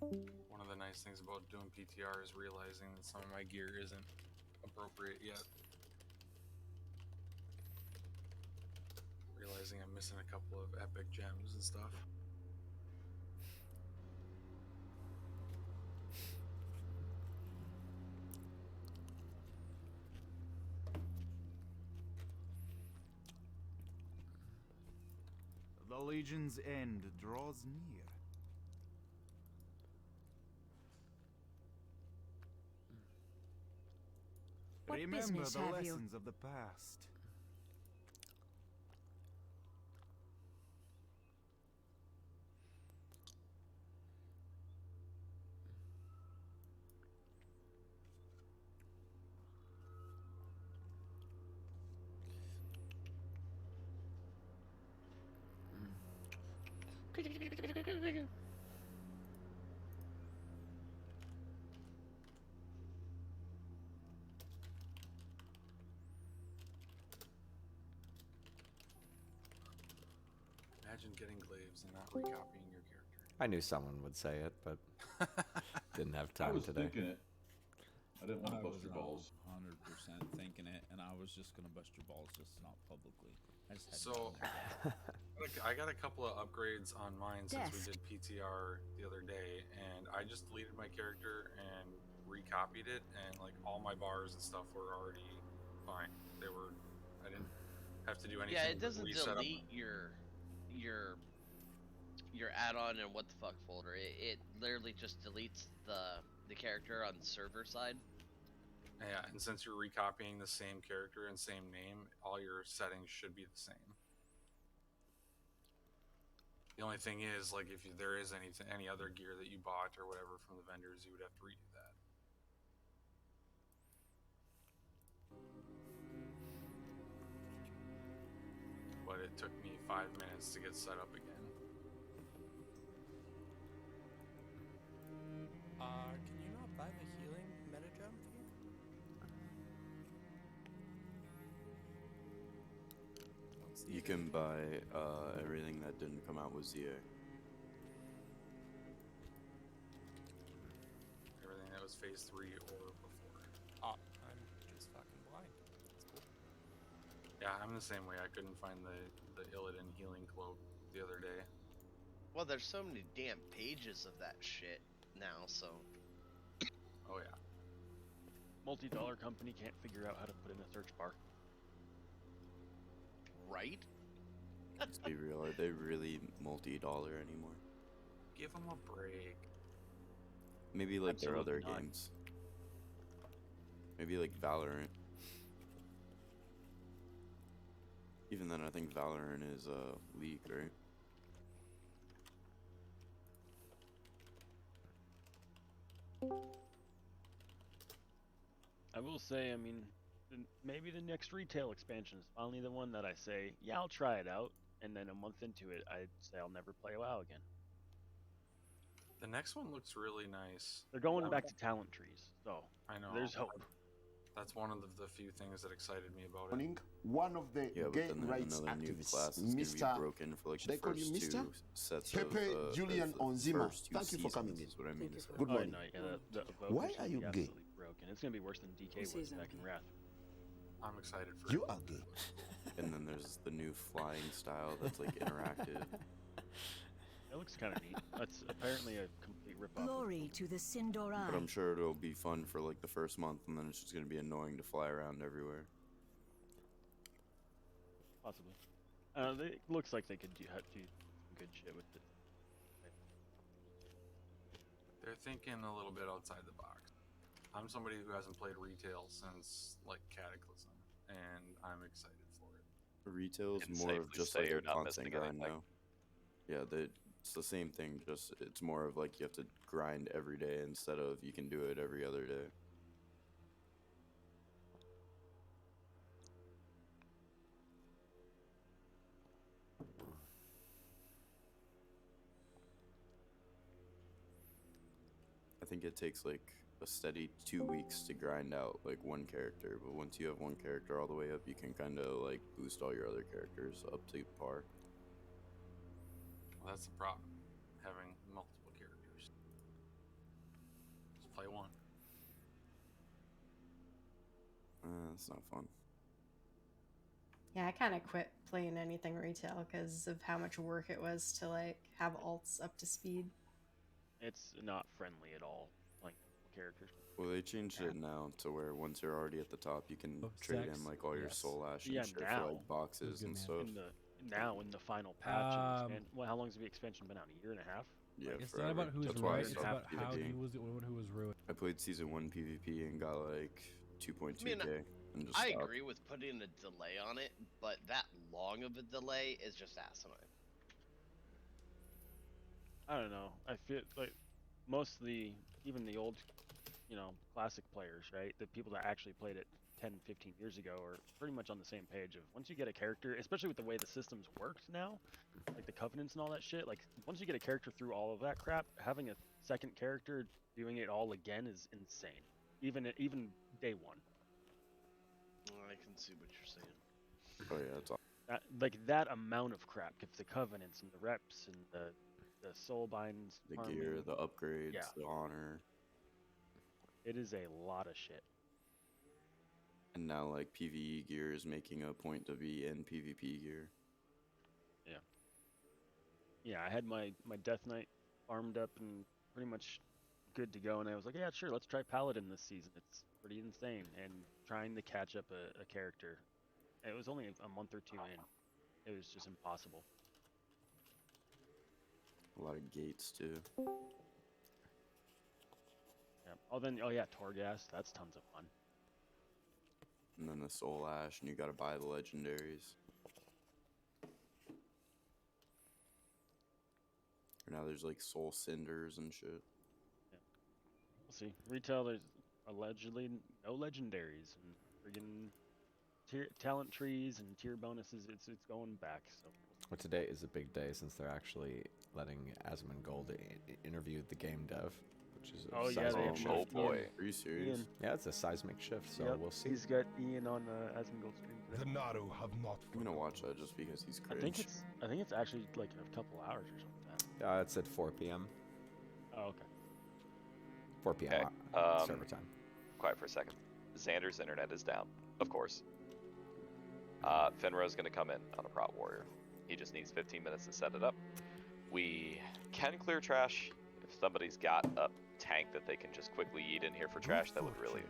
One of the nice things about doing PTR is realizing that some of my gear isn't appropriate yet. Realizing I'm missing a couple of epic gems and stuff. The Legion's end draws near. What Remember business the have you? lessons of the past. Imagine getting glaives and not recopying your character. I knew someone would say it, but didn't have time I was today. thinking it. I didn't want to bust your I balls. was 100% thinking it, and I was just gonna bust your balls, just not publicly. I just had So, I got a couple of upgrades on mine since we did PTR the other day, and I just deleted my character and recopied it, and like all my bars and stuff were already fine. They were, I didn't have to do anything. Yeah, it doesn't reset delete your add-on and what the fuck folder. It literally just deletes the character on the server side. Yeah, and since you're recopying the same character and same name, all your settings should be the same. The only thing is, like, if there is any other gear that you bought or whatever from the vendors, you would have to redo that. But it took me 5 minutes to get set up again. Can you not buy the healing meta gem fee? You can buy everything that didn't come out with ZA. Everything that was phase 3 or before. Oh, I'm just fucking blind. That's cool. Yeah, I'm the same way. I couldn't find the Illidan healing cloak the other day. Well, there's so many damn pages of that shit now, so. Oh yeah. Multi-dollar company can't figure out how to put in a search bar. Right? Let's be real, are they really multi-dollar anymore? Give them a break. Maybe like their other Absolutely not. games. Maybe like Valorant. Even then, I think Valorant is League, right? I will say, I mean, maybe the next retail expansion is finally the one that I say, yeah, I'll try it out, and then a month into it, I'd say I'll never play WoW again. The next one looks really nice. They're going back to talent trees, so I know. there's hope. That's one of the few things that excited me about it. One of the Yeah, but gay then rights another new activists, class is gonna Mr. be broken for like Should I the call you first Mr.? two sets Pepe of Julian the Onzima. first two Thank you for coming seasons in. is what I mean to say. Good morning. No, yeah, the Why Evoker's are gonna you be gay? absolutely broken. It's gonna be worse than DK was back in Wrath. I'm excited for You it. are gay. And then there's the new flying style that's like interactive. It looks kind of neat. That's apparently a complete rip-off. Glory to the Sindorai. But I'm sure it'll be fun for like the first month, and then it's just gonna be annoying to fly around everywhere. Possibly. It looks like they could do some good shit with it. They're thinking a little bit outside the box. I'm somebody who hasn't played retail since like Cataclysm, and I'm excited for it. Retail is Can more of safely just say like you're a not constant missing grind anything. now. Yeah, it's the same thing. Just it's more of like you have to grind every day instead of you can do it every other day. I think it takes like a steady 2 weeks to grind out like one character, but once you have one character all the way up, you can kind of like boost all your other characters up to par. Well, that's the problem. Having play one. It's not fun. Yeah, I kind of quit playing anything retail because of how much work it was to like have alts up to speed. It's not friendly at all, like characters. Well, they changed it now to where once you're already at the top, you can trade in like all your soul ash and shit for like boxes and stuff. Now in the final patch, well, how long has the expansion been out? A year and a half? Yeah, it's forever. not about who's That's right. why I It's stopped about how PvP. he was the only one who was ruined. I played season 1 PvP and got like 2.2k and just I stopped. agree with putting a delay on it, but that long of a delay is just asinine. I don't know. I feel like most of even the old, classic players, right? The people that actually played it 10, 15 years ago are pretty much on the same page of once you get a character, especially with the way the systems works now, like the covenants and all that shit, like once you get a character through all of that crap, having a second character doing it all again is insane. Even day one. I can see what you're saying. Oh yeah, it's all. That amount of crap, if the covenants and the reps and the soul binds, The farming, gear, the upgrades, yeah. the honor. It is a lot of shit. And now like PvE gear is making a point to be in PvP gear. Yeah, I had my Death Knight farmed up and pretty much good to go, and I was like, yeah, sure, let's try Paladin this season. It's pretty insane, and trying to catch up a character. It was only a month or two in. It was just impossible. A lot of gates too. Yeah. Oh yeah, Torghast. That's tons of fun. And then the soul ash, and you gotta buy the legendaries. Now there's like soul cinders and shit. Yeah. We'll see. Retail, there's allegedly no legendaries and friggin' talent trees and tier bonuses. It's going back. So. Well, today is a big day since they're actually letting Asmongold interview the game dev, which is a seismic shift. Oh boy, are you serious? Ian. Yeah, it's a seismic shift, so we'll see. He's got Ian on Asmongold stream today. The Naru have not. I'm gonna watch that just because he's cringe. I think it's actually like a couple hours or something. It's at 4 p.m. Oh, okay. 4 p.m. Okay. Server time. Quiet for a second. Xander's internet is down, of course. Finro's going to come in on a prop warrior. He just needs 15 minutes to set it up. We can clear trash. If somebody's got a tank that they can just quickly eat in here for trash, that would really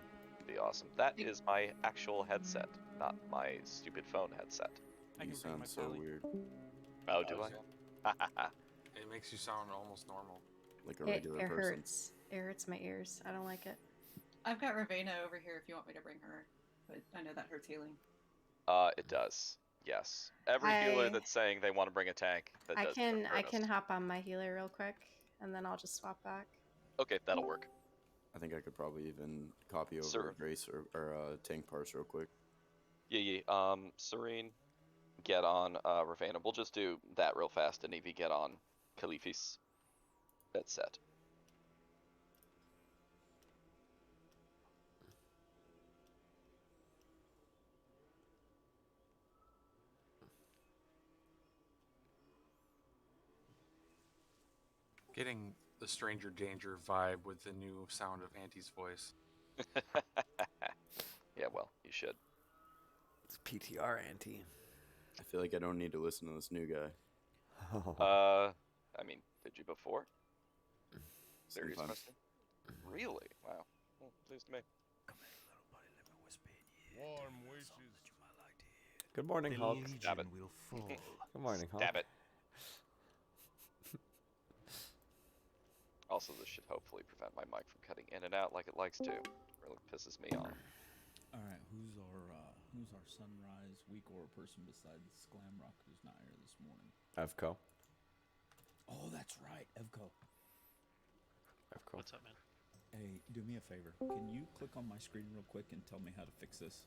be awesome. That is my actual headset, not my stupid phone headset. You sound so weird. Oh, do I? It makes you sound almost normal. Like a regular It person. hurts. It hurts my ears. I don't like it. I've got Ravena over here if you want me to bring her, but I know that hurts healing. It does. Yes. Every healer that's saying they want to bring a tank, that I does can hop on my healer real quick, and then I'll just swap back. Okay, that'll work. I think I could probably even copy over a Grace or tank parse real quick. Yeah. Serene, get on Ravena. We'll just do that real fast, and Evie get on Khalifis. That's set. Getting the Stranger Danger vibe with the new sound of Auntie's voice. Yeah, well, you should. It's PTR, Auntie. I feel like I don't need to listen to this new guy. I mean, did you before? Serious Sometimes. question? Really? Wow. Well, pleased to me. Come here, little buddy. Let me whisper in your ear. Warm wishes. You might like to hear. Good morning, The Hulk. Legion will fall. Good morning, Hulk. Stab it. Also, this should hopefully prevent my mic from cutting in and out like it likes to. It really pisses me off. All right, who's our sunrise week or person besides Glamrock who's not here this morning? Evco. Oh, that's right, Evco. What's up, man? Hey, do me a favor. Can you click on my screen real quick and tell me how to fix this?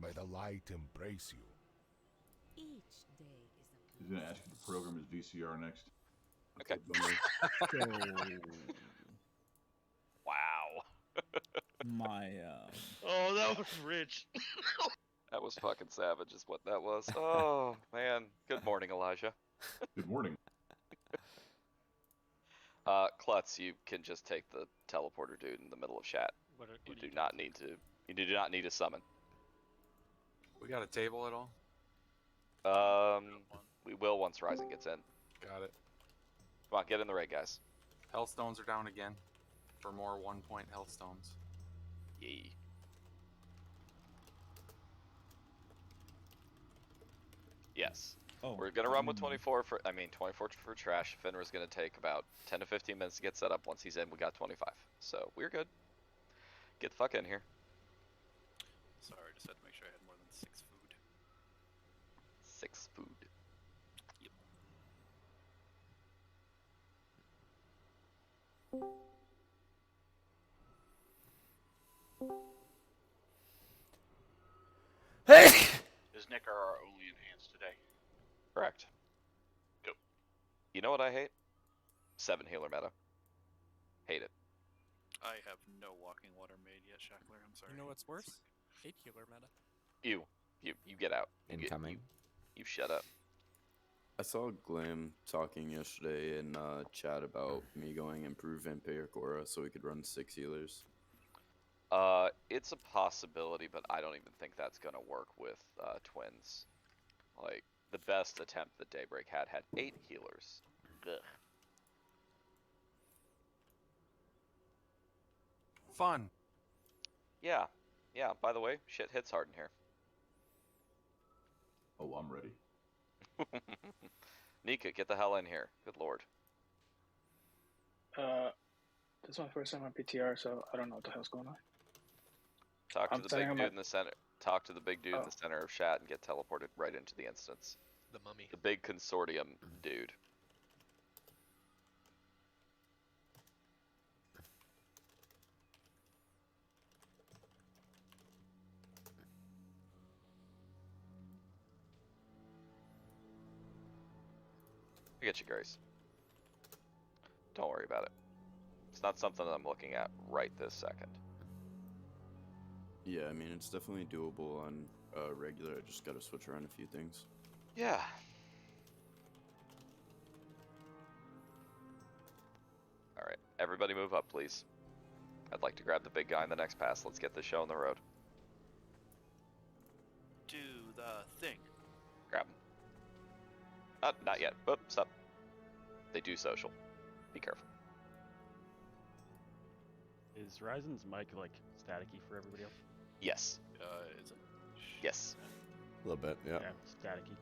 May the light embrace you. Each day is a He's gonna ask you to program his VCR next. Okay. Wow. My Oh, that was rich. That was fucking savage is what that was. Oh, man. Good morning, Elijah. Good morning. Klutz, you can just take the teleporter dude in the middle of chat. You do not need to. You do not need to summon. We got a table at all? We will once Rising gets in. Got it. Come on, get in the raid, guys. Health stones are down again for more 1-point health stones. Yee. Yes. Oh, We're gonna run with 24 for. I mean, 24 for trash. Finra's gonna take about 10 to 15 minutes to get set up. Once he's in, we got 25. So we're good. Get the fuck in here. Sorry, just had to make sure I had more than 6 food. 6 food. Yep. Is Nick our only enhanced today? Correct. Go. You know what I hate? 7 healer meta. Hate it. I have no walking water made yet, Shackler. I'm sorry. You know what's worse? 8 healer meta. You get out. Incoming. You shut up. I saw Glam talking yesterday in chat about me going improve Vampiric Aura so we could run 6 healers. It's a possibility, but I don't even think that's gonna work with twins. Like, the best attempt that Daybreak had 8 healers. Ugh. Fun. Yeah. By the way, shit hits hard in here. Oh, I'm ready. Nika, get the hell in here. Good lord. This is my first time on PTR, so I don't know what the hell's going on. Talk to I'm the setting big up dude my- in the center. Talk to the big dude in the center of chat and get teleported right into the instance. The mummy. The big consortium dude. I get you, Grace. Don't worry about it. It's not something that I'm looking at right this second. Yeah, I mean, it's definitely doable on regular. I just gotta switch around a few things. Yeah. Alright, everybody move up, please. I'd like to grab the big guy in the next pass. Let's get this show on the road. Do the thing. Grab him. Not yet. Oop, stop. They do social. Be careful. Is Ryzen's mic like staticky for everybody else? Yes. Is it? Yes. A little bit, yeah. Yeah, staticky.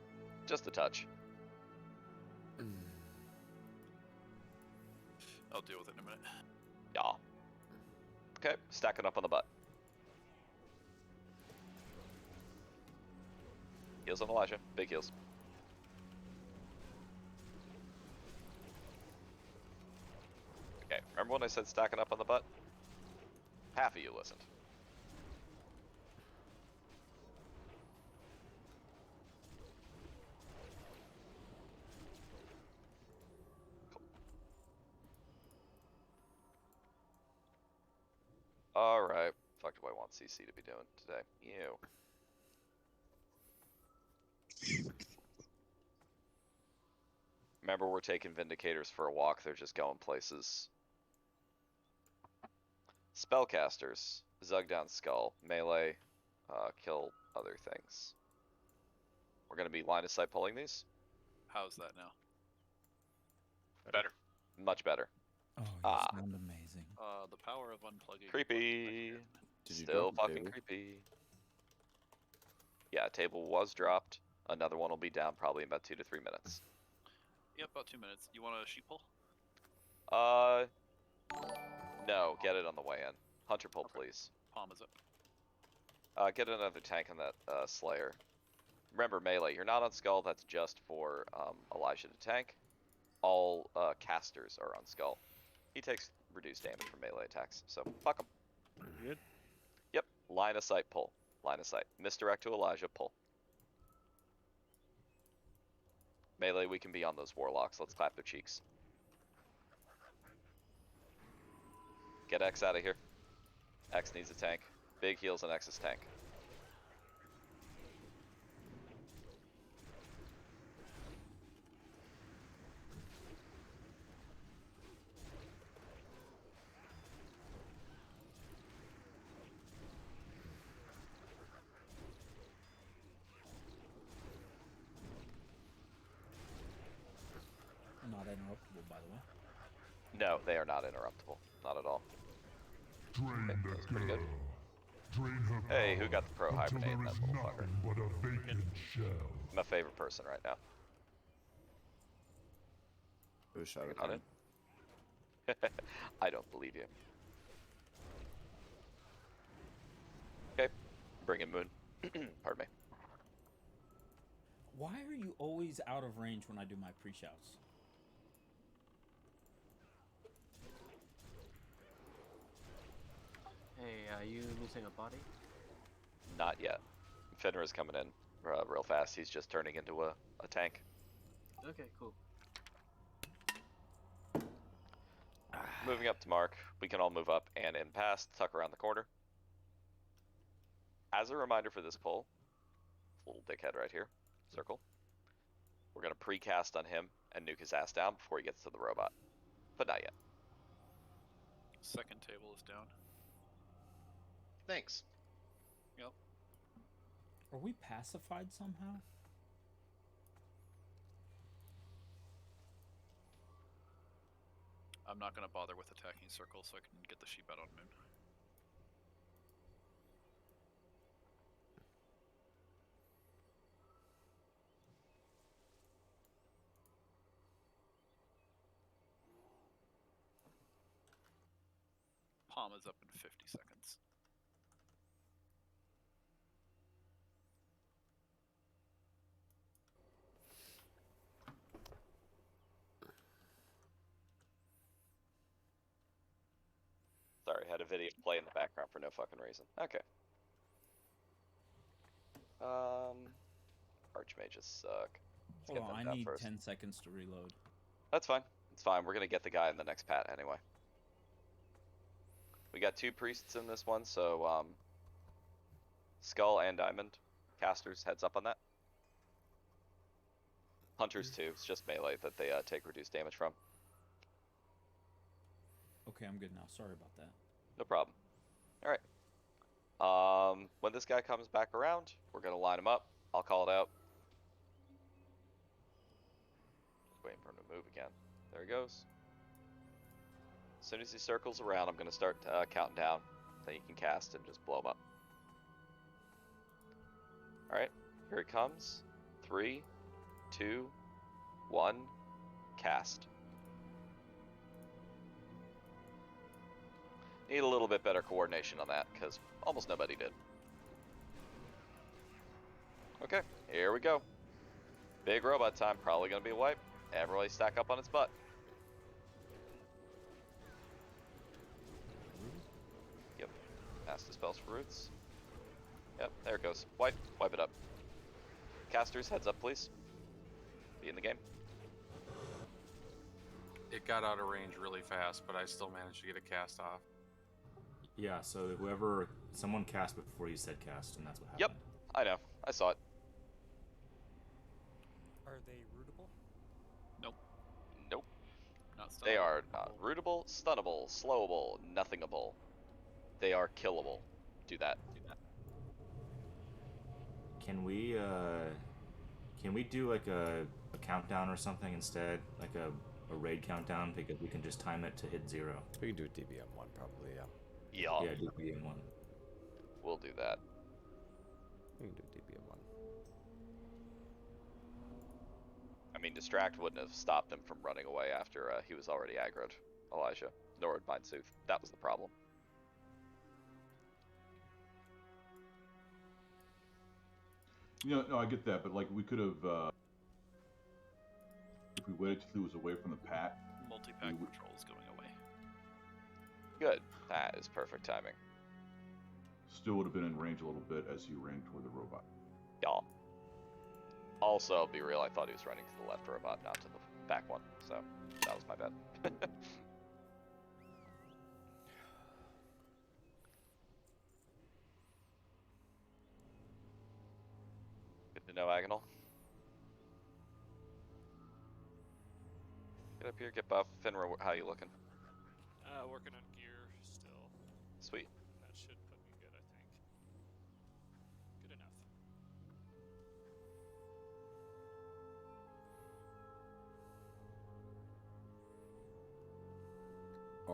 Just a touch. I'll deal with it in a minute. Yeah. Okay, stacking up on the butt. Heals on Elijah. Big heals. Okay, remember when I said stacking up on the butt? Half of you listened. Alright. Fuck do I want CC to be doing today? You. Remember, we're taking Vindicators for a walk. They're just going places. Spellcasters. Zug down Skull. Melee. Kill other things. We're going to be line of sight pulling these. How's that now? Better. Much better. Oh, you sound amazing. The power of unplugging. Creepy. Did you Still drop the fucking table? creepy. Yeah, a table was dropped. Another one will be down probably in about 2 to 3 minutes. Yep, about 2 minutes. You want a sheep pull? No, get it on the way in. Hunter pull, please. Palm is up. Get another tank on that Slayer. Remember, melee, you're not on Skull, that's just for Elijah to tank. All casters are on Skull. He takes reduced damage from melee attacks, so fuck him. Good. Yep, line of sight pull. Line of sight. Misdirect to Elijah, pull. Melee, we can be on those warlocks. Let's clap their cheeks. Get X out of here. X needs a tank. Big heals on X's tank. No, they are not interruptible. Not at all. Okay, that's pretty good. Hey, who got the pro hibernate in that little fucker? My favorite person right now. Who shot it? On it? I don't believe you. Okay, bring in Moon. Pardon me. Why are you always out of range when I do my pre-shouts? Hey, are you missing a body? Not yet. Fenrir's coming in real fast. He's just turning into a tank. Okay, cool. Moving up to Mark. We can all move up and in past, tuck around the corner. As a reminder for this poll, little dickhead right here, circle. We're going to pre-cast on him and nuke his ass down before he gets to the robot. But not yet. Second table is down. Thanks. Yep. Are we pacified somehow? I'm not going to bother with attacking circle so I can get the sheep out on Moon. Palm is up in 50 seconds. Sorry, had a video play in the background for no fucking reason. Okay. Archmages suck. Hold on, I need 10 seconds to reload. That's fine. It's fine. We're gonna get the guy in the next pat anyway. We got 2 priests in this one, so Skull and Diamond casters, heads up on that. Hunters too. It's just melee that they take reduced damage from. Okay, I'm good now. Sorry about that. No problem. All right. When this guy comes back around, we're gonna line him up. I'll call it out. Just waiting for him to move again. There he goes. As soon as he circles around, I'm gonna start counting down. Then you can cast and just blow him up. All right. Here he comes. 3, 2, 1. Cast. Need a little bit better coordination on that, because almost nobody did. Okay, here we go. Big robot time, probably going to be a wipe. Everybody stack up on its butt. Yep, master spells for roots. Yep, there it goes. Wipe it up. Casters, heads up please. Be in the game. It got out of range really fast, but I still managed to get a cast off. Yeah, so someone cast before you said cast, and that's what happened. Yep, I know. I saw it. Are they rootable? Nope. Nope. Not stunnable. They are not rootable, stunnable, slowable, nothingable. They are killable. Do that. Can we do like a countdown or something instead, like a raid countdown, because we can just time it to hit 0. We can do DBM1 probably, yeah. Yeah. Yeah, DBM1. We'll do that. We can do DBM1. I mean, Distract wouldn't have stopped him from running away after he was already aggroed, Elijah. Nor would Mind Sooth. That was the problem. You know, no, I get that, but like we could have, if we waited till he was away from the pat. Multi-pack control is going away. Good. That is perfect timing. Still would have been in range a little bit as he ran toward the robot. Y'all. Also, I'll be real, I thought he was running to the left robot, not to the back one. So, that was my bad. Good to know, Agonal. Get up here, get buff. Finra, how you looking? Working on gear still. Sweet. That should put me good, I think. Good enough.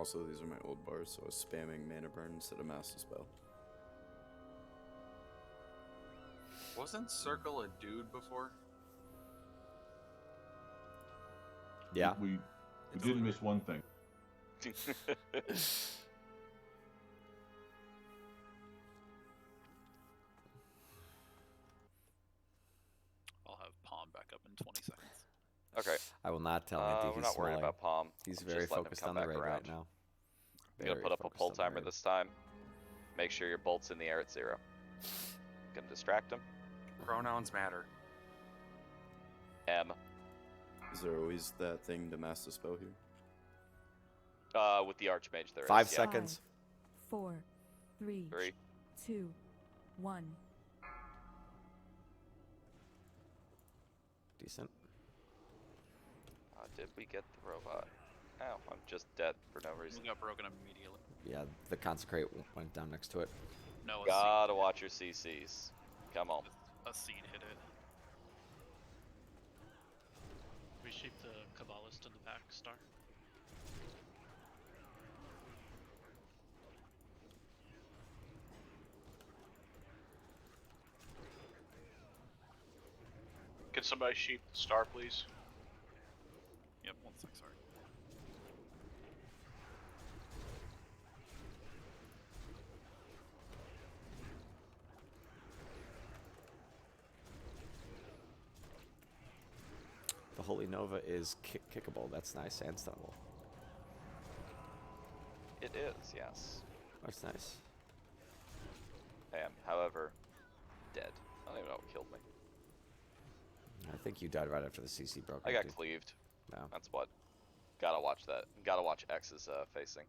Also, these are my old bars, so I was spamming Mana Burn instead of Master Spell. Wasn't Circle a dude before? Yeah. We didn't miss one thing. I'll have Palm back up in 20 seconds. Okay. I will not tell Andy we're he's not worried smelling. about Palm. He's I'm very just letting him focused come on the back raid around. right now. I'm gonna Very put up a focused pull on the timer raid. this time. Make sure your bolt's in the air at 0. Gonna distract him. Pronouns matter. M. Is there always that thing to Master Spell here? With the Archmage there is. 5 yeah. seconds. 4, 3, 2, 1. Decent. Did we get the robot? Ow, I'm just dead for no reason. We got broken immediately. Yeah, the consecrate went down next to it. No, a Gotta watch your CCs. Come on. A seed hit it. We sheep the Kabbalist in the back, Star. Can somebody sheep the star, please? Yep, 1 sec, sorry. The Holy Nova is kickable. That's nice and stunnable. It is, yes. That's nice. I am, however, dead. I don't even know what killed me. I think you died right after the CC broke. I got dude. cleaved. No. That's what. Gotta watch that. Gotta watch X's facing.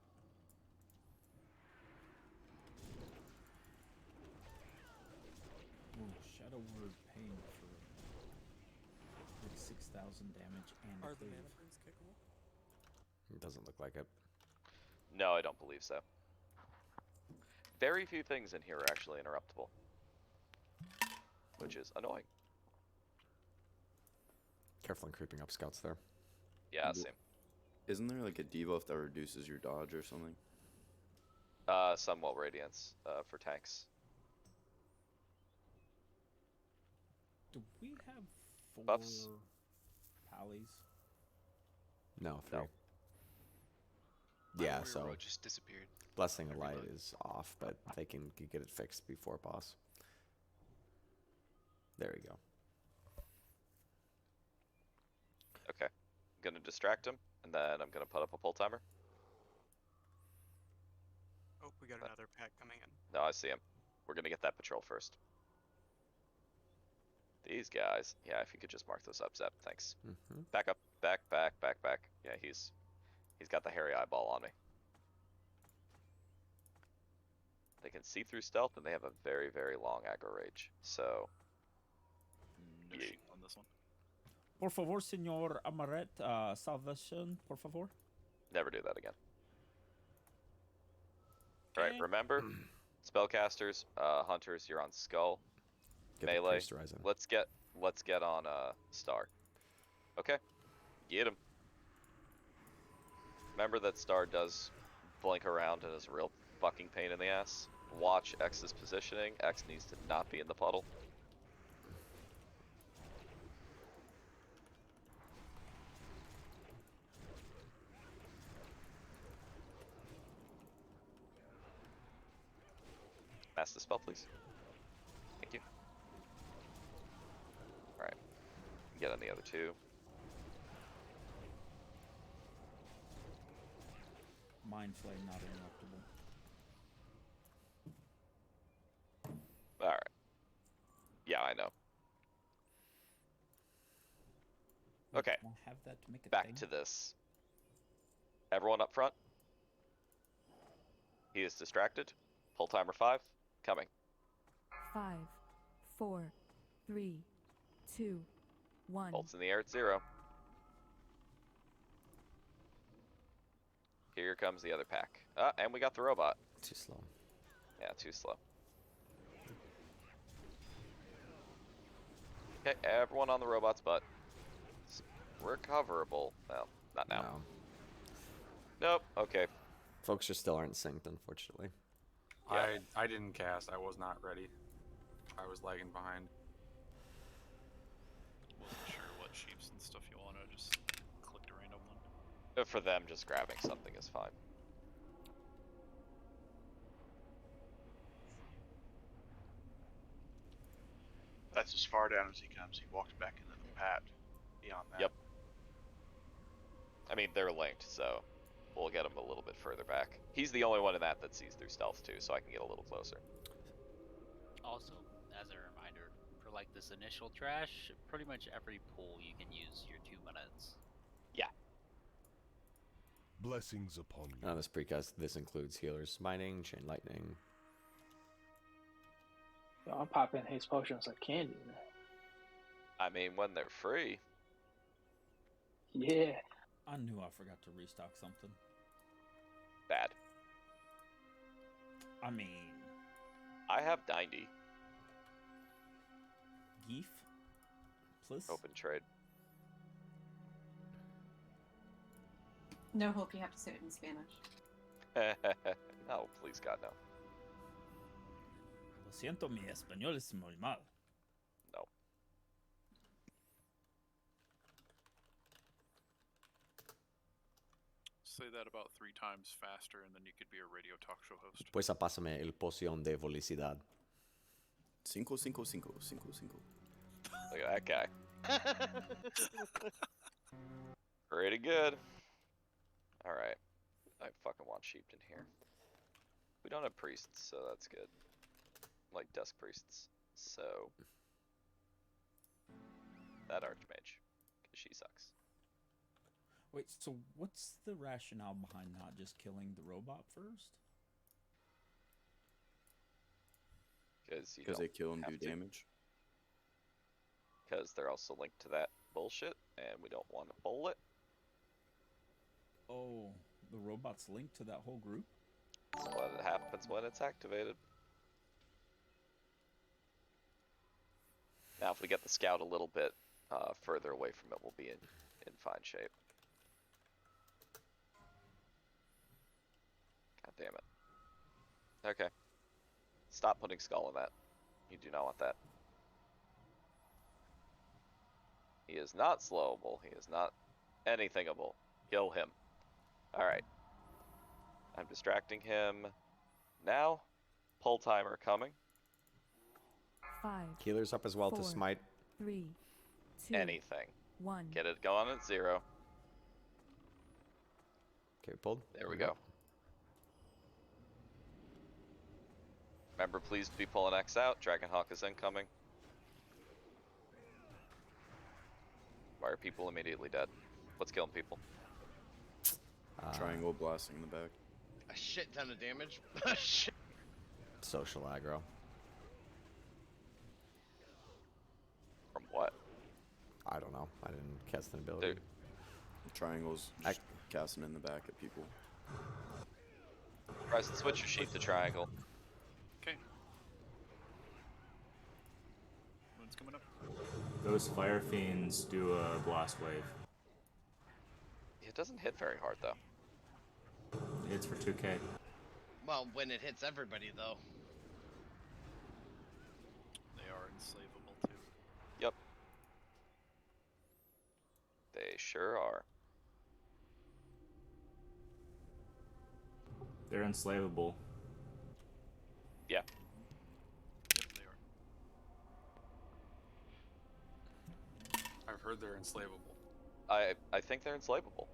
Oh, Shadow Word paying for 6,000 damage and Are the cleave. mana burns kickable? It doesn't look like it. No, I don't believe so. Very few things in here are actually interruptible. Which is annoying. Careful in creeping up scouts there. Yeah, same. Isn't there like a debuff that reduces your dodge or something? Sunwell Radiance for tanks. Do we have 4 Buffs? pallies? No, 3. No. Yeah, My so warrior road just disappeared. Blessing of Light is off, but they can get it fixed before boss. There you go. Okay. I'm gonna distract him, and then I'm gonna put up a pull timer. Oh, we got another pack coming in. No, I see him. We're gonna get that patrol first. These guys. Yeah, if you could just mark those up, Zep. Thanks. Mm-hmm. Back up. Back. Yeah, he's got the hairy eyeball on me. They can see through stealth, and they have a very, very long aggro range. So, No sheep on this one. Por favor, señor Amaret, salvation, por favor. never do that again. Alright, remember, spellcasters, hunters, you're on Skull. Get the Melee. Priest Rising. Let's get on Star. Okay, get him. Remember that Star does blink around and is a real fucking pain in the ass. Watch X's positioning. X needs to not be in the puddle. Master spell, please. Thank you. Alright. Get on the other two. Mind Flame not interruptible. Alright. Yeah, I know. Okay. Can I have that to make a Back thing? to this. Everyone up front. He is distracted. Pull timer 5. Coming. 5, 4, 3, 2, 1. Bolts in the air at 0. Here comes the other pack. And we got the robot. Too slow. Yeah, too slow. Okay, everyone on the robot's butt. It's recoverable. Well, not now. No. Nope. Okay. Folks just still aren't synced, unfortunately. Yeah. I didn't cast. I was not ready. I was lagging behind. Wasn't sure what sheeps and stuff you wanted. Just clicked a random one. For them, just grabbing something is fine. That's as far down as he comes. He walks back into the path. Beyond that. Yep. I mean, they're linked, so we'll get him a little bit further back. He's the only one in that sees through stealth too, so I can get a little closer. Also, as a reminder, for like this initial trash, pretty much every pool you can use your 2 minutes. Yeah. Blessings upon you. On this precast, this includes healers, smiting, chain lightning. Yo, I'm popping haste potions like candy, man. I mean, when they're free. Yeah. I knew I forgot to restock something. Bad. I mean... I have 90. Geef? Please? Open trade. No hope you have to say it in Spanish. No, please God, no. Lo siento, mi español es muy mal. No. Say that about 3 times faster, and then you could be a radio talk show host. Pues pásame el poción de felicidad. 5, 5, 5, 5, 5. Look at that guy. Pretty good. Alright. I fucking want sheep in here. We don't have priests, so that's good. Like dusk priests. So that archmage. Cause she sucks. Wait, so what's the rationale behind not just killing the robot first? Because they kill and do damage. Because they're also linked to that bullshit, and we don't want to bowl it. Oh, the robot's linked to that whole group? That's what happens when it's activated. Now, if we get the scout a little bit further away from it, we'll be in fine shape. God damn it. Okay. Stop putting skull in that. You do not want that. He is not slowable. He is not anythingable. Kill him. Alright. I'm distracting him now. Pull timer coming. 5. Healers up as well 4, to smite. 3, 2, Anything. 1. Get it going at 0. Okay, pulled. There we go. Remember, please be pulling X out. Dragonhawk is incoming. Why are people immediately dead? What's killing people? Triangle blasting in the back. A shit ton of damage. Shit. Social aggro. From what? I don't know. I didn't cast an ability. Dude. Triangles just casting in the back at people. Bryson, switch your sheep to triangle. Okay. One's coming up. Those fire fiends do a blast wave. It doesn't hit very hard though. It's for 2k. Well, when it hits everybody, though. They are enslavable too. Yep. They sure are. They're enslavable. Yeah. Yep, they are. I've heard they're enslavable. I think they're enslavable.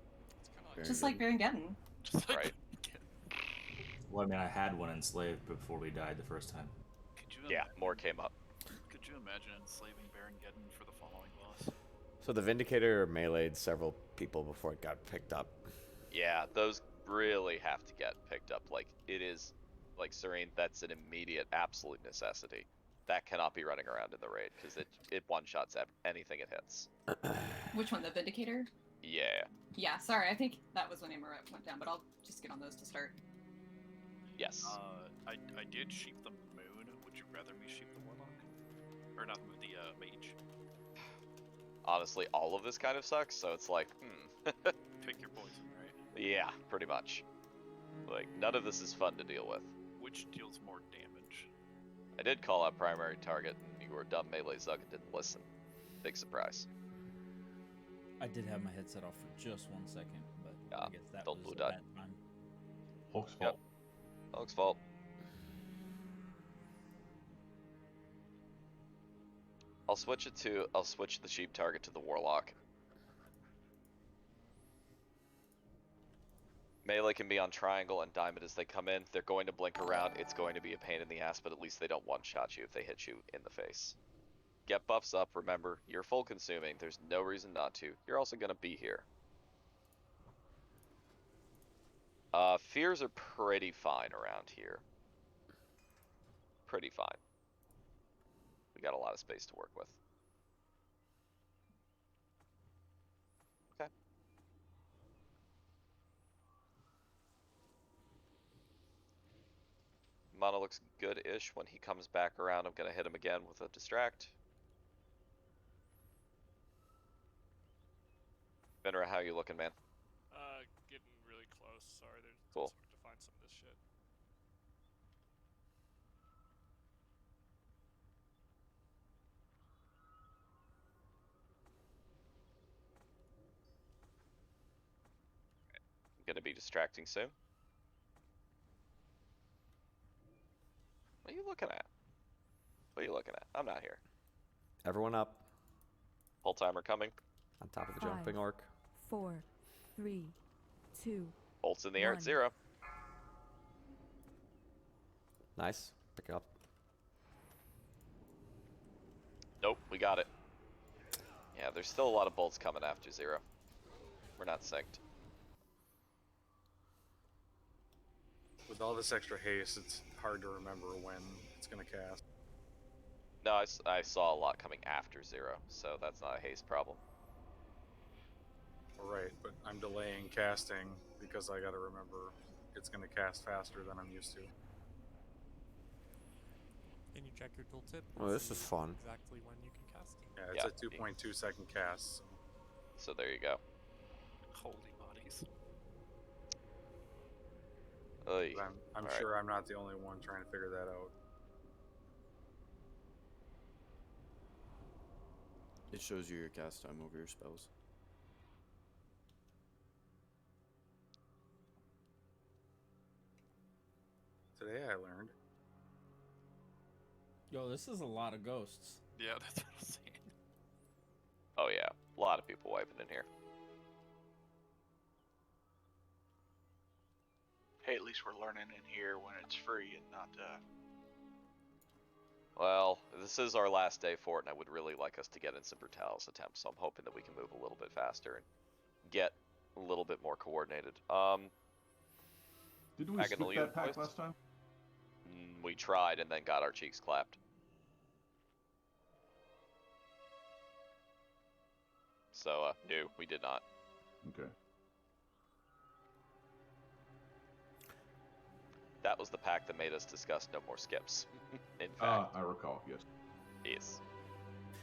Just like Baron Geddon. Right. Well, I mean, I had one enslaved before we died the first time. Yeah, more came up. Could you imagine enslaving Baron Geddon for the following boss? So the Vindicator meleeed several people before it got picked up. Yeah, those really have to get picked up. Like, it is, like, Serene, that's an immediate, absolute necessity. That cannot be running around in the raid, because it one-shots anything it hits. Which one, the Vindicator? Yeah. Yeah, sorry, I think that was when Amaret went down, but I'll just get on those to start. Yes. I did sheep the moon. Would you rather me sheep the warlock? Or not the mage? Honestly, all of this kind of sucks, so it's like, Pick your poison, right? Yeah, pretty much. Like, none of this is fun to deal with. Which deals more damage? I did call out primary target, and you were a dumb melee Zug and didn't listen. Big surprise. I did have my headset off for just 1 second, but I guess that don't was blue a dot. bad time. Hulk's fault. Hulk's fault. I'll switch the sheep target to the warlock. Melee can be on triangle and diamond as they come in. They're going to blink around. It's going to be a pain in the ass, but at least they don't one-shot you if they hit you in the face. Get buffs up, remember, you're full consuming. There's no reason not to. You're also going to be here. Fears are pretty fine around here. Pretty fine. We got a lot of space to work with. Okay. Mana looks good-ish. When he comes back around, I'm gonna hit him again with a distract. Benra, how you looking, man? Getting really close. Sorry, there's Cool. it's hard to find some of this shit. I'm gonna be distracting soon. What are you looking at? What are you looking at? I'm not here. Everyone up. Whole timer coming. On top of the 5, jumping orc. 4, 3, 2. Bolts in the air at 1. 0. Nice. Pick it up. Nope, we got it. Yeah, there's still a lot of bolts coming after 0. We're not synced. With all this extra haste, it's hard to remember when it's going to cast. No, I saw a lot coming after 0, so that's not a haste problem. Right, but I'm delaying casting because I got to remember it's going to cast faster than I'm used to. Can you check your tooltip? Oh, this is fun. Exactly when you can cast. Yeah, it's a 2.2 second cast. So there you go. Holy bodies. Oy. I'm All sure right. I'm not the only one trying to figure that out. It shows you your cast time over your spells. Today I learned. Yo, this is a lot of ghosts. Yeah, that's what I'm saying. Oh yeah, a lot of people wiping in here. Hey, at least we're learning in here when it's free and not, Well, this is our last day for it, and I would really like us to get in some Brutalis attempts, so I'm hoping that we can move a little bit faster and get a little bit more coordinated. Didn't we skip that pack last time? We tried and then got our cheeks clapped. So, no, we did not. Okay. That was the pack that made us discuss no more skips. In fact. I recall, yes. Yes.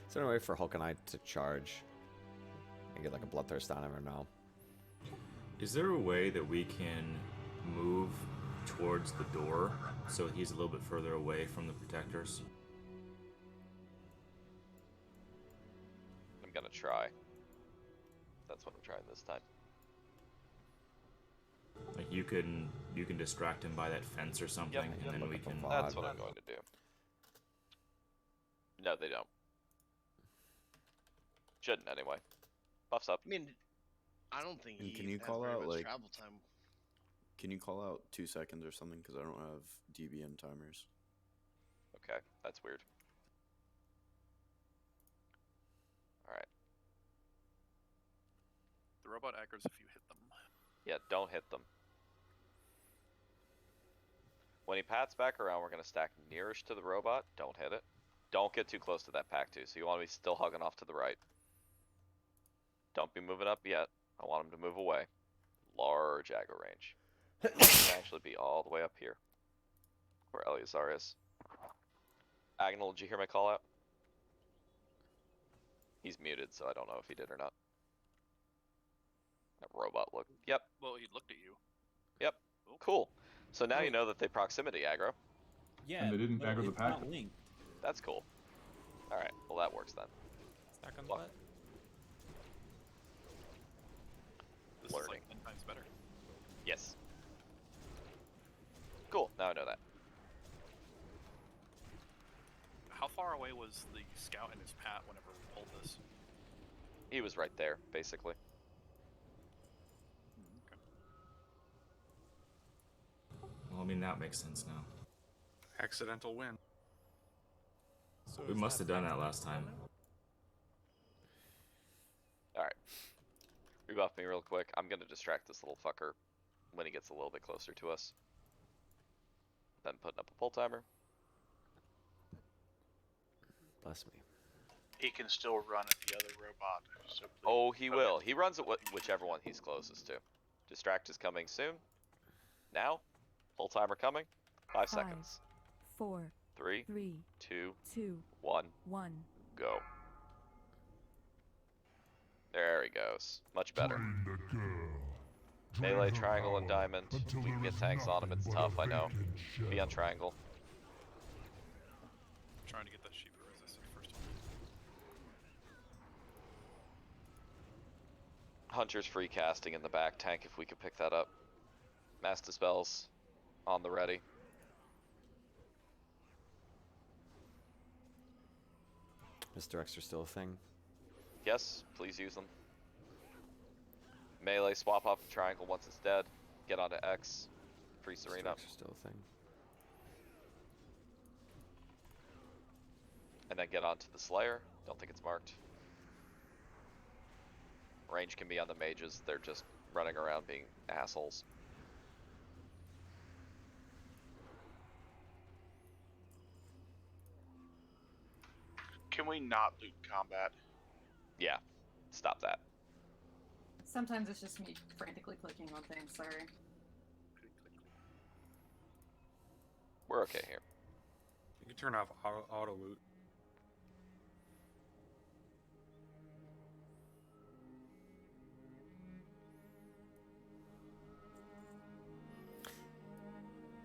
Is there any way for Hulk and I to charge and get like a bloodthirst on him or no? Is there a way that we can move towards the door so he's a little bit further away from the protectors? I'm gonna try. That's what I'm trying this time. Like you can distract him by that fence or something, and then we can. That's what I'm going to do. No, they don't. Shouldn't anyway. Buffs up. I mean, I don't think And he can you has call very out much like travel time. Can you call out 2 seconds or something? Because I don't have DBM timers. Okay, that's weird. Alright. The robot aggro's if you hit them. Yeah, don't hit them. When he pats back around, we're going to stack nearish to the robot. Don't hit it. Don't get too close to that pack, too. So you want to be still hugging off to the right. Don't be moving up yet. I want him to move away. Large aggro range. He can actually be all the way up here. Where Eleazar is. Agnel, did you hear my call out? He's muted, so I don't know if he did or not. That robot look. Yep. Well, he looked at you. Yep. Cool. So now you know that they proximity aggro. Yeah, And they didn't but aggro the it's pack. not linked. That's cool. All right, well that works then. Stack on the Fuck. butt. This is like 10 times better. Yes. Cool. Now I know that. How far away was the scout and his pat whenever we pulled this? He was right there, basically. Well, I mean, that makes sense now. Accidental win. So We is must have done that last practical time. All right. Rebuff me real quick. I'm gonna distract this little fucker when he gets a little bit closer to us. Then putting up a pull timer. Bless me. He can still run at the other robot. So please. Oh, he will. He runs at whichever one he's closest to. Distract is coming soon. Now. Pull timer coming. 5 seconds. 4, 3, 2, 1, go. There he goes. Much better. Melee, triangle, and diamond. We can get tanks on him. It's tough, I know. Be on triangle. Trying to get that sheep resisted first one. Hunter's free casting in the back tank if we could pick that up. Mass Dispels on the ready. Misdirects are still a thing. Yes, please use them. Melee, swap off the triangle once it's dead. Get onto X. Free Serena. Misdirects are still a thing. And then get onto the Slayer. Don't think it's marked. Range can be on the mages. They're just running around being assholes. Can we not loot combat? Yeah, stop that. Sometimes it's just me frantically clicking on things, sorry. We're okay here. You can turn off auto loot.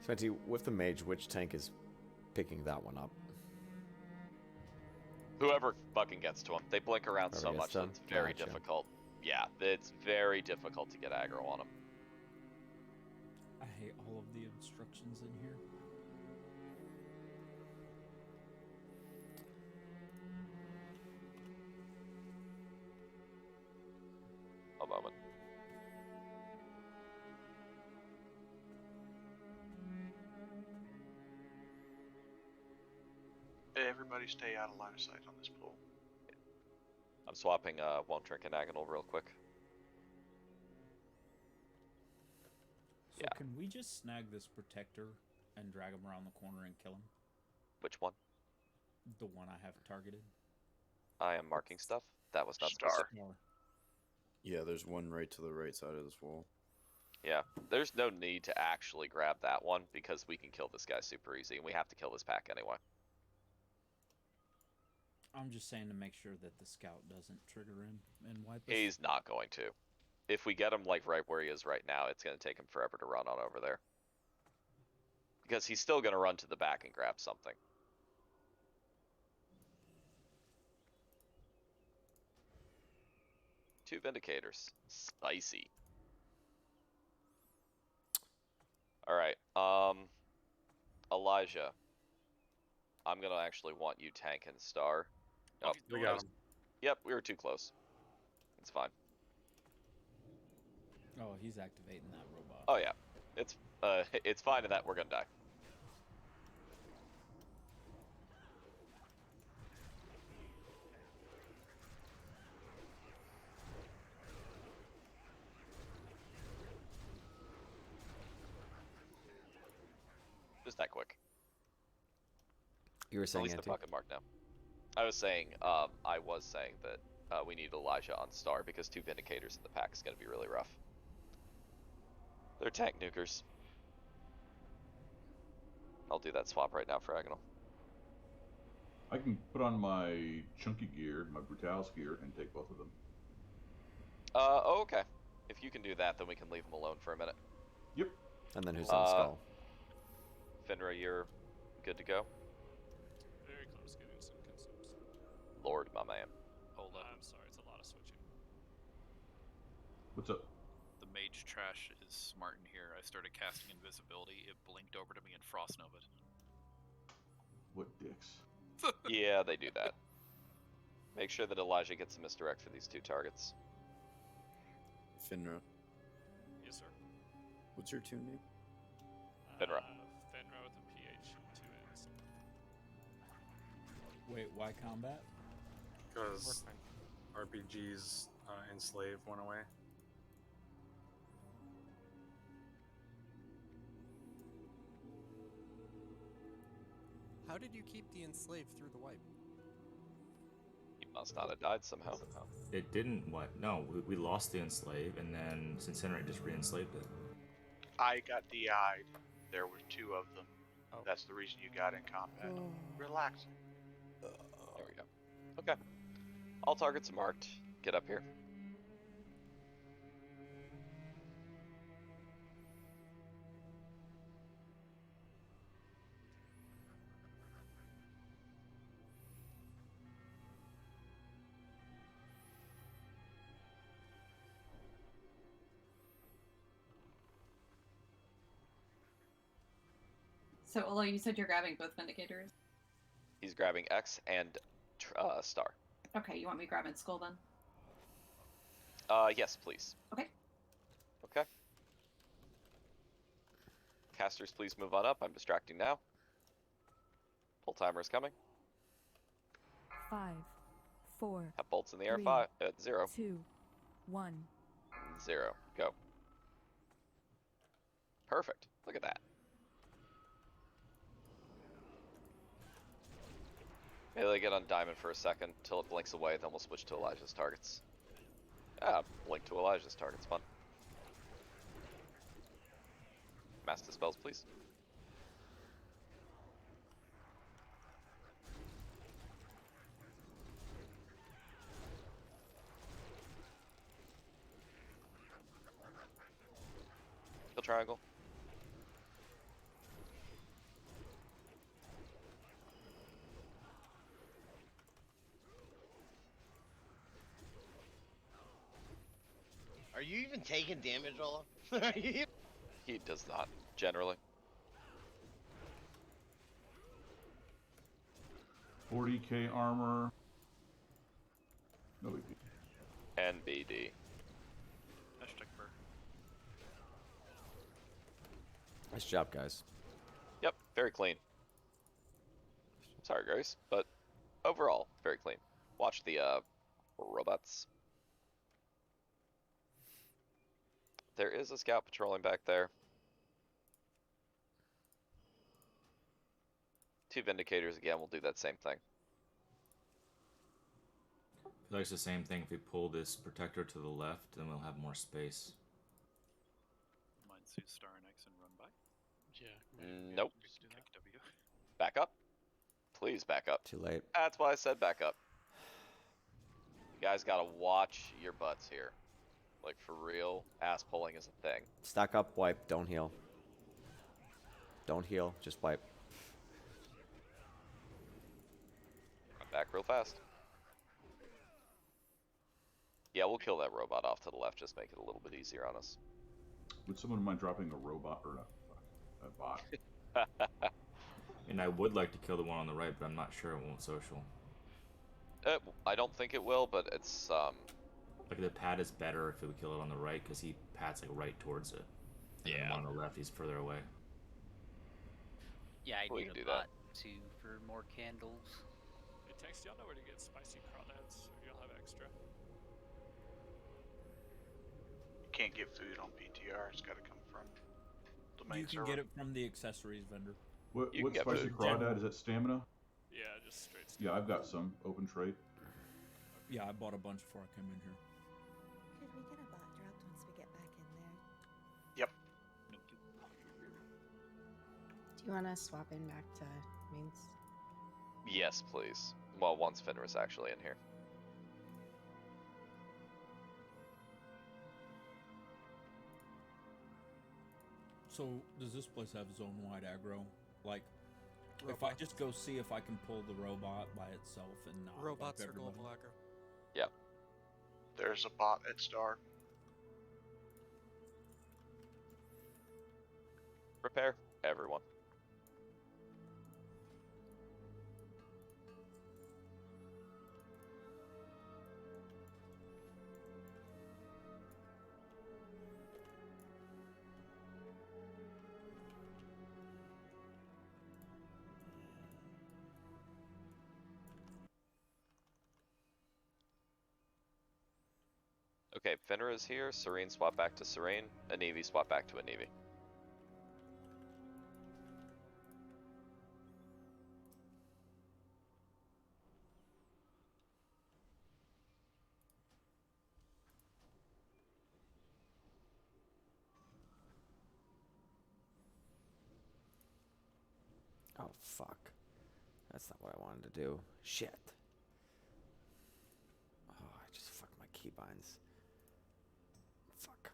Sventy, with the mage, which tank is picking that one up? Whoever fucking gets to him. They blink around Whoever so gets much to that him? it's very Gotcha. difficult. Yeah, it's very difficult to get aggro on them. I hate all of the obstructions in here. A moment. Everybody stay out of line of sight on this pool. I'm swapping Won't Drink and Agonal real quick. So can we just snag this protector and drag him around the corner and kill him? Which one? The one I have targeted. I am marking stuff. That was not Star. specific. Yeah, there's one right to the right side of this wall. Yeah, there's no need to actually grab that one because we can kill this guy super easy, and we have to kill this pack anyway. I'm just saying to make sure that the scout doesn't trigger him and wipe us. He's not going to. If we get him like right where he is right now, it's going to take him forever to run on over there. Because he's still going to run to the back and grab something. Two Vindicators. Spicy. Alright, Elijah. I'm going to actually want you tank and star. Oh, We got him. Yep, we were too close. It's fine. Oh, he's activating that robot. Oh yeah, it's fine in that we're gonna die. Just that quick. You were saying, At least the Anti? fucking mark now. I was saying that we need Elijah on star because two Vindicators in the pack is gonna be really rough. They're tank nukers. I'll do that swap right now for Agonal. I can put on my chunky gear, my Brutalis gear, and take both of them. Oh, okay. If you can do that, then we can leave them alone for a minute. Yep. And then who's on skull? Finra, you're good to go? Very close getting some consumes. Lord, my man. Hold up. I'm sorry, it's a lot of switching. What's up? The mage trash is smart in here. I started casting invisibility. It blinked over to me and frost novaed. What dicks? Yeah, they do that. Make sure that Elijah gets a misdirect for these 2 targets. Finra, Yes, sir. what's your tune name? Finra. Finra with a PH and 2 N's. Wait, why combat? Because RPG's Enslave went away. How did you keep the enslaved through the wipe? He must not have died somehow. It didn't what? No, we lost the enslave, and then Incinerate just re-enslaved it. I got DI'd. There were 2 of them. That's the reason you got in combat. Relax. There we go. Okay. All targets are marked. Get up here. So, although you said you're grabbing both Vindicators. He's grabbing X and Star. Okay, you want me grabbing Skull then? Yes, please. Okay. Okay. Casters, please move on up. I'm distracting now. Pull timer is coming. 5, 4. Have bolts in the air. 3, 0. 2, 1. 0. Go. Perfect. Look at that. Melee get on Diamond for a second till it blinks away, then we'll switch to Elijah's targets. Blink to Elijah's targets, fun. Mass dispels, please. Kill triangle. Are you even taking damage, Olaf? He does not, generally. 40k armor. No big deal. NBD. Hashtag burr. Nice job, guys. Yep, very clean. Sorry, Grace, but overall, very clean. Watch the robots. There is a scout patrolling back there. 2 Vindicators again, we'll do that same thing. I feel like it's the same thing. If we pull this protector to the left, then we'll have more space. Mine Sue Star and X and run by. Yeah. Nope. Just do that. W. Back up. Please back up. Too late. That's why I said back up. You guys gotta watch your butts here. Like, for real, ass pulling is a thing. Stack up, wipe, don't heal. Don't heal, just wipe. Run back real fast. Yeah, we'll kill that robot off to the left, just make it a little bit easier on us. Would someone mind dropping a robot or a bot? And I would like to kill the one on the right, but I'm not sure it won't social. I don't think it will, but it's Like the pad is better if we kill it on the right, because he pats like right towards it. And Yeah. the one on the left, he's further away. Yeah, I We need can a do bot too for more candles. Hey, text, y'all know where to get spicy crawdads, or y'all have extra. You can't get food on PTR. It's got to come from the main You can server. get it from the accessories vendor. What You can get spicy food. crawdad? Is that stamina? Yeah, just straight stuff. Yeah, I've got some. Open trade. Yeah, I bought a bunch before I came in here. Could we get a bot dropped once we get back in there? Yep. Do you want to swap in back to mains? yes, please. Well, once Fenrir's actually in here. So, does this place have zone-wide aggro? Like, if I just go see if I can pull the robot by itself and not Robots wipe are everybody. global aggro. Yep. There's a bot at Star. Prepare, everyone. Okay, Fenrir is here. Serene swap back to Serene. Anivi swap back to Anivi. Oh, fuck. That's not what I wanted to do. Shit. Oh, I just fucked my keybinds. Fuck.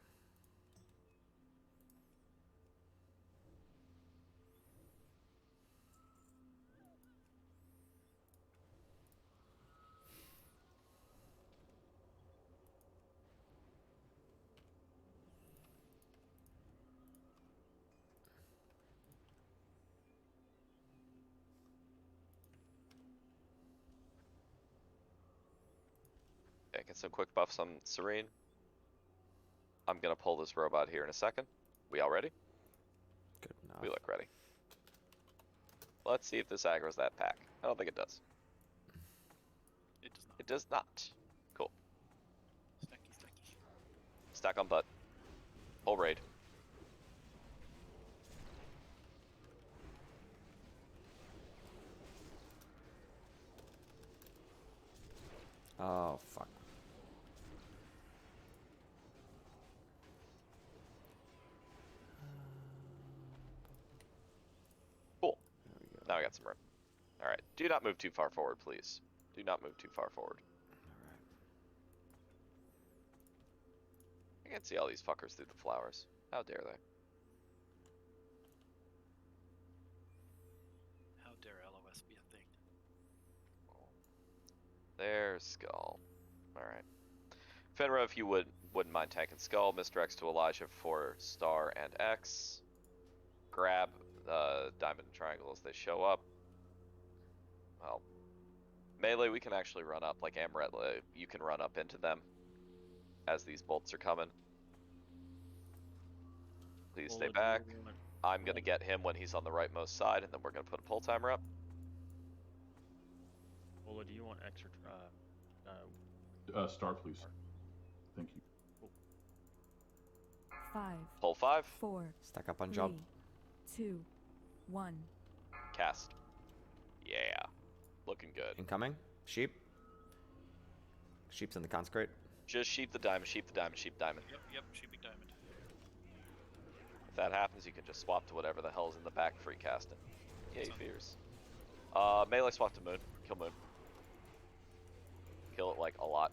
Okay, get some quick buffs on Serene. I'm gonna pull this robot here in a second. We all ready? Good enough. We look ready. Let's see if this aggro's that pack. I don't think it does. It does not. It does not. Cool. Stacky, stacky. Stack on butt. Whole raid. Oh, fuck. Cool. Now I got some room. Alright, do not move too far forward, please. Do not move too far forward. I can't see all these fuckers through the flowers. How dare they? How dare LOS be a thing? There's Skull. Alright. Fenrir, if you wouldn't mind tanking Skull, misdirects to Elijah for Star and X. Grab Diamond and Triangle as they show up. Well, melee, we can actually run up. Like Amaret, you can run up into them as these bolts are coming. Please stay back. I'm going to get him when he's on the rightmost side, and then we're going to put a pull timer up. Ola, do you want extra? Star, please. Thank you. 5. Pull 5. 4. Stack up on 3, jump. 2. 1. Cast. Yeah. Looking good. Incoming. Sheep. Sheep's in the consecrate. Just sheep the diamond, sheep the diamond, sheep diamond. Yep, sheepy diamond. If that happens, you can just swap to whatever the hell's in the back free casting. Yay, fears. Melee swap to moon. Kill moon. Kill it like a lot.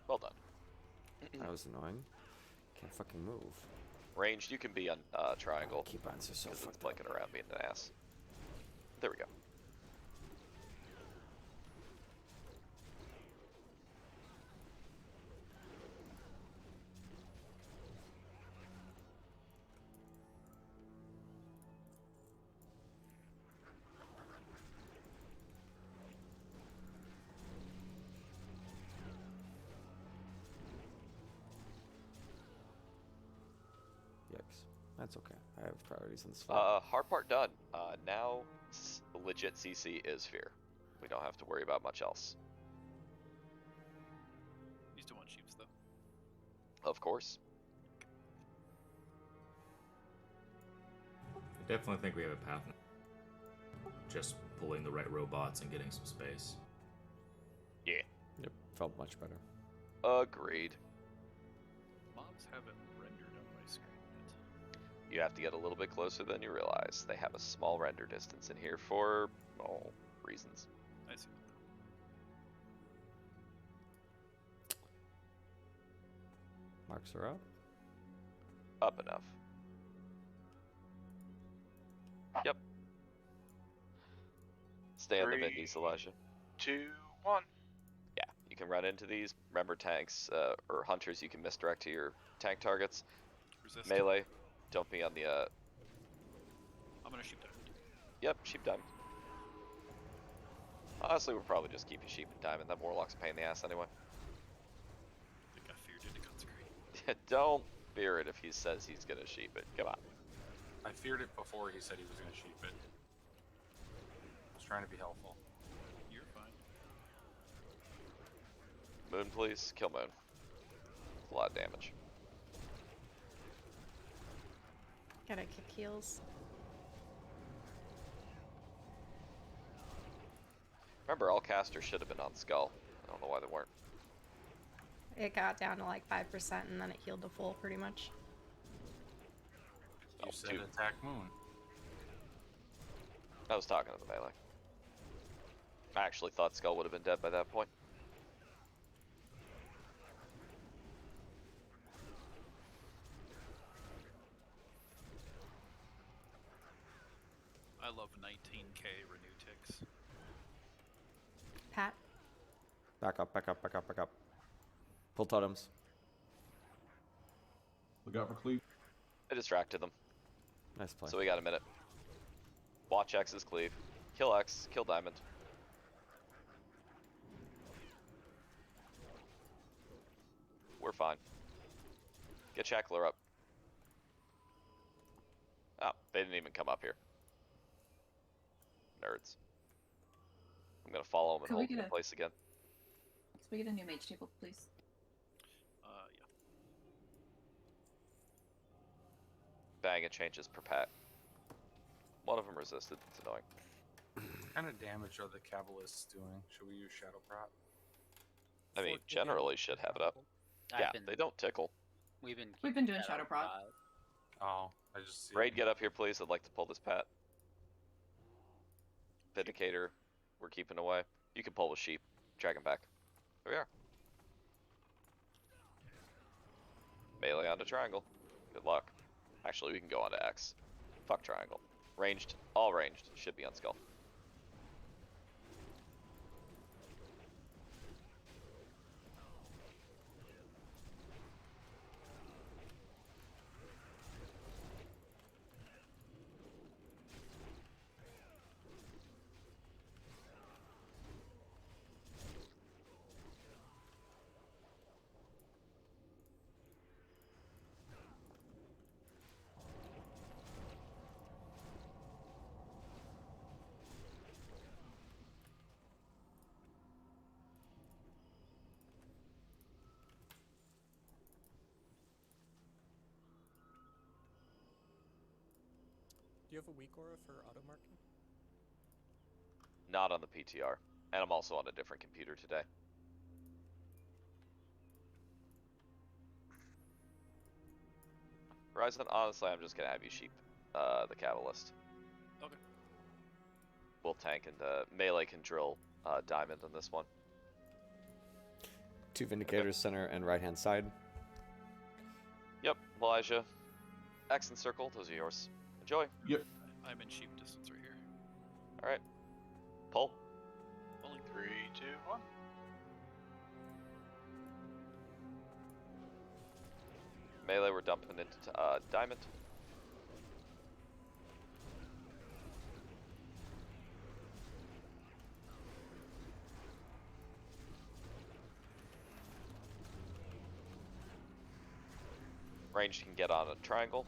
Well done. That was annoying. Can't fucking move. Ranged, you can be on triangle. Keybinds are so because it's fucked blinking around being an ass. There we go. Yikes. That's okay. I have priorities on this fight. Hard part done. Now, legit CC is fear. We don't have to worry about much else. You still want sheeps though. Of course. I definitely think we have a path now. Just pulling the right robots and getting some space. Yeah. Yep. Felt much better. Agreed. Mobs haven't rendered on my screen yet. You have to get a little bit closer than you realize. They have a small render distance in here for, reasons. I see. Marks are up. Up enough. Yep. Stay on the 3, Vindies, Elijah. 2, 1. Yeah, you can run into these. Remember, tanks or hunters, you can misdirect to your tank targets. Resist. Melee, don't be on the. I'm gonna sheep diamond. Yep, sheep diamond. Honestly, we're probably just keeping sheep and diamond. That warlock's a pain in the ass anyway. I think I feared it to consecrate. Don't fear it if he says he's gonna sheep it. Come on. I feared it before he said he was gonna sheep it. I was trying to be helpful. You're fine. Moon, please. Kill Moon. It's a lot of damage. Gotta kick heals. Remember, all casters should have been on Skull. I don't know why they weren't. It got down to like 5% and then it healed to full pretty much. You said attack Moon. I was talking to the melee. I actually thought Skull would have been dead by that point. I love 19k renew ticks. Pat? Back up, back up, back up, back up. Pull totems. Look out for cleave. I distracted them. Nice play. So we got a minute. Watch X's cleave. Kill X, kill Diamond. We're fine. Get Shackler up. Oh, they didn't even come up here. Nerds. I'm gonna follow them and Could we hold them get in a- place again. Can we get a new mage table, please? Yeah. Bang, it changes per pack. One of them resisted. It's annoying. What kind of damage are the Kabbalists doing? Should we use Shadow Prot? I mean, generally should have it up. Yeah, they don't tickle. We've been doing Shadow Prot. Oh, I just see. Raid, get up here, please. I'd like to pull this pat. Vindicator, we're keeping away. You can pull the sheep. Drag him back. There we are. Melee onto triangle. Good luck. Actually, we can go onto X. Fuck triangle. Ranged. All ranged. Should be on skull. Do you have a weak aura for auto marking? Not on the PTR. And I'm also on a different computer today. Horizon, honestly, I'm just gonna have you sheep the Cabalist. Okay. We'll tank and melee can drill diamond on this one. 2 Vindicators, center and right hand side. Yep, Elijah. X and circle, those are yours. Enjoy. Yep. I'm in sheep distance right here. Alright. Pull. Pulling. 3, 2, 1. Melee, we're dumping into diamond. Ranged can get on a triangle.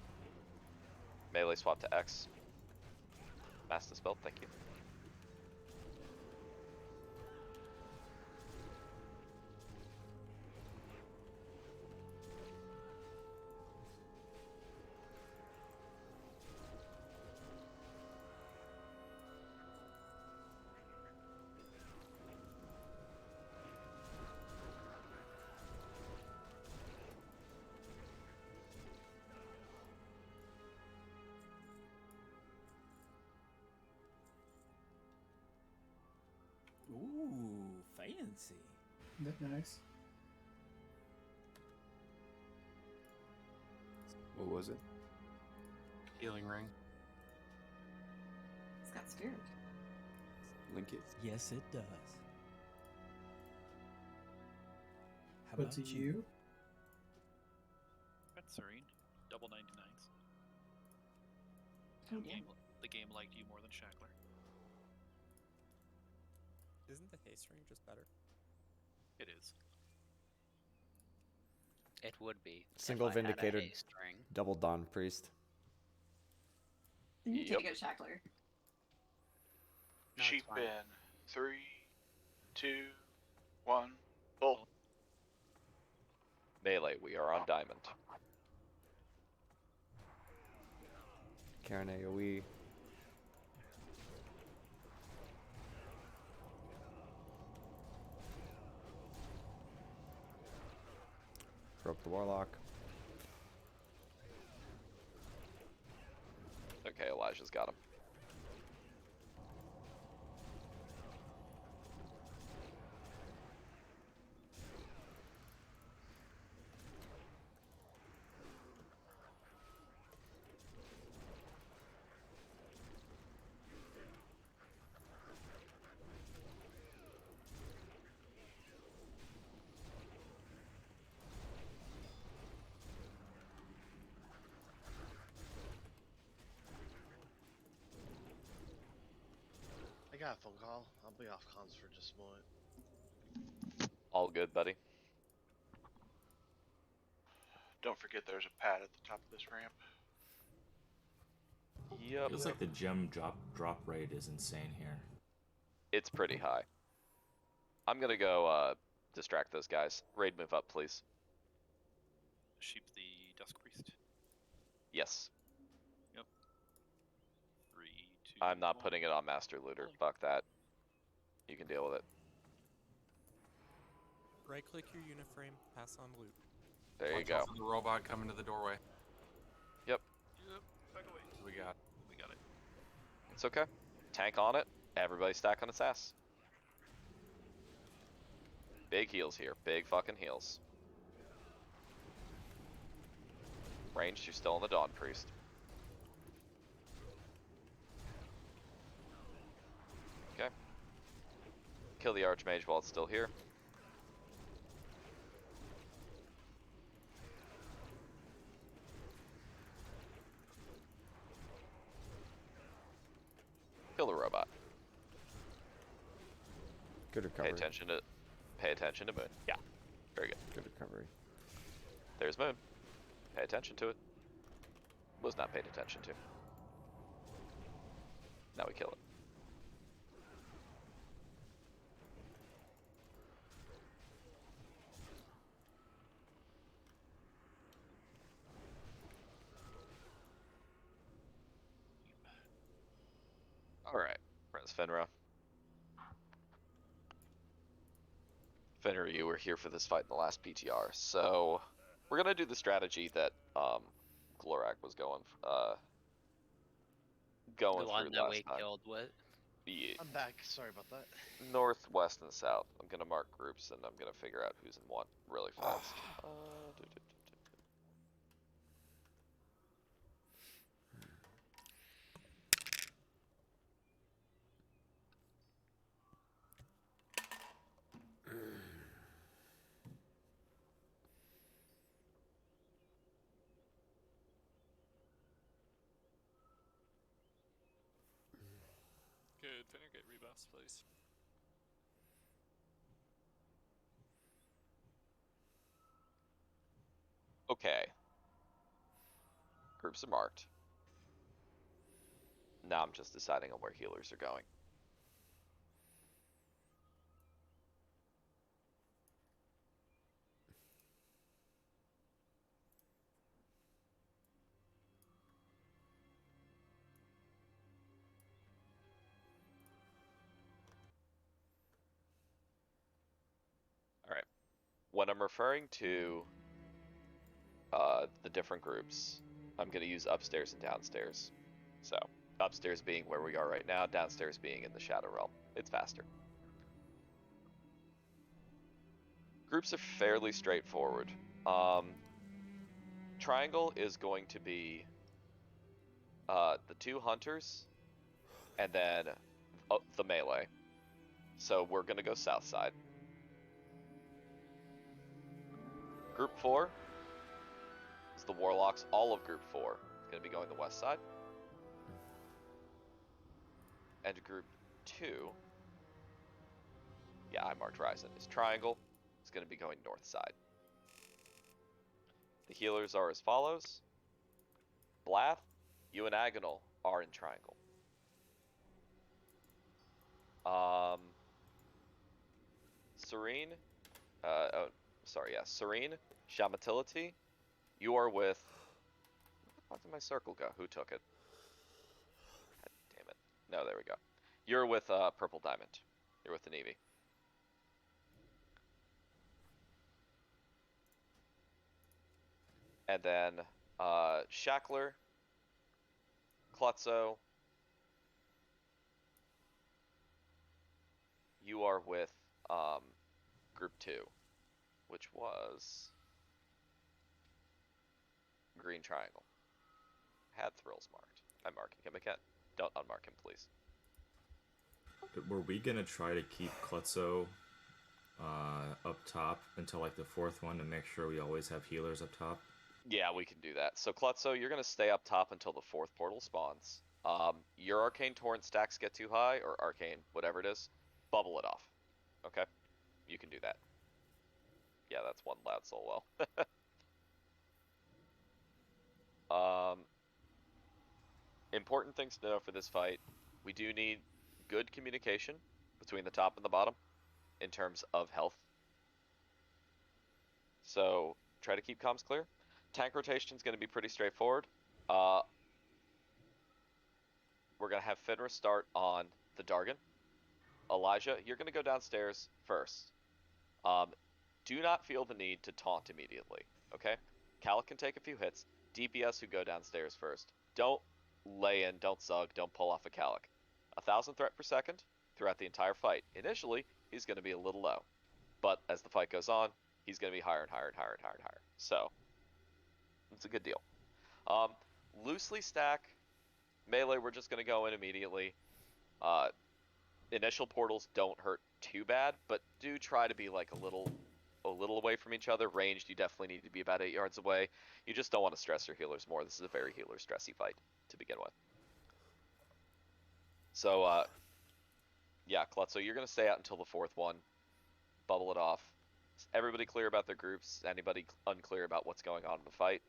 Melee swap to X. Mass Dispel, thank you. Ooh, fancy. That's nice. What was it? Healing ring. It's got spirit. Link it. Yes, it does. How But about to you? That's serene. Double 99s. Oh, The game liked you more than Shackler. Isn't the haste ring just better? It is. It would be. Single if I had a Vindicator, haste ring. double Dawn Priest. You take it, Shackler. No, Sheep it's fine. in 3, 2, 1, pull. Melee, we are on diamond. Karen AoE. Broke the Warlock. Okay, Elijah's got him. I got a phone call. I'll be off comms for just a moment. All good, buddy. Don't forget there's a pad at the top of this ramp. Yep. Feels like the gem drop rate is insane here. It's pretty high. I'm gonna go distract those guys. Raid move up, please. Sheep the Dusk Priest. Yes. Yep. 3, 2. I'm not putting it on Master Looter. Fuck that. You can deal with it. Right click your uniframe, pass on loot. There you Watch go. out for the robot coming to the doorway. Yep. Yep. Back away. We got. We got it. It's okay. Tank on it. Everybody stack on its ass. Big heals here. Big fucking heals. Ranged, you're still in the Dawn Priest. Okay. Kill the Archmage while it's still here. Kill the robot. Good recovery. Pay attention to Moon. Yeah. Very good. Good recovery. There's Moon. Pay attention to it. Was not paid attention to. Now we kill it. Alright, Prince Finra. Finra, you were here for this fight in the last PTR, so we're gonna do the strategy that Glorak was going The one through that last we time. killed with. Yeah. I'm back. Sorry about that. North, west, and south. I'm gonna mark groups and I'm gonna figure out who's in what really fast. Could Finner get rebuffs, please? Okay. Groups are marked. Now I'm just deciding on where healers are going. Alright. When I'm referring to the different groups, I'm going to use upstairs and downstairs. So, upstairs being where we are right now, downstairs being in the Shadow Realm. It's faster. Groups are fairly straightforward. triangle is going to be the 2 hunters, and then the melee. So we're gonna go south side. Group 4 is the warlocks. All of group 4 is gonna be going the west side. And group 2, yeah, I marked Ryzen, is triangle. It's gonna be going north side. The healers are as follows. Blath, you and Agonal are in triangle. Serene, Serene, Shamatility, you are with, where did my circle go? Who took it? God damn it. No, there we go. You're with Purple Diamond. You're with the Navy. And then Shackler, Klutzo, you are with group 2, which was Green Triangle. Had Thrills marked. I'm marking him again. Don't unmark him, please. Were we gonna try to keep Klutzo up top until like the 4th one to make sure we always have healers up top? Yeah, we can do that. So Klutzo, you're gonna stay up top until the 4th portal spawns. Your Arcane Torrent stacks get too high, or Arcane, whatever it is, bubble it off. Okay? You can do that. Yeah, that's one loud soul well. Important things to know for this fight. We do need good communication between the top and the bottom in terms of health. So try to keep comms clear. Tank rotation is going to be pretty straightforward. We're going to have Fenris start on the Dargon. Elijah, you're going to go downstairs first. Do not feel the need to taunt immediately, okay? Calic can take a few hits. DPS who go downstairs first. Don't lay in, don't zug, don't pull off a Calic. 1,000 threat per second throughout the entire fight. Initially, he's going to be a little low. But as the fight goes on, he's going to be higher and higher and higher and higher and higher. So, it's a good deal. Loosely stack. Melee, we're just going to go in immediately. Initial portals don't hurt too bad, but do try to be like a little away from each other. Ranged, you definitely need to be about 8 yards away. You just don't want to stress your healers more. This is a very healer stressy fight to begin with. So, yeah, Klutzo, you're going to stay out until the 4th one. Bubble it off. Is everybody clear about their groups? Anybody unclear about what's going on in the fight?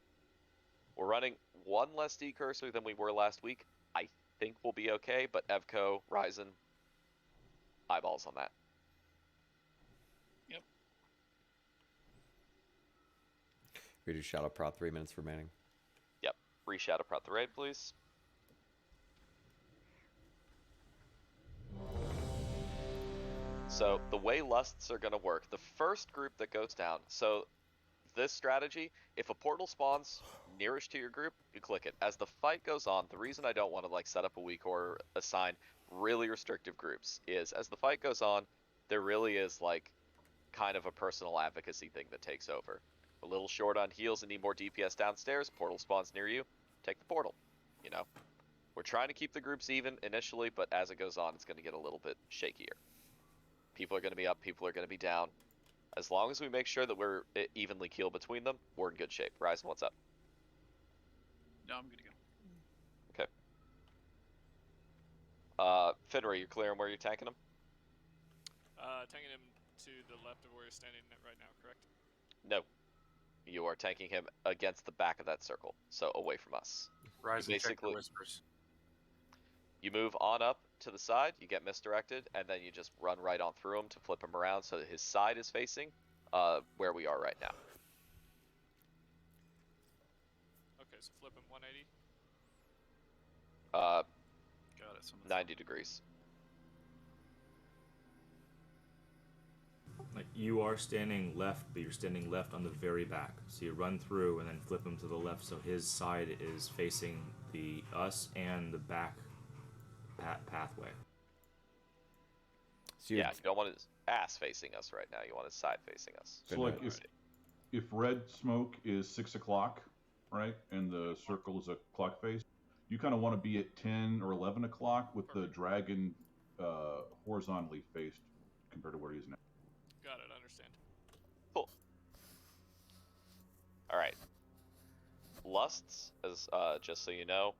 We're running 1 less decursor than we were last week. I think we'll be okay, but Evco, Ryzen, eyeballs on that. Yep. We do Shadow Prot, 3 minutes remaining. Yep. Re-Shadow Prot the raid, please. So the way lusts are going to work, the first group that goes down, so this strategy, if a portal spawns nearest to your group, you click it. As the fight goes on, the reason I don't want to like set up a week or assign really restrictive groups is as the fight goes on, there really is like kind of a personal advocacy thing that takes over. A little short on heals and need more DPS downstairs, portal spawns near you, take the portal, you know. We're trying to keep the groups even initially, but as it goes on, it's going to get a little bit shakier. People are going to be up, people are going to be down. As long as we make sure that we're evenly keeled between them, we're in good shape. Ryzen, what's up? No, I'm good to go. Okay. Fenrir, you're clear on where you're tanking him? Tanking him to the left of where you're standing right now, correct? No. You are tanking him against the back of that circle, so away from us. Ryzen, check the whispers. You move on up to the side, you get misdirected, and then you just run right on through him to flip him around so that his side is facing where we are right now. Okay, so flip him 180? Got it. 90 degrees. Like you are standing left, but you're standing left on the very back. So you run through and then flip him to the left, so his side is facing us and the back pathway. So yeah, you don't want his ass facing us right now. You want his side facing us. So like if red smoke is 6 o'clock, right? And the circle is a clock face. You kind of want to be at 10 or 11 o'clock with the dragon horizontally faced compared to where he is now. Got it. Understand. Cool. All right. Lusts, as just so you know,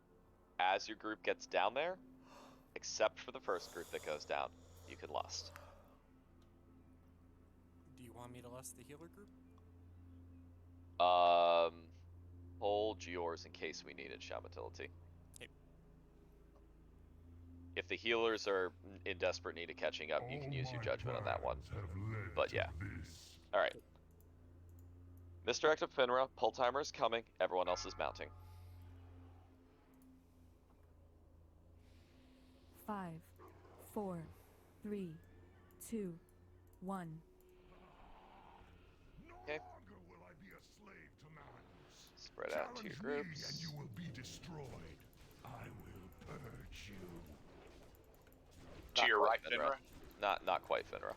as your group gets down there, except for the first group that goes down, you can lust. Do you want me to lust the healer group? Hold yours in case we need it, Shamatility. Hey. If the healers are in desperate need of catching up, you can use your judgment on that one. But yeah. Alright. Misdirected Finra, pull timer is coming, everyone else is mounting. 5, 4, 3, 2, 1. Okay. Spread out into your groups. And you will be destroyed. I will purge you. To your right, Finra. Not quite Finra.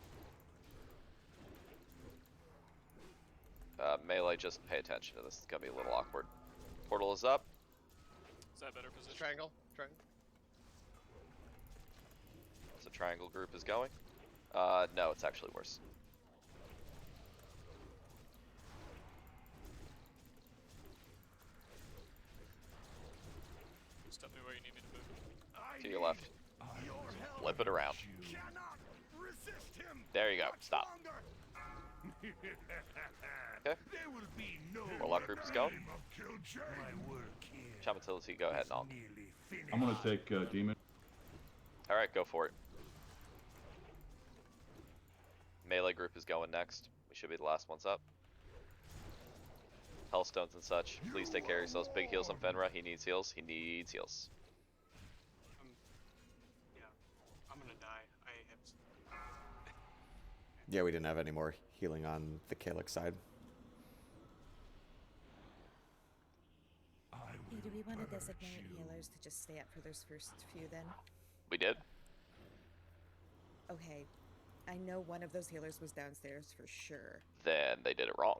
Melee, just pay attention to this. It's gonna be a little awkward. Portal is up. Is that better position? Triangle. So triangle group is going. No, it's actually worse. Just tell me where you need me to move. To your left. Flip it around. There you go. Stop. Okay. Warlock group is going. Shamatility, go ahead and all. I'm going to take Demon. Alright, go for it. Melee group is going next. We should be the last ones up. Hellstones and such. Please take care of yourselves. Big heals on Fenra. He needs heals. He needs heals. Yeah, I'm gonna die. I have. Yeah, we didn't have any more healing on the Calyx side. Hey, do we want to designate healers to just stay up for those first few then? We did. Okay. I know one of those healers was downstairs for sure. Then they did it wrong.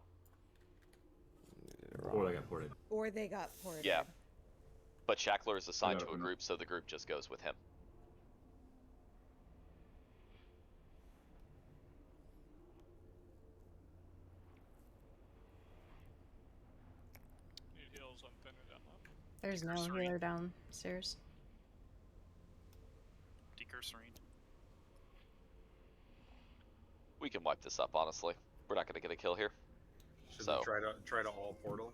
Or they got ported. Or they got ported. Yeah. But Shackler is assigned to a group, so the group just goes with him. Need heals on Fenrir down low. There's no healer downstairs. Decursoring. We can wipe this up, honestly. We're not going to get a kill here. Should we try to all portal?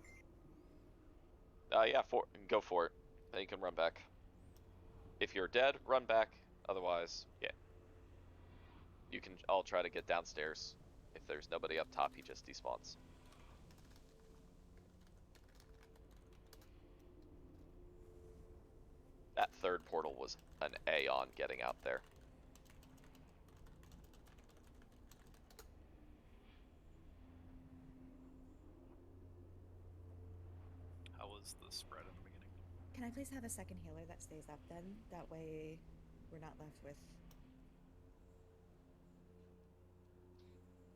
Yeah, go for it. Then you can run back. If you're dead, run back. Otherwise, yeah. You can all try to get downstairs. If there's nobody up top, he just despawns. That third portal was an Aeon getting out there. How was the spread in the beginning? Can I please have a second healer that stays up then? That way we're not left with...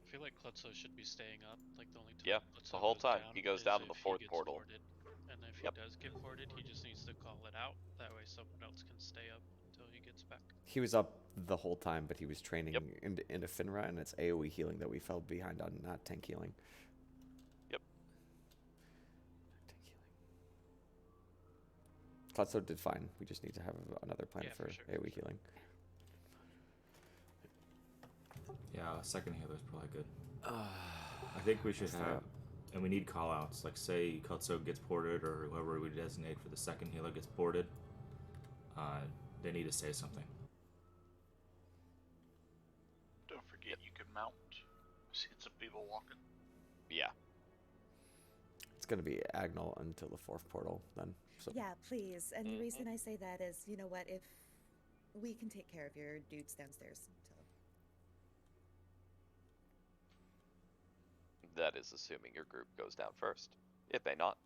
I feel like Klutzo should be staying up, like the only time. Yeah, Klutzo the whole goes time. down He goes is down to if the he fourth gets portal. Ported. And if Yep. he does get ported, he just needs to call it out. That way someone else can stay up until he gets back. He was up the whole time, but he was training into Finra, and it's AoE healing that we fell behind on, not tank healing. Yep. Tank healing. Klutzo did fine. We just need to have another plan for AoE healing. Yeah, second healer is probably good. I think we should have, and we need callouts. Like, say Klutzo gets ported, or whoever we designate for the second healer gets ported. They need to say something. Don't forget you can mount. See some people walking. Yeah. It's going to be Agnal until the fourth portal, then. So. Yeah, please. And the reason I say that is, you know what, if we can take care of your dudes downstairs. So. That is assuming your group goes down first. It may not.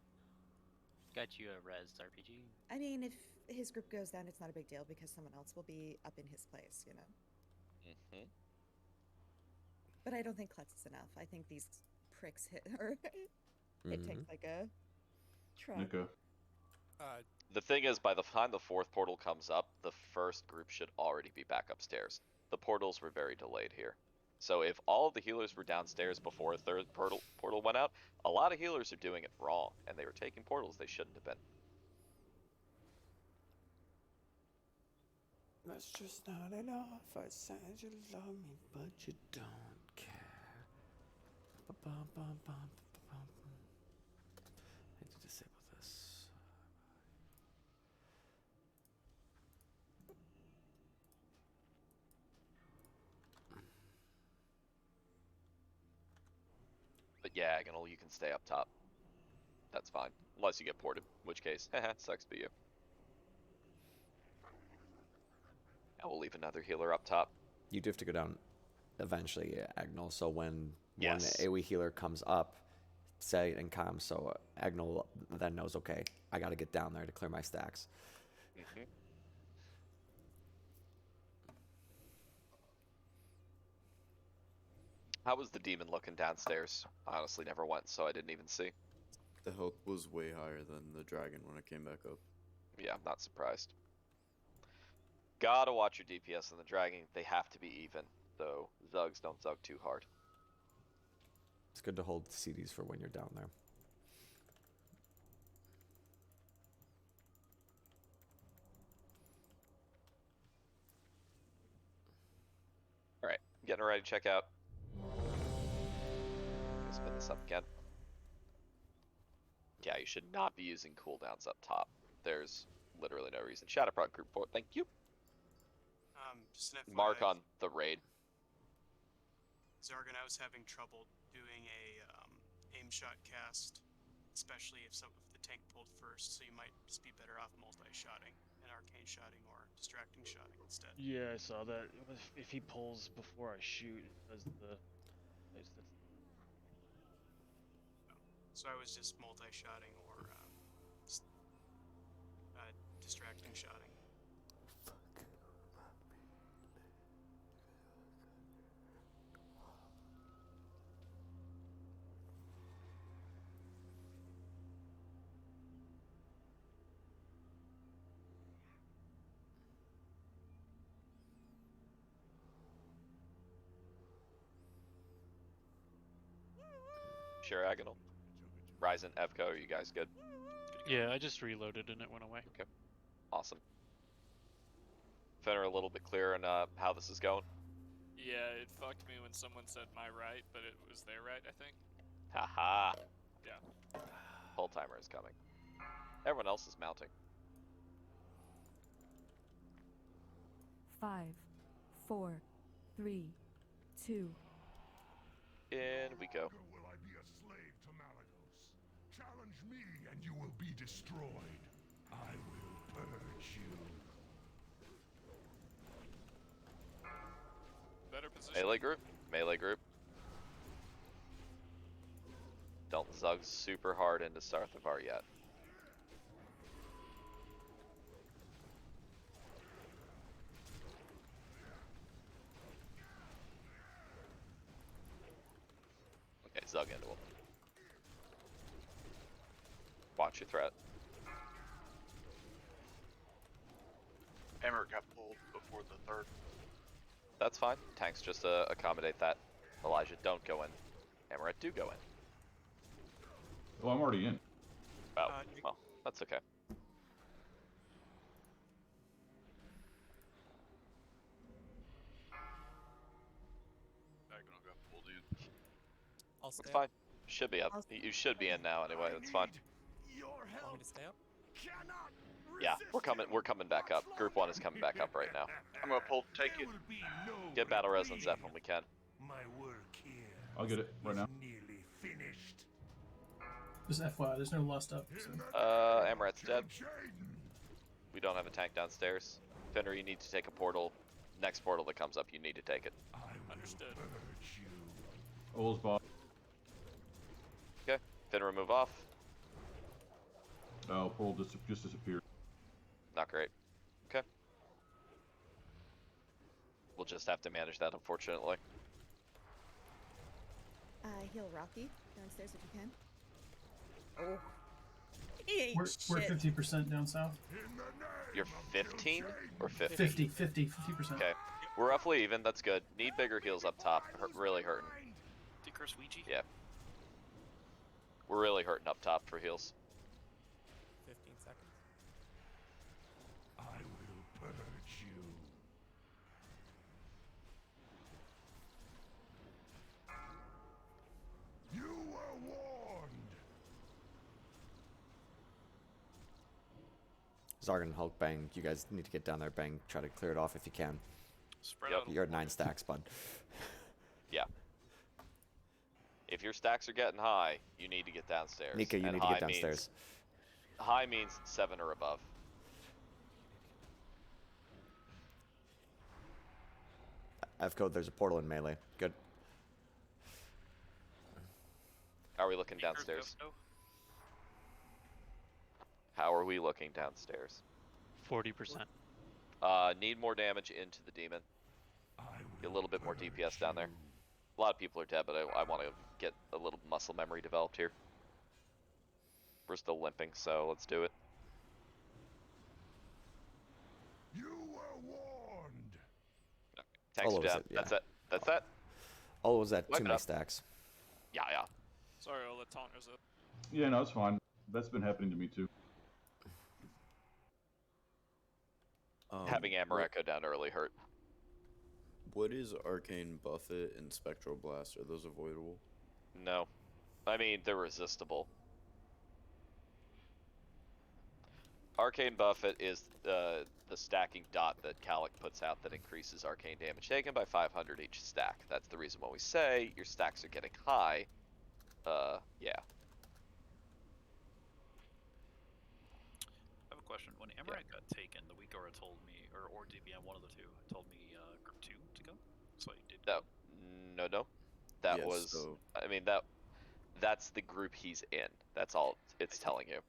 Got you a res RPG. I mean, if his group goes down, it's not a big deal because someone else will be up in his place, you know? Mm-hmm. But I don't think Klutz is enough. I think these pricks hit her. It takes like a Nico. The thing is, by the time the fourth portal comes up, the first group should already be back upstairs. The portals were very delayed here. So if all of the healers were downstairs before a third portal went out, a lot of healers are doing it wrong, and they were taking portals they shouldn't have been. That's just not enough. I said you love me, but you don't care. I need to disable this. But yeah, Agonal, you can stay up top. That's fine. Unless you get ported, in which case, sucks to be you. I will leave another healer up top. You do have to go down eventually, Agnol, so when Yes. one AoE healer comes up, say it in comms, so Agnol then knows, okay, I gotta get down there to clear my stacks. Mm-hmm. How was the demon looking downstairs? I honestly never went, so I didn't even see. The health was way higher than the dragon when it came back up. Yeah, I'm not surprised. Gotta watch your DPS on the dragon. They have to be even, though Zugs don't Zug too hard. It's good to hold CDs for when you're down there. Alright, getting ready to check out. Spin this up again. Yeah, you should not be using cooldowns up top. There's literally no reason. Shatterprod group 4, thank you. Just an FYI, Mark on the raid. Zargan, I was having trouble doing a aim shot cast, especially if the tank pulled first, so you might just be better off multi-shotting and arcane shotting or distracting shotting instead. Yeah, I saw that. If he pulls before I shoot, it does the... So I was just multi-shotting or distracting shotting. Sure, Agonal. Ryzen, Evco, are you guys good? Yeah, I just reloaded and it went away. Okay. Awesome. Fenner, a little bit clearer on how this is going? Yeah, it fucked me when someone said my right, but it was their right, I think. Haha. Yeah. Whole timer is coming. Everyone else is mounting. 5, 4, 3, 2. In we go. Will I be a slave to Malagos? Challenge me and you will be destroyed. I will purge you. Better position. Melee group. Melee group. Don't Zug super hard into Sarthavar yet. Okay, Zug into him. Watch your threat. Emmer got pulled before the third. That's fine. Tanks just accommodate that. Elijah, don't go in. Amaret, do go in. Oh, I'm already in. Oh, well, that's okay. Agonal got pulled in. It's fine. Should be up. You should be in now anyway. That's fine. Want me to stay up? Yeah, we're coming back up. Group 1 is coming back up right now. I'm gonna pull, take it. Get battle res on Zeph when we can. My work here I'll get it right now. nearly finished. Just FYI, there's no lust up. So. Amaret's dead. We don't have a tank downstairs. Fenrir, you need to take a portal. Next portal that comes up, you need to take it. Understood. Old's bot. Okay, Fenrir, move off. Oh, Pearl just disappeared. Not great. Okay. We'll just have to manage that, unfortunately. Heal Rocky downstairs if you can. Oh. We're 50% down south. You're 15 or 50? 50%. Okay. We're roughly even. That's good. Need bigger heals up top. Really hurting. Decurse Ouija? Yeah. We're really hurting up top for heals. 15 seconds. I will purge you. You were warned. Zargan and Hulk, bang. You guys need to get down there, bang. Try to clear it off if you can. Spread out. You're at 9 stacks, bud. Yeah. If your stacks are getting high, you need to get downstairs. Nika, you and need to get downstairs. High means 7 or above. F code, there's a portal in melee. Good. How are we looking downstairs? How are we looking downstairs? 40%. Need more damage into the demon. Get a little bit more DPS down there. A lot of people are dead, but I want to get a little muscle memory developed here. We're still limping, so let's do it. You were warned. Tanks All are down. it, yeah. That's it. That's that. All was at Wipe too it many up. stacks. Yeah, yeah. Sorry, I'll let Taunters it. Yeah, no, it's fine. That's been happening to me too. Having Amaret go down early hurt. What is Arcane Buffet and Spectral Blast? Are those avoidable? No. I mean, they're resistible. Arcane Buffet is the stacking dot that Calic puts out that increases arcane damage taken by 500 each stack. That's the reason why we say your stacks are getting high. Yeah. I have a question. When Amaret got taken, the weak aura told me, or DBM, one of the two, told me group 2 to go. So you did. No. That Yes, was. so- I mean that's the group he's in. That's all it's telling you.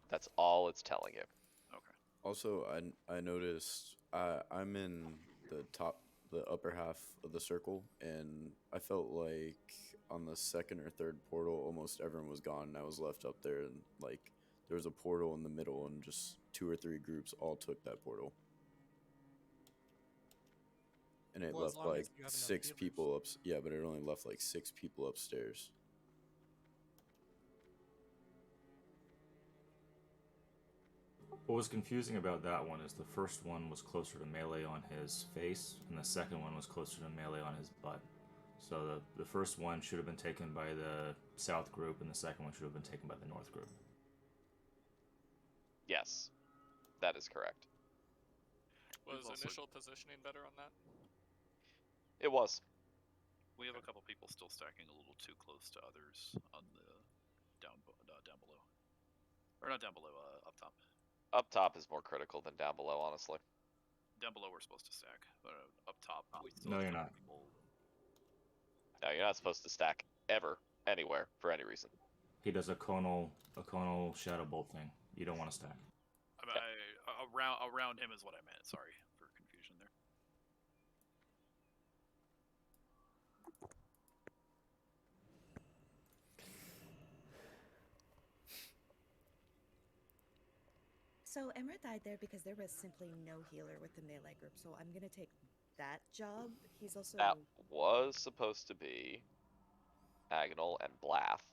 That's all it's telling you. Okay. Also, I noticed I'm in the upper half of the circle, and I felt like on the second or third portal, almost everyone was gone, and I was left up there, and like there was a portal in the middle, and just 2 or 3 groups all took that portal, and it Well, as left long as like you have enough 6 healers. people up. Yeah, but it only left like 6 people upstairs. What was confusing about that one is the first one was closer to melee on his face, and the second one was closer to melee on his butt. So the first one should have been taken by the south group, and the second one should have been taken by the north group. Yes, that is correct. Was initial positioning better on that? It was. We have a couple people still stacking a little too close to others on the down below, or not down below, up top. Up top is more critical than down below, honestly. Down below we're supposed to stack, but up top we still No, have you're a couple not. people. No, you're not supposed to stack ever, anywhere, for any reason. He does a conal shadow bolt thing. You don't want to stack. Around him is what I meant. Sorry for confusion there. So Emra died there because there was simply no healer with the melee group, so I'm gonna take that job. He's also That was supposed to be Agonal and Blath.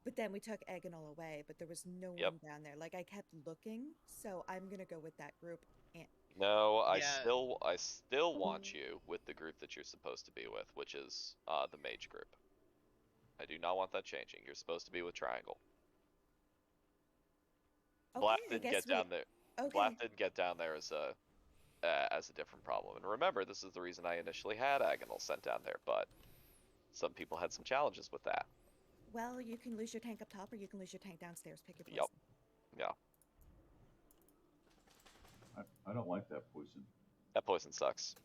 But then we took Agonal away, but there was no Yep. one down there. Like I kept looking, so I'm gonna go with that group. And No, I Yeah. still want you with the group that you're supposed to be with, which is the mage group. I do not want that changing. You're supposed to be with Triangle. okay, Blath I didn't guess get down there. Okay. Blath didn't get down there as a different problem. And remember, this is the reason I initially had Agonal sent down there, but some people had some challenges with that. Well, you can lose your tank up top, or you can lose your tank downstairs. Pick your poison. Yep. Yeah. I don't like that poison. That poison sucks.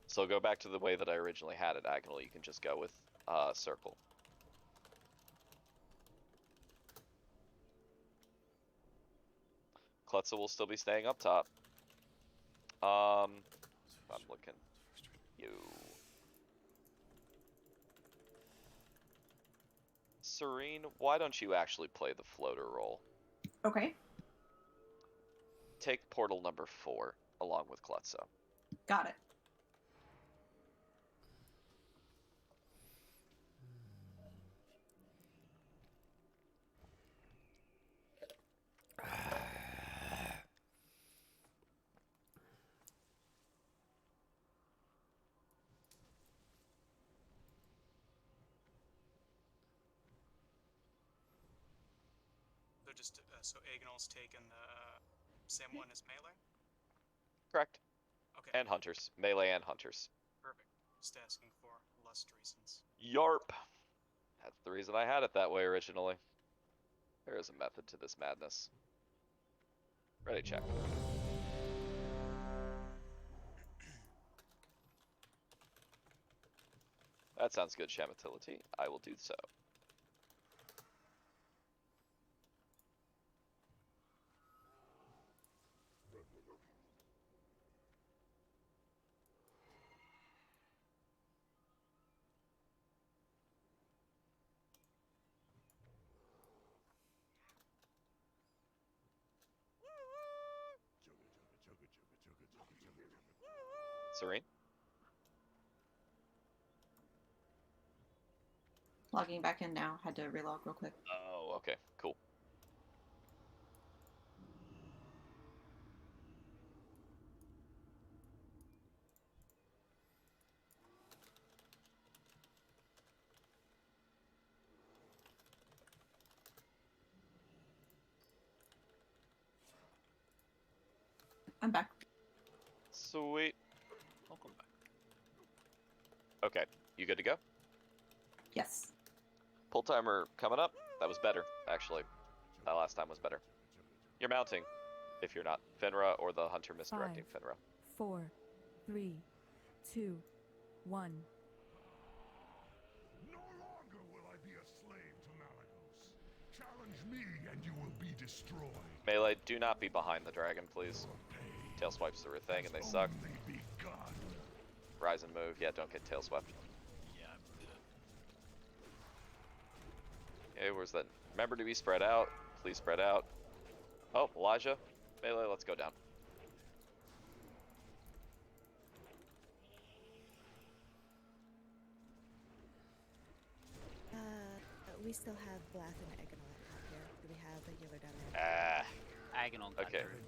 So go back to the way that I originally had it, Agonal. You can just go with Circle. Klutza will still be staying up top. I'm looking. Serene, why don't you actually play the floater role? Okay, Take portal number 4 along with Klutzo. got it. So just so Agonal's taken the same one as melee. Correct. Okay. And hunters. Melee and hunters. Perfect. Just asking for lust reasons. Yarp. That's the reason I had it that way originally. There is a method to this madness. Ready, check. That sounds good, Shamatility. I will do so. Serene? Logging back in now. Had to relog real quick. Oh, okay, cool. I'm back. Sweet. Welcome back. Okay, you good to go? Yes. Pull timer coming up. That was better, actually. That last time was better. You're mounting, if you're not. Finra or the hunter misdirecting 5, Finra. 4, 3, 2, 1. No longer will I be a slave to Malagos. Challenge me and you will be destroyed. Melee, do not be behind the dragon, please. Tail swipes through a thing and they suck. Rise and move. Yeah, don't get tail swept. Yeah, I'm good. Okay, where's that? Remember to be spread out. Please spread out. Oh, Elijah. Melee, let's go down. We still have Blath and Agonal up here. Do we have a healer down there? Agonal got Okay. hurt.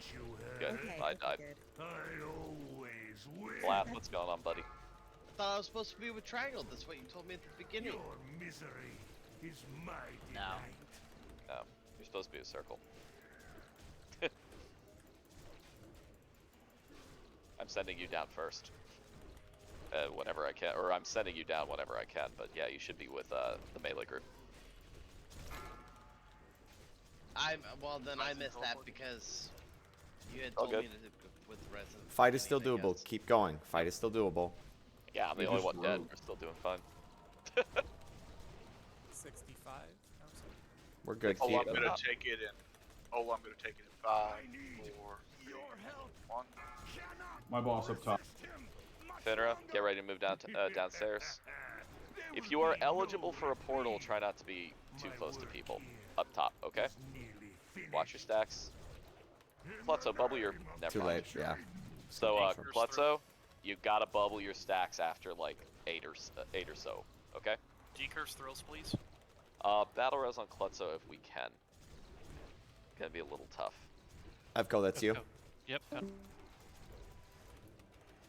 Good. Okay, I okay, died. good. I always win. Blath, what's going on, buddy? Thought I was supposed to be with Triangle. That's what you told me at the beginning. Your misery is my No. delight. No, you're supposed to be a circle. I'm sending you down first. Whenever I can, or I'm sending you down whenever I can, but yeah, you should be with the melee group. Well, then I missed that because you had All told me good. to go with resin. Fight is still doable. Keep going. Fight is still doable. Yeah, I'm the We only just one dead. rogue. We're still doing fine. 65. We're good. Oh, Keep, I'm gonna take it in. Oh, I'm gonna take it in 5, 4, 3, 1. My boss up top. Finra, get ready to move down downstairs. If you are eligible for a portal, try not to be too close to people. Up top, okay? Watch your stacks. Klutzo, bubble your... Never Too mind. late. Yeah. So, Klutzo, you gotta bubble your stacks after like 8 or so, okay? Decurse thrills, please. Battle res on Klutzo if we can. Gonna be a little tough. Evco, that's you. Yep.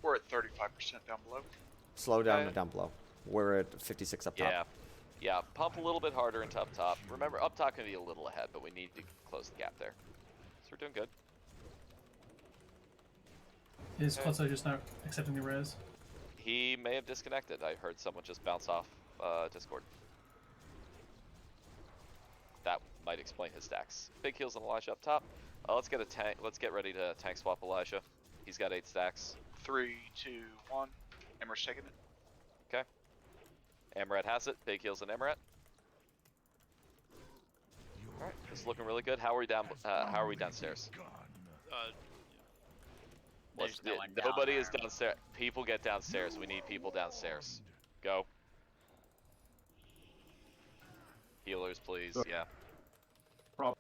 We're at 35% down below. Slow down down below. We're at 56 up top. Yeah. Yeah, pump a little bit harder into up top. Remember, up top can be a little ahead, but we need to close the gap there. So we're doing good. Is Klutzo just not accepting the res? He may have disconnected. I heard someone just bounce off Discord. That might explain his stacks. Big heals on Elijah up top. Let's get a tank. Let's get ready to tank swap Elijah. He's got 8 stacks. 3, 2, 1. Emmer's taking it. Okay. Amaret has it. Big heals on Amaret. All right, this is looking really good. How are we down? How are we downstairs? There's no one Nobody down is there. downstairs. People get downstairs. We need people downstairs. Go. Healers, please. So- Yeah. Prob-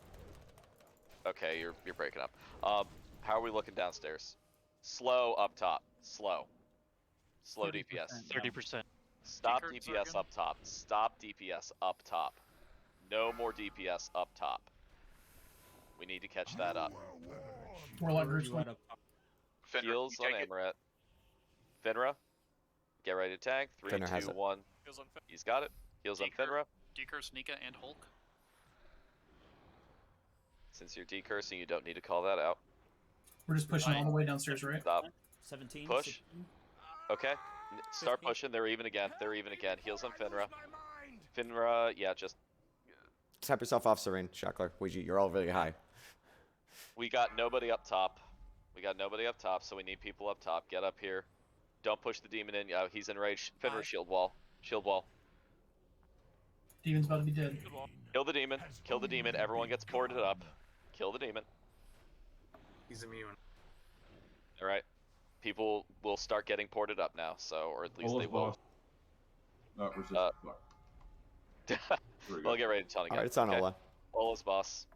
Okay, you're breaking up. How are we looking downstairs? Slow up top. Slow. Slow 30%, DPS. 30%. Stop Decurts, DPS Zargan? up top. Stop DPS up top. No more DPS up top. We need to catch that up. Warlock groups one. Finra, Heals you on take it. Amaret. Finra, get ready to tank. 3, Finra has 2, it. 1. Heals on Fin- He's got it. Heals on Finra. Decurse, Nika, and Hulk. Since you're decursing, you don't need to call that out. We're just pushing all the way downstairs, right? Stop. 17. Push. 16. Okay. Start 15. pushing. They're even again. They're even again. Heals on Finra. Finra, yeah, just. Tap yourself off, Serene. Shackler. Ouija, you're all really high. We got nobody up top. We got nobody up top, so we need people up top. Get up here. Don't push the demon in. He's enraged. Finra, shield wall. Shield wall. Demon's about to be dead. Kill the demon. Kill the demon. Everyone gets ported up. Kill the demon. He's immune. All right. People will start getting ported up now, so or at least Ola's they will. boss. Resist. Fuck. We'll get ready to tell again. All right, it's on Okay. Ola. Ola's boss.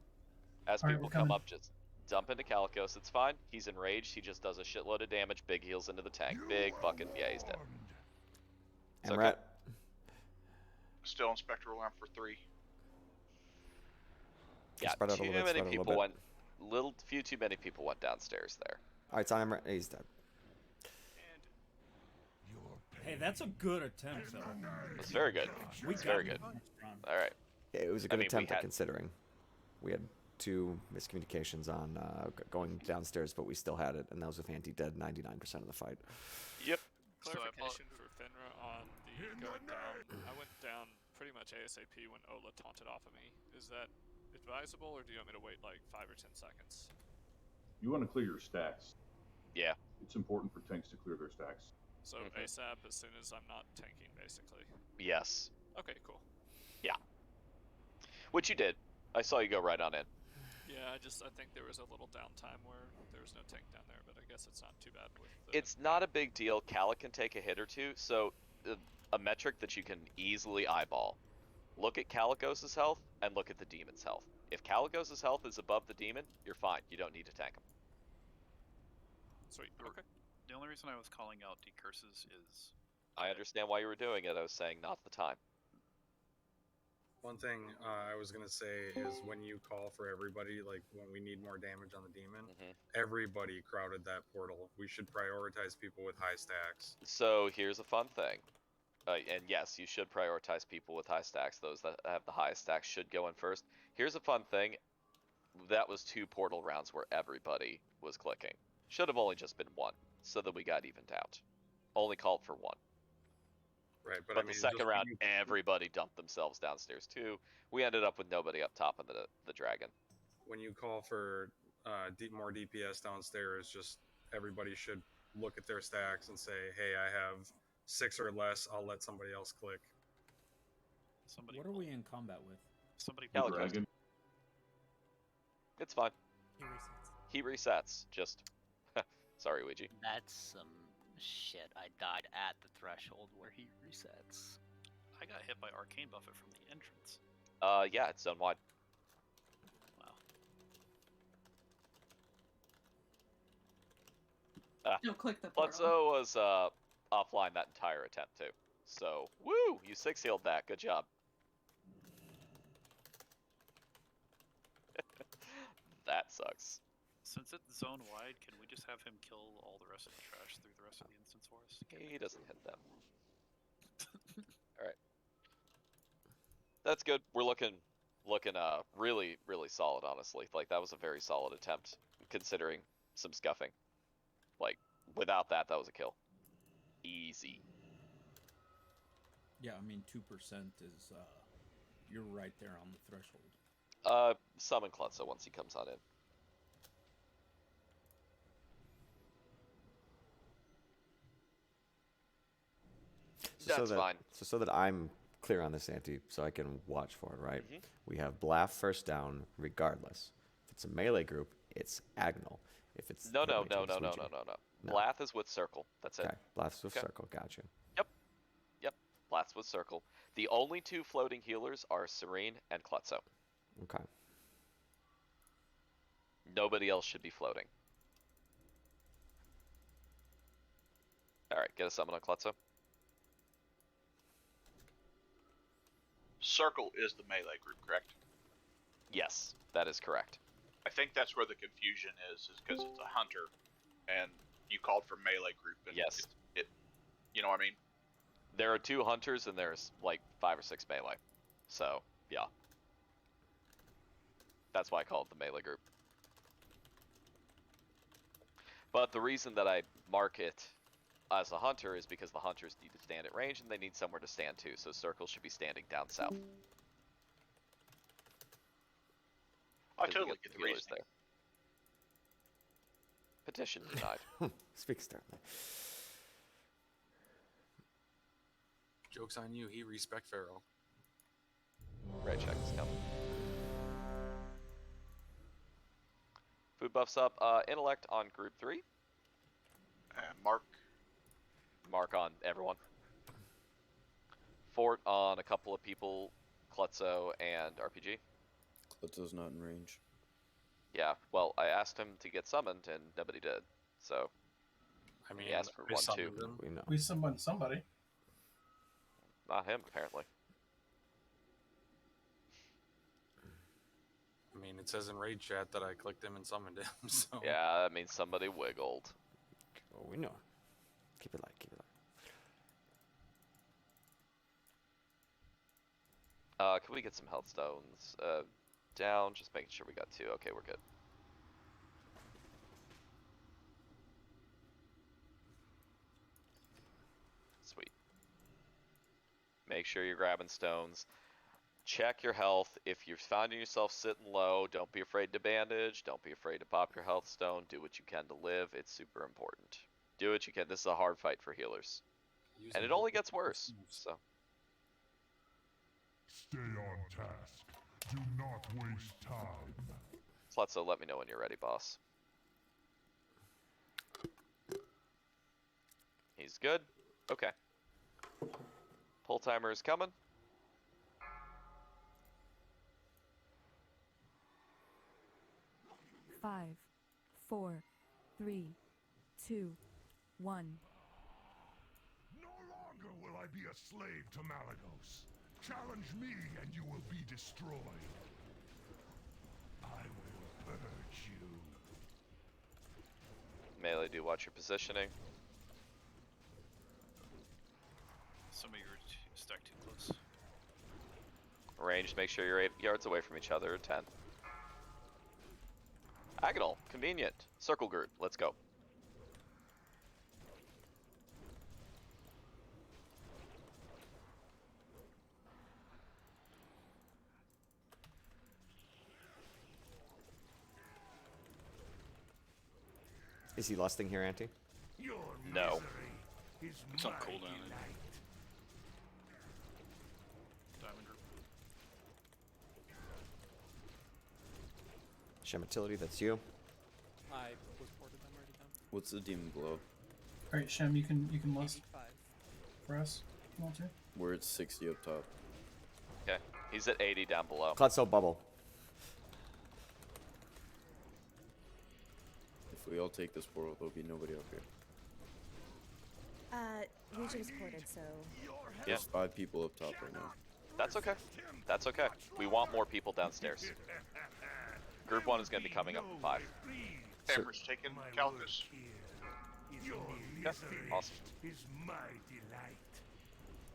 As All right, people we're come coming. up, just dump into Calicos. It's fine. He's enraged. He just does a shitload of damage. Big heals into the tank. Big fucking yeah, he's dead. It's Amrat. okay. Still in spectral arm for 3. Yeah, Spread out a too little bit, many spread out a little people bit. went. Few too many people went downstairs there. All right, it's on Amrat. He's dead. Hey, that's a good attempt, though. It's very good. We It's got very it good. next round. All right. Yeah, it was a I good mean, we attempt at had- considering. We had 2 miscommunications on going downstairs, but we still had it, and that was with anti-dead 99% of the fight. Yep. Clarification for Finra on the going down. I went down pretty much ASAP when Ola taunted off of me. Is that advisable, or do you want me to wait like 5 or 10 seconds? You want to clear your stacks. Yeah. It's important for tanks to clear their stacks. So ASAP as soon as I'm not tanking, basically. Yes. Okay, cool. Yeah. Which you did. I saw you go right on in. Yeah, I think there was a little downtime where there was no tank down there, but I guess it's not too bad with the... It's not a big deal. Calic can take a hit or two, so a metric that you can easily eyeball. Look at Calicos' health and look at the demon's health. If Calicos' health is above the demon, you're fine. You don't need to tank him. Sweet. Okay. The only reason I was calling out decurses is I understand why you were doing it. I was saying not the time. One thing I was gonna say is when you call for everybody, like when we need more damage on the demon, everybody crowded that portal. We should prioritize people with high stacks. So here's a fun thing. And yes, you should prioritize people with high stacks. Those that have the highest stacks should go in first. Here's a fun thing. That was 2 portal rounds where everybody was clicking. Should have only just been 1, so that we got evened out. Only called for 1. Right, but But I mean, the second just round, when you- everybody dumped themselves downstairs too. We ended up with nobody up top of the dragon. when you call for more DPS downstairs, just everybody should look at their stacks and say, "Hey, I have 6 or less. I'll let somebody else click." somebody. What are we in combat with? Somebody. Calicos. Dragon. It's fine. He resets. He resets. Just sorry, Ouija. That's some shit. I died at the threshold where he resets. I got hit by arcane buffet from the entrance. Yeah, it's zone wide. Wow. No, click the portal. Plutzo was offline that entire attempt too. So, woo! You 6-healed that. Good job. That sucks. Since it's zone wide, can we just have him kill all the rest of the trash through the rest of the instance for us? He doesn't hit them. All right. That's good. We're looking really, really solid, honestly. Like, that was a very solid attempt, considering some scuffing. Like, without that, that was a kill. Easy. Yeah, I mean 2% is you're right there on the threshold. Summon Klutzo once he comes on in. That's fine. So that I'm clear on this, Anti, so I can watch for it, right? We have Blast first down regardless. If it's a melee group, it's Agnal. If it's No. No. Blath is with Circle. That's it. Okay, Blast with Okay. Circle, gotcha. Yep. Blast with Circle. The only two floating healers are Serene and Klutzo. Okay. Nobody else should be floating. Alright, get a summon on Klutzo. Circle is the melee group, correct? Yes, that is correct. I think that's where the confusion is because it's a hunter, and you called for melee group. And yes. You know what I mean? There are 2 hunters and there's like 5 or 6 melee. So, yeah. That's why I call it the melee group. But the reason that I mark it as a hunter is because the hunters need to stand at range and they need somewhere to stand too. So Circle should be standing down south. I totally get the healers reasoning. there. Petition denied. Speak sternly. Joke's on you, he respect Pharaoh. Red check is coming. Food buffs up. Intellect on group 3. Mark. Mark on everyone. Fort on a couple of people, Klutzo and RPG. Klutzo's not in range. Yeah, well, I asked him to get summoned and nobody did. So, I mean, he asked for I 1, 2. summoned him. We know. We summoned somebody. Not him, apparently. I mean, it says in raid chat that I clicked him and summoned him. So Yeah, that means somebody wiggled. Oh, we know. Keep it light. Keep it light. Can we get some health stones? Down, just making sure we got 2. Okay, we're good. Sweet. Make sure you're grabbing stones. Check your health. If you're finding yourself sitting low, don't be afraid to bandage. Don't be afraid to pop your health stone. Do what you can to live. It's super important. Do what you can. This is a hard fight for healers. And it only gets worse, so. Stay on task. Do not waste time. Klutzo, let me know when you're ready, boss. He's good. Okay. Pull timer is coming. Five, 4, 3, 2, 1. No longer will I be a slave to Malagos. Challenge me and you will be destroyed. I will purge you. Melee, do watch your positioning. Some of you are stacked too close. Range, make sure you're 8 yards away from each other. 10. Agonal, convenient. Circle group, let's go. Is he lusting here, Auntie? No. It's on cooldown. Diamond group. Shematility, that's you. I was ported. I'm already done. What's the demon glow? All right, Shem, you can list for us if you want to. We're at 60 up top. Okay, he's at 80 down below. Klutzo bubble. If we all take this portal, there'll be nobody up here. We just ported, so. There's 5 people up top right now. That's okay. That's okay. We want more people downstairs. Group 1 is going to be coming up in 5. Amber's taking Calcus. Okay, awesome.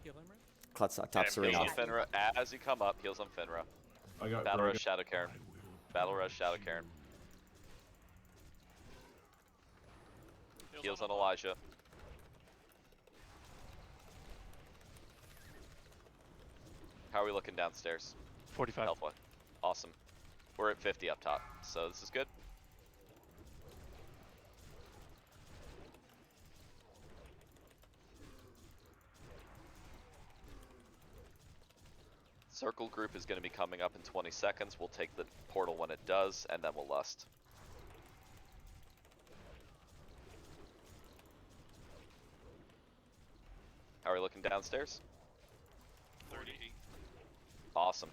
Heal him, right? Klutz top Serene Heals on off. Finra. As you come up, heals on Finra. I got Battle Dragon. Rush Shadow Karen. Battle Rush Shadow Karen. Heals on Elijah. How are we looking downstairs? 45. Health one. Awesome. We're at 50 up top, so this is good. Circle group is going to be coming up in 20 seconds. We'll take the portal when it does, and then we'll lust. How are we looking downstairs? Awesome.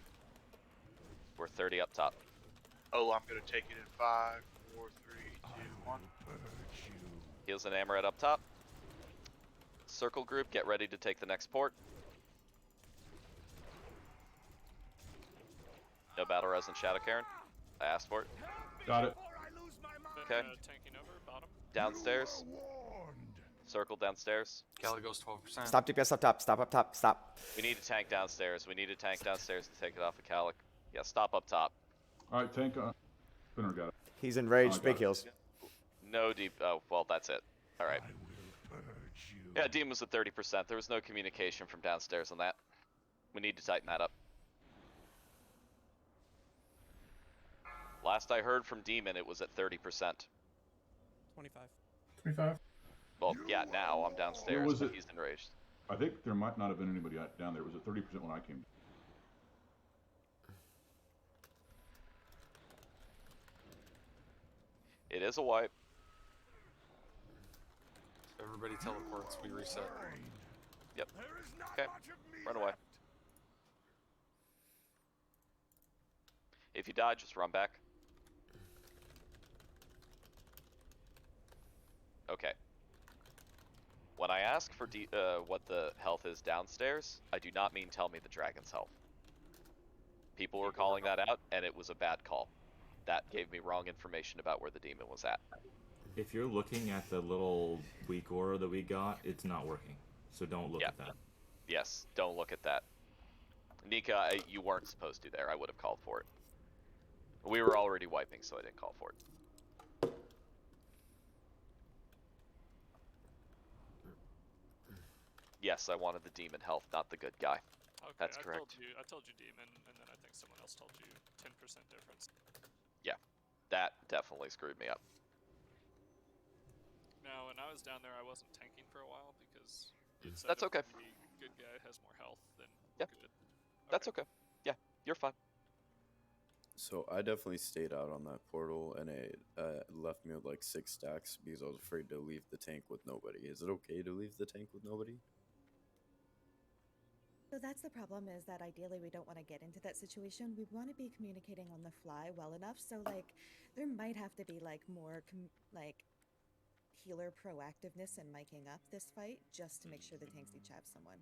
We're 30 up top. Oh, I'm gonna take it in 5, 4, 3, 2, 1. Heals and Amaret up top. Circle group, get ready to take the next port. No battle res in Shadow Karen. I asked for it. Got it. Okay. Tanking over, bottom. Downstairs. Circle downstairs. Cali goes 12%. Stop DPS up top. Stop up top. Stop. We need a tank downstairs. We need a tank downstairs to take it off of Calic. Yeah, stop up top. All right, tank. Spinner got it. He's enraged. got Big it. heals. No deep. Oh, well, that's it. All right. Yeah, Demon was at 30%. There was no communication from downstairs on that. We need to tighten that up. Last I heard from Demon, it was at 30%. 25. 25. Well, yeah, now I'm downstairs, was but it? he's enraged. I think there might not have been anybody down there. It was at 30% when I came. It is a wipe. Everybody teleports, we reset. Yep. Okay. Run away. If you die, just run back. Okay. When I ask for what the health is downstairs, I do not mean tell me the dragon's health. People were calling that out, and it was a bad call. That gave me wrong information about where the demon was at. If you're looking at the little weak aura that we got, it's not working. So don't look at that. Yes, don't look at that. Nika, you weren't supposed to there. I would have called for it. We were already wiping, so I didn't call for it. Yes, I wanted the demon health, not the good guy. Okay, That's correct. I told you demon, and then I think someone else told you 10% difference. Yeah, that definitely screwed me up. Now, when I was down there, I wasn't tanking for a while because it said That's okay. if the good guy has more health than Yeah. good. That's okay. Yeah, you're fine. So I definitely stayed out on that portal, and it left me with like 6 stacks because I was afraid to leave the tank with nobody. Is it okay to leave the tank with nobody? So that's the problem, is that ideally we don't want to get into that situation. We want to be communicating on the fly well enough, so like there might have to be like more healer proactiveness in miking up this fight just to make sure the tanks each have someone.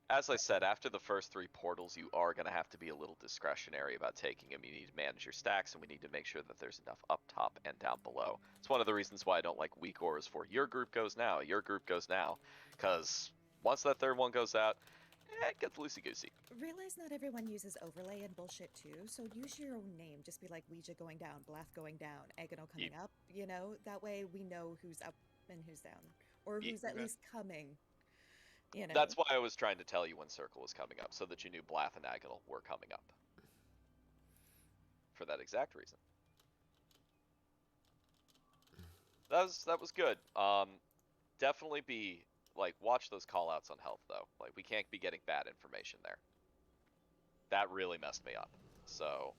As I said, after the first 3 portals, you are going to have to be a little discretionary about taking them. You need to manage your stacks, and we need to make sure that there's enough up top and down below. It's one of the reasons why I don't like weak auras for your group goes now, your group goes now, because once that third one goes out, it gets loosey-goosey. Realize not everyone uses overlay and bullshit too, so use your own name. Just be like Ouija going down, Blath going down, Agano coming up, you know? That way we know who's up and who's down. Or who's at least coming. You know? That's why I was trying to tell you when Circle was coming up, so that you knew Blath and Agonal were coming up. For that exact reason. That was good. Definitely be, like, watch those callouts on health, though. Like, we can't be getting bad information there. That really messed me up. So,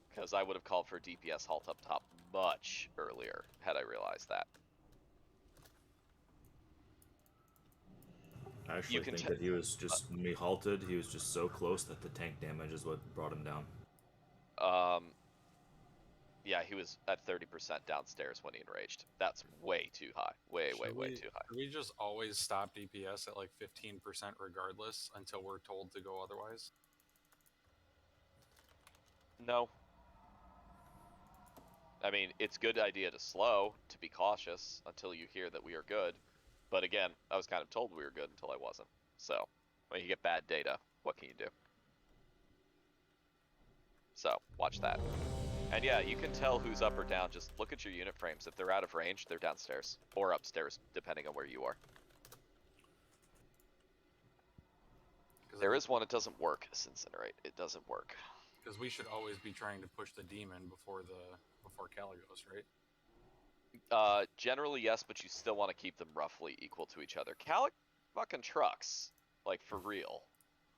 because I would have called for DPS halt up top much earlier, had I realized that. I actually think that he was just, when he halted, he was just so close that the tank damage is what brought him down. Yeah, he was at 30% downstairs when he enraged. That's way too high. Way too high. Should we just always stop DPS at like 15% regardless until we're told to go otherwise? No. I mean, it's a good idea to slow, to be cautious, until you hear that we are good. But again, I was kind of told we were good until I wasn't. So, when you get bad data, what can you do? So, watch that. And yeah, you can tell who's up or down. Just look at your unit frames. If they're out of range, they're downstairs. Or upstairs, depending on where you are. There is one, it doesn't work, this Incinerate. It doesn't work. Because we should always be trying to push the demon before Caligos, right? Generally yes, but you still want to keep them roughly equal to each other. Calic fucking trucks, like for real,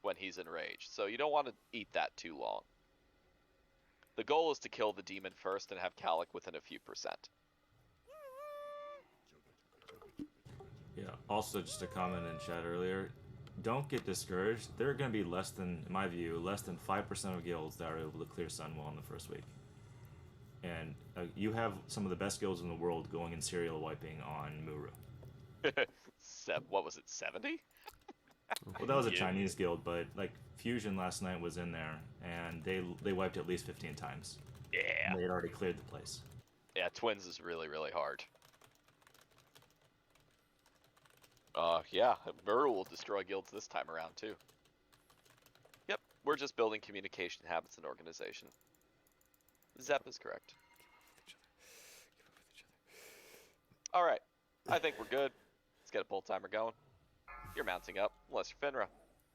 when he's enraged. So you don't want to eat that too long. The goal is to kill the demon first and have Calic within a few percent. Yeah, also just a comment in chat earlier, don't get discouraged. There are going to be less than, in my view, less than 5% of guilds that are able to clear Sunwell in the first week. And you have some of the best guilds in the world going in serial wiping on Muru. What was it, 70? Well, that was a Chinese guild, but like Fusion last night was in there, and they wiped at least 15 times. Yeah. And they had already cleared the place. Yeah, Twins is really, really hard. Yeah, Muru will destroy guilds this time around, too. Yep, we're just building communication habits and organization. Zep is correct. Alright, I think we're good. Let's get a pull timer going. You're mounting up, unless you're Finra,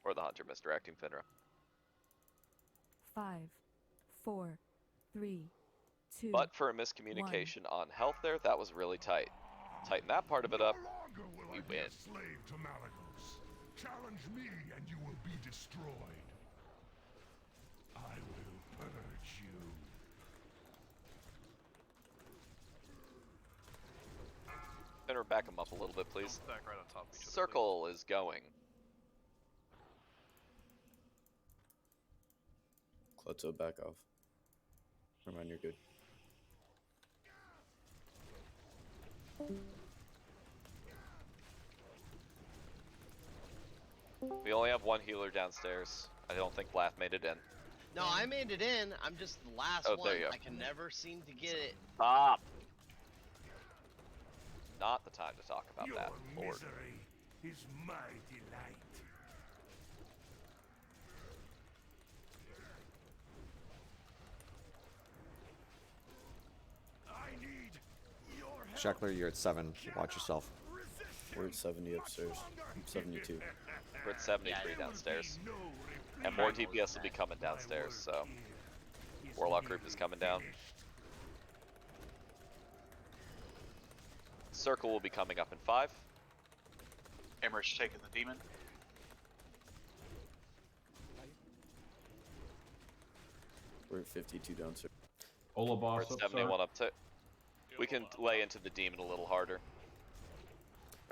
or the hunter misdirecting Finra. 5, 4, 3, 2. But for a miscommunication on health there, that was really tight. Tighten that part of it up, we win. Slave to Malagos. Challenge me and you will be destroyed. I will purge you. Finra, back him up a little bit, please. Back right on top of each other. Circle is going. Klutzo, back off. Never mind, you're good. We only have one healer downstairs. I don't think Blath made it in. No, I made it in. I'm just the last Oh, one. there you go. I can never seem to get it. Stop! Not the time to talk about Your that, Lord. misery is my delight. I need your help. Shackler, you're at 7. Watch yourself. We're at 70 upstairs. 72. We're at 73 downstairs. And more DPS will be coming downstairs, so... Warlock group is coming down. Circle will be coming up in 5. Emmer's taking the demon. We're at 52 downstairs. Ola boss We're at up, 71 sir. up to... We can lay into the demon a little harder.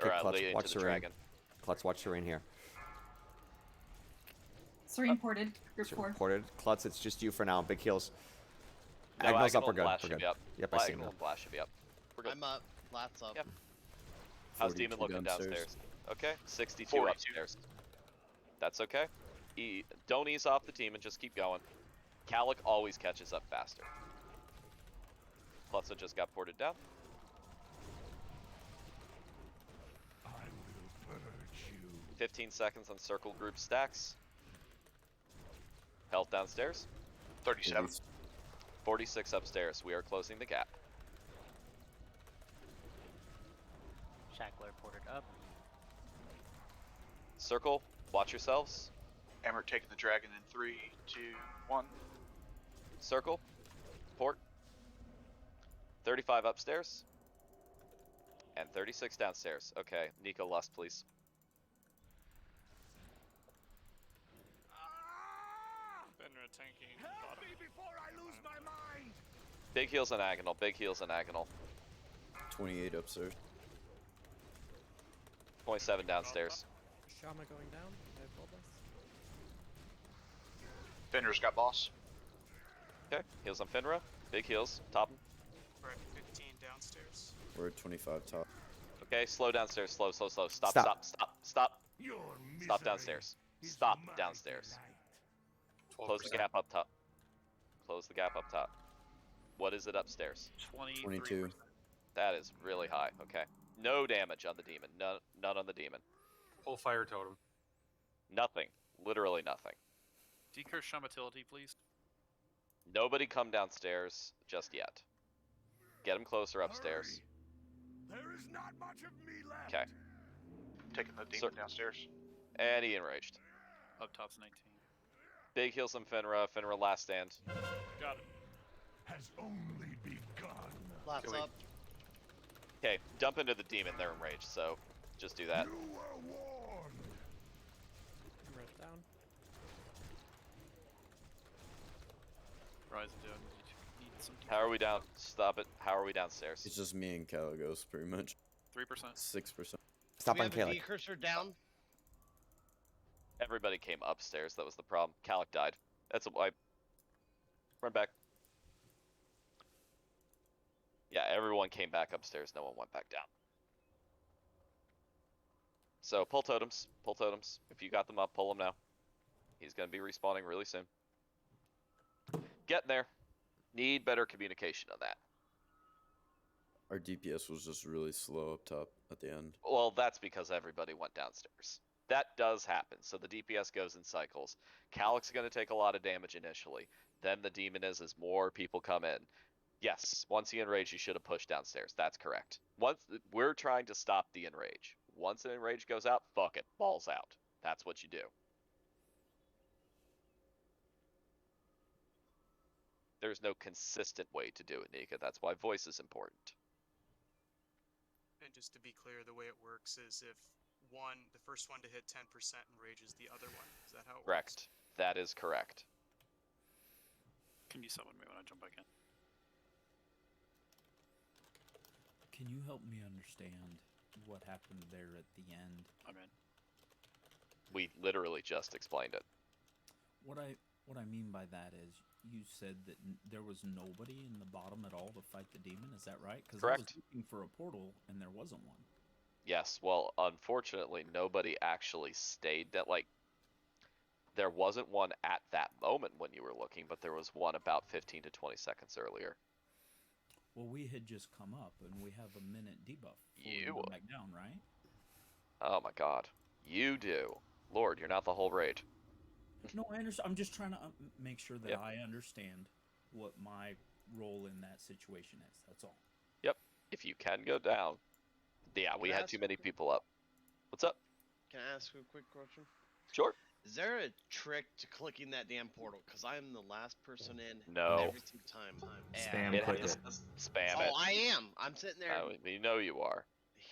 Or Okay, Klutz, lay watch into the Serene. dragon. Klutz, watch Serene here. Serene ported. Group 4. Ported. Klutz, it's just you for now. Big heals. No, Agnel's up, Agnel we're and good. Blast We're should good. be up. Yep, I see him Agnel now. and Blast should be up. We're good. I'm up. Lat's up. Yep. How's 42 demon looking downstairs? Okay, 62 42. upstairs. That's okay. Don't ease off the demon, just keep going. Calic always catches up faster. Klutza just got ported down. I will purge you. 15 seconds on circle group stacks. Health downstairs. 37. 46 upstairs. We are closing the gap. Shackler ported up. Circle, watch yourselves. Emmer taking the dragon in 3, 2, 1. Circle, port. 35 upstairs. And 36 downstairs. Okay, Nico lust, please. Benra tanking. Help me before I lose my mind. Big heals and Agonal, big heals and Agonal. 28 upstairs. 27 downstairs. Shama going down. I pulled this. Fenrir's got boss. Okay, heals on Finra. Big heals, top. We're at 15 downstairs. We're at 25 top. Okay, slow downstairs, slow. Stop, Stop. stop. Your Stop misery downstairs. is Stop my downstairs. delight. Close the gap up top. Close the gap up top. What is it upstairs? 22. That is really high. Okay. No damage on the demon. None on the demon. Pull fire totem. Nothing. Literally nothing. Decurse Shamatility, please. Nobody come downstairs just yet. Get him closer upstairs. There is not much of me left. Okay. Taking the demon downstairs. And he enraged. Up top's 19. Big heals on Finra. Finra last stand. Got it. Has only begun. Lat's up. Okay, dump into the demon. They're enraged, so just do that. You were warned. Red down. Rising down. Need some. How are we down? Stop it. How are we downstairs? It's just me and Caligos, pretty much. 3%. 6%. Stop we on have a Kalik. decursor down. Everybody came upstairs. That was the problem. Calic died. That's a wipe. Run back. Yeah, everyone came back upstairs. No one went back down. So pull totems. Pull totems. If you got them up, pull them now. He's going to be respawning really soon. Getting there. Need better communication on that. Our DPS was just really slow up top at the end. Well, that's because everybody went downstairs. That does happen. So the DPS goes in cycles. Calic's going to take a lot of damage initially. Then the demon is as more people come in. Yes, once he enraged, you should have pushed downstairs. That's correct. Once we're trying to stop the enrage. Once an enrage goes out, fuck it, balls out. That's what you do. There's no consistent way to do it, Nika. That's why voice is important. And just to be clear, the way it works is if the first one to hit 10% enrages the other one. Is that how it works? Correct. That is correct. Can you summon me when I jump back in? Can you help me understand what happened there at the end? I'm in. We literally just explained it. What I mean by that is, you said that there was nobody in the bottom at all to fight the demon. Is that right? Because I was looking for a portal and there wasn't one. Yes. Well, unfortunately, nobody actually stayed. There wasn't one at that moment when you were looking, but there was one about 15 to 20 seconds earlier. Well, we had just come up, and we have a minute debuff. You back down, right? Oh my God, you do, Lord, you're not the whole raid. No, I understand. I'm just trying to make sure that I understand what my role in that situation is. That's all. Yep. If you can go down. Yeah, we had too many people up. What's up? Can I ask you a quick question? Sure. Is there a trick to clicking that damn portal? Because I'm the last person in No. every single time. Spam click it. Spam it. Oh, I am. I'm sitting there. We know you are.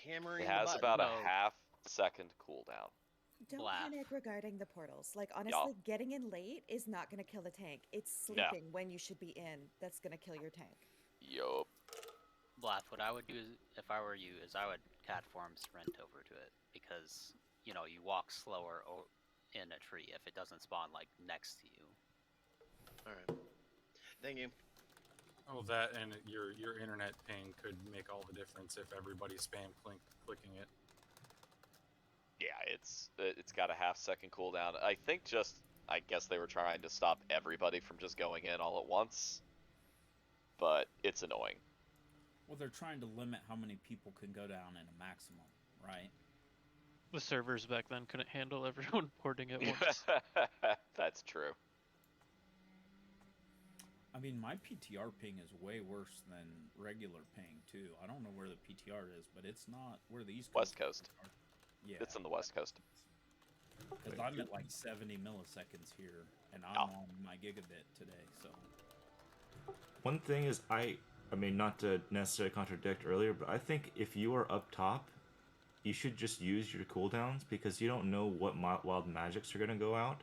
Hammering It has the about button. a half-second cooldown. Don't panic regarding the portals. Like, honestly, getting in late is not going to kill the tank. It's sleeping when you should be in that's going to kill your tank. Yup. Bluff, what I would do is, if I were you, is I would cat form sprint over to it. Because, you know, you walk slower in a tree if it doesn't spawn, like, next to you. Alright. Thank you. Oh, that and your internet ping could make all the difference if everybody spam clicking it. Yeah, it's got a half-second cooldown. I guess they were trying to stop everybody from just going in all at once. But it's annoying. Well, they're trying to limit how many people can go down in a maximum, right? The servers back then couldn't handle everyone porting at once. That's true. I mean, my PTR ping is way worse than regular ping, too. I don't know where the PTR is, but it's not where the East Coast West Coast. are. Yeah. It's on the West Coast. Because I'm at like 70 milliseconds here, and I'm on my gigabit today, so... One thing is, I mean, not to necessarily contradict earlier, but I think if you are up top, you should just use your cooldowns, because you don't know what wild magics are going to go out,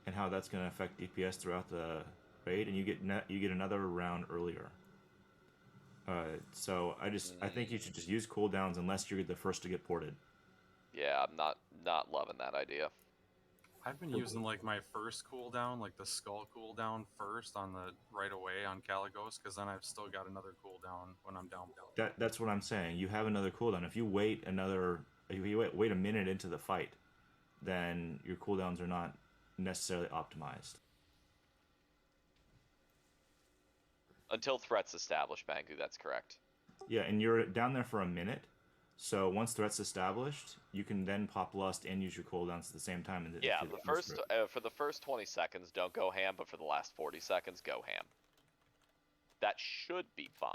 and how that's going to affect DPS throughout the raid, and you get another round earlier. So I think you should just use cooldowns unless you're the first to get ported. Yeah, I'm not loving that idea. I've been using like my first cooldown, like the skull cooldown first on the right away on Caligos, because then I've still got another cooldown when I'm down. That's what I'm saying. You have another cooldown. If you wait a minute into the fight, then your cooldowns are not necessarily optimized. Until threats established, Bangu, that's correct. Yeah, and you're down there for a minute. So once threat's established, you can then pop Lust and use your cooldowns at the same time. Yeah, for the first 20 seconds, don't go ham, but for the last 40 seconds, go ham. That should be fine.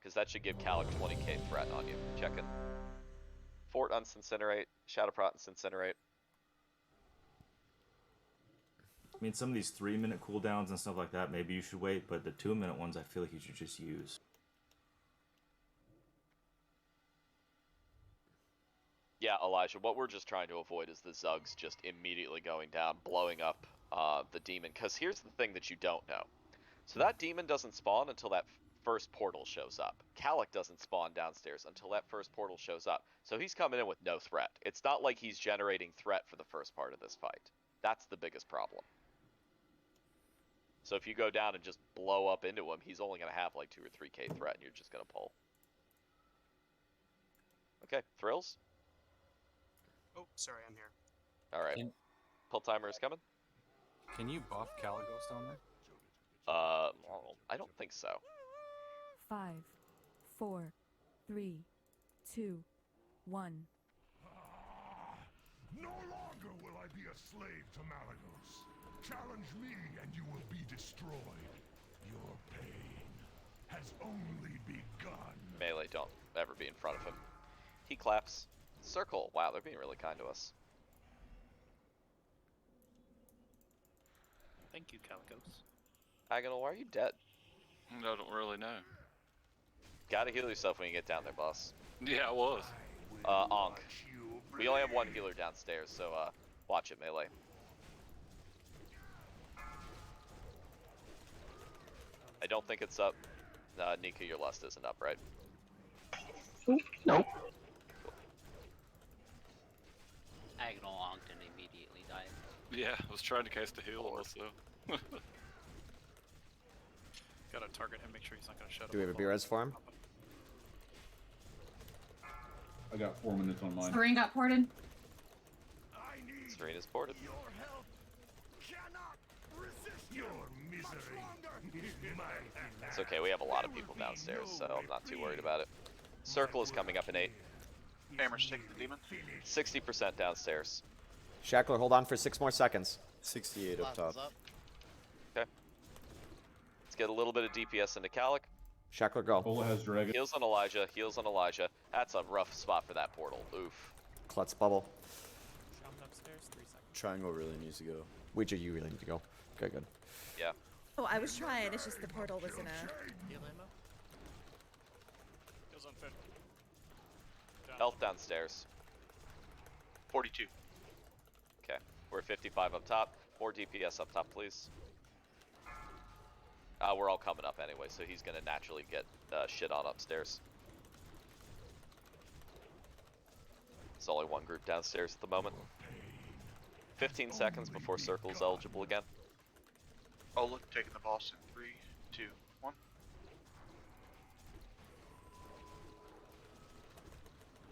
Because that should give Calic 20k threat on you. Check it. Fort Incinerate, Shadowprot Incinerate. I mean, some of these 3-minute cooldowns and stuff like that, maybe you should wait, but the 2-minute ones I feel like you should just use. Yeah, Elijah, what we're just trying to avoid is the Zugs just immediately going down, blowing up the demon. Because here's the thing that you don't know. So that demon doesn't spawn until that first portal shows up. Calic doesn't spawn downstairs until that first portal shows up. So he's coming in with no threat. It's not like he's generating threat for the first part of this fight. That's the biggest problem. So if you go down and just blow up into him, he's only going to have like 2 or 3k threat, and you're just going to pull. Okay, Thrills? Oh, sorry, I'm here. All right. Pull timer is coming. Can you buff Caligos down there? Well, I don't think so. 5, 4, 3, 2, 1. No longer will I be a slave to Malagos. Challenge me and you will be destroyed. Your pain has only begun. Melee, don't ever be in front of him. He claps. Circle. Wow, they're being really kind to us. Thank you, Calicos. Agonal, why are you dead? I don't really know. Gotta heal yourself when you get down there, boss. Yeah, I was. Onk. We only have one healer downstairs, so watch it, Melee. I don't think it's up. Nika, your lust isn't up, right? Nope. Agonal onked and immediately died. Yeah, I was trying to cast a heal on us though. Gotta target him, make sure he's not gonna shut up. Do we have a B-res for him? I got 4 minutes on mine. Serene got ported. Serene is ported. Your misery. It's okay, we have a lot of people downstairs, so I'm not too worried about it. Circle is coming up in 8. Hammers take the demon. 60% downstairs. Shackler, hold on for 6 more seconds. 68 up top. Okay. Let's get a little bit of DPS into Calic. Shackler, go. Ola has dragon. Heals on Elijah, heals on Elijah. That's a rough spot for that portal. Oof. Klutz bubble. Shaman upstairs, 3 seconds. Triangle really needs to go. Ouija, you really need to go. Okay, good. Yeah. Oh, I was trying. It's just the portal was in a. Heal ammo. Heals on Finn. Health downstairs. 42. Okay. We're 55 up top. More DPS up top, please. We're all coming up anyway, so he's gonna naturally get shit on upstairs. It's only one group downstairs at the moment. 15 seconds before circle is eligible again. Oh, look, taking the boss in 3, 2, 1.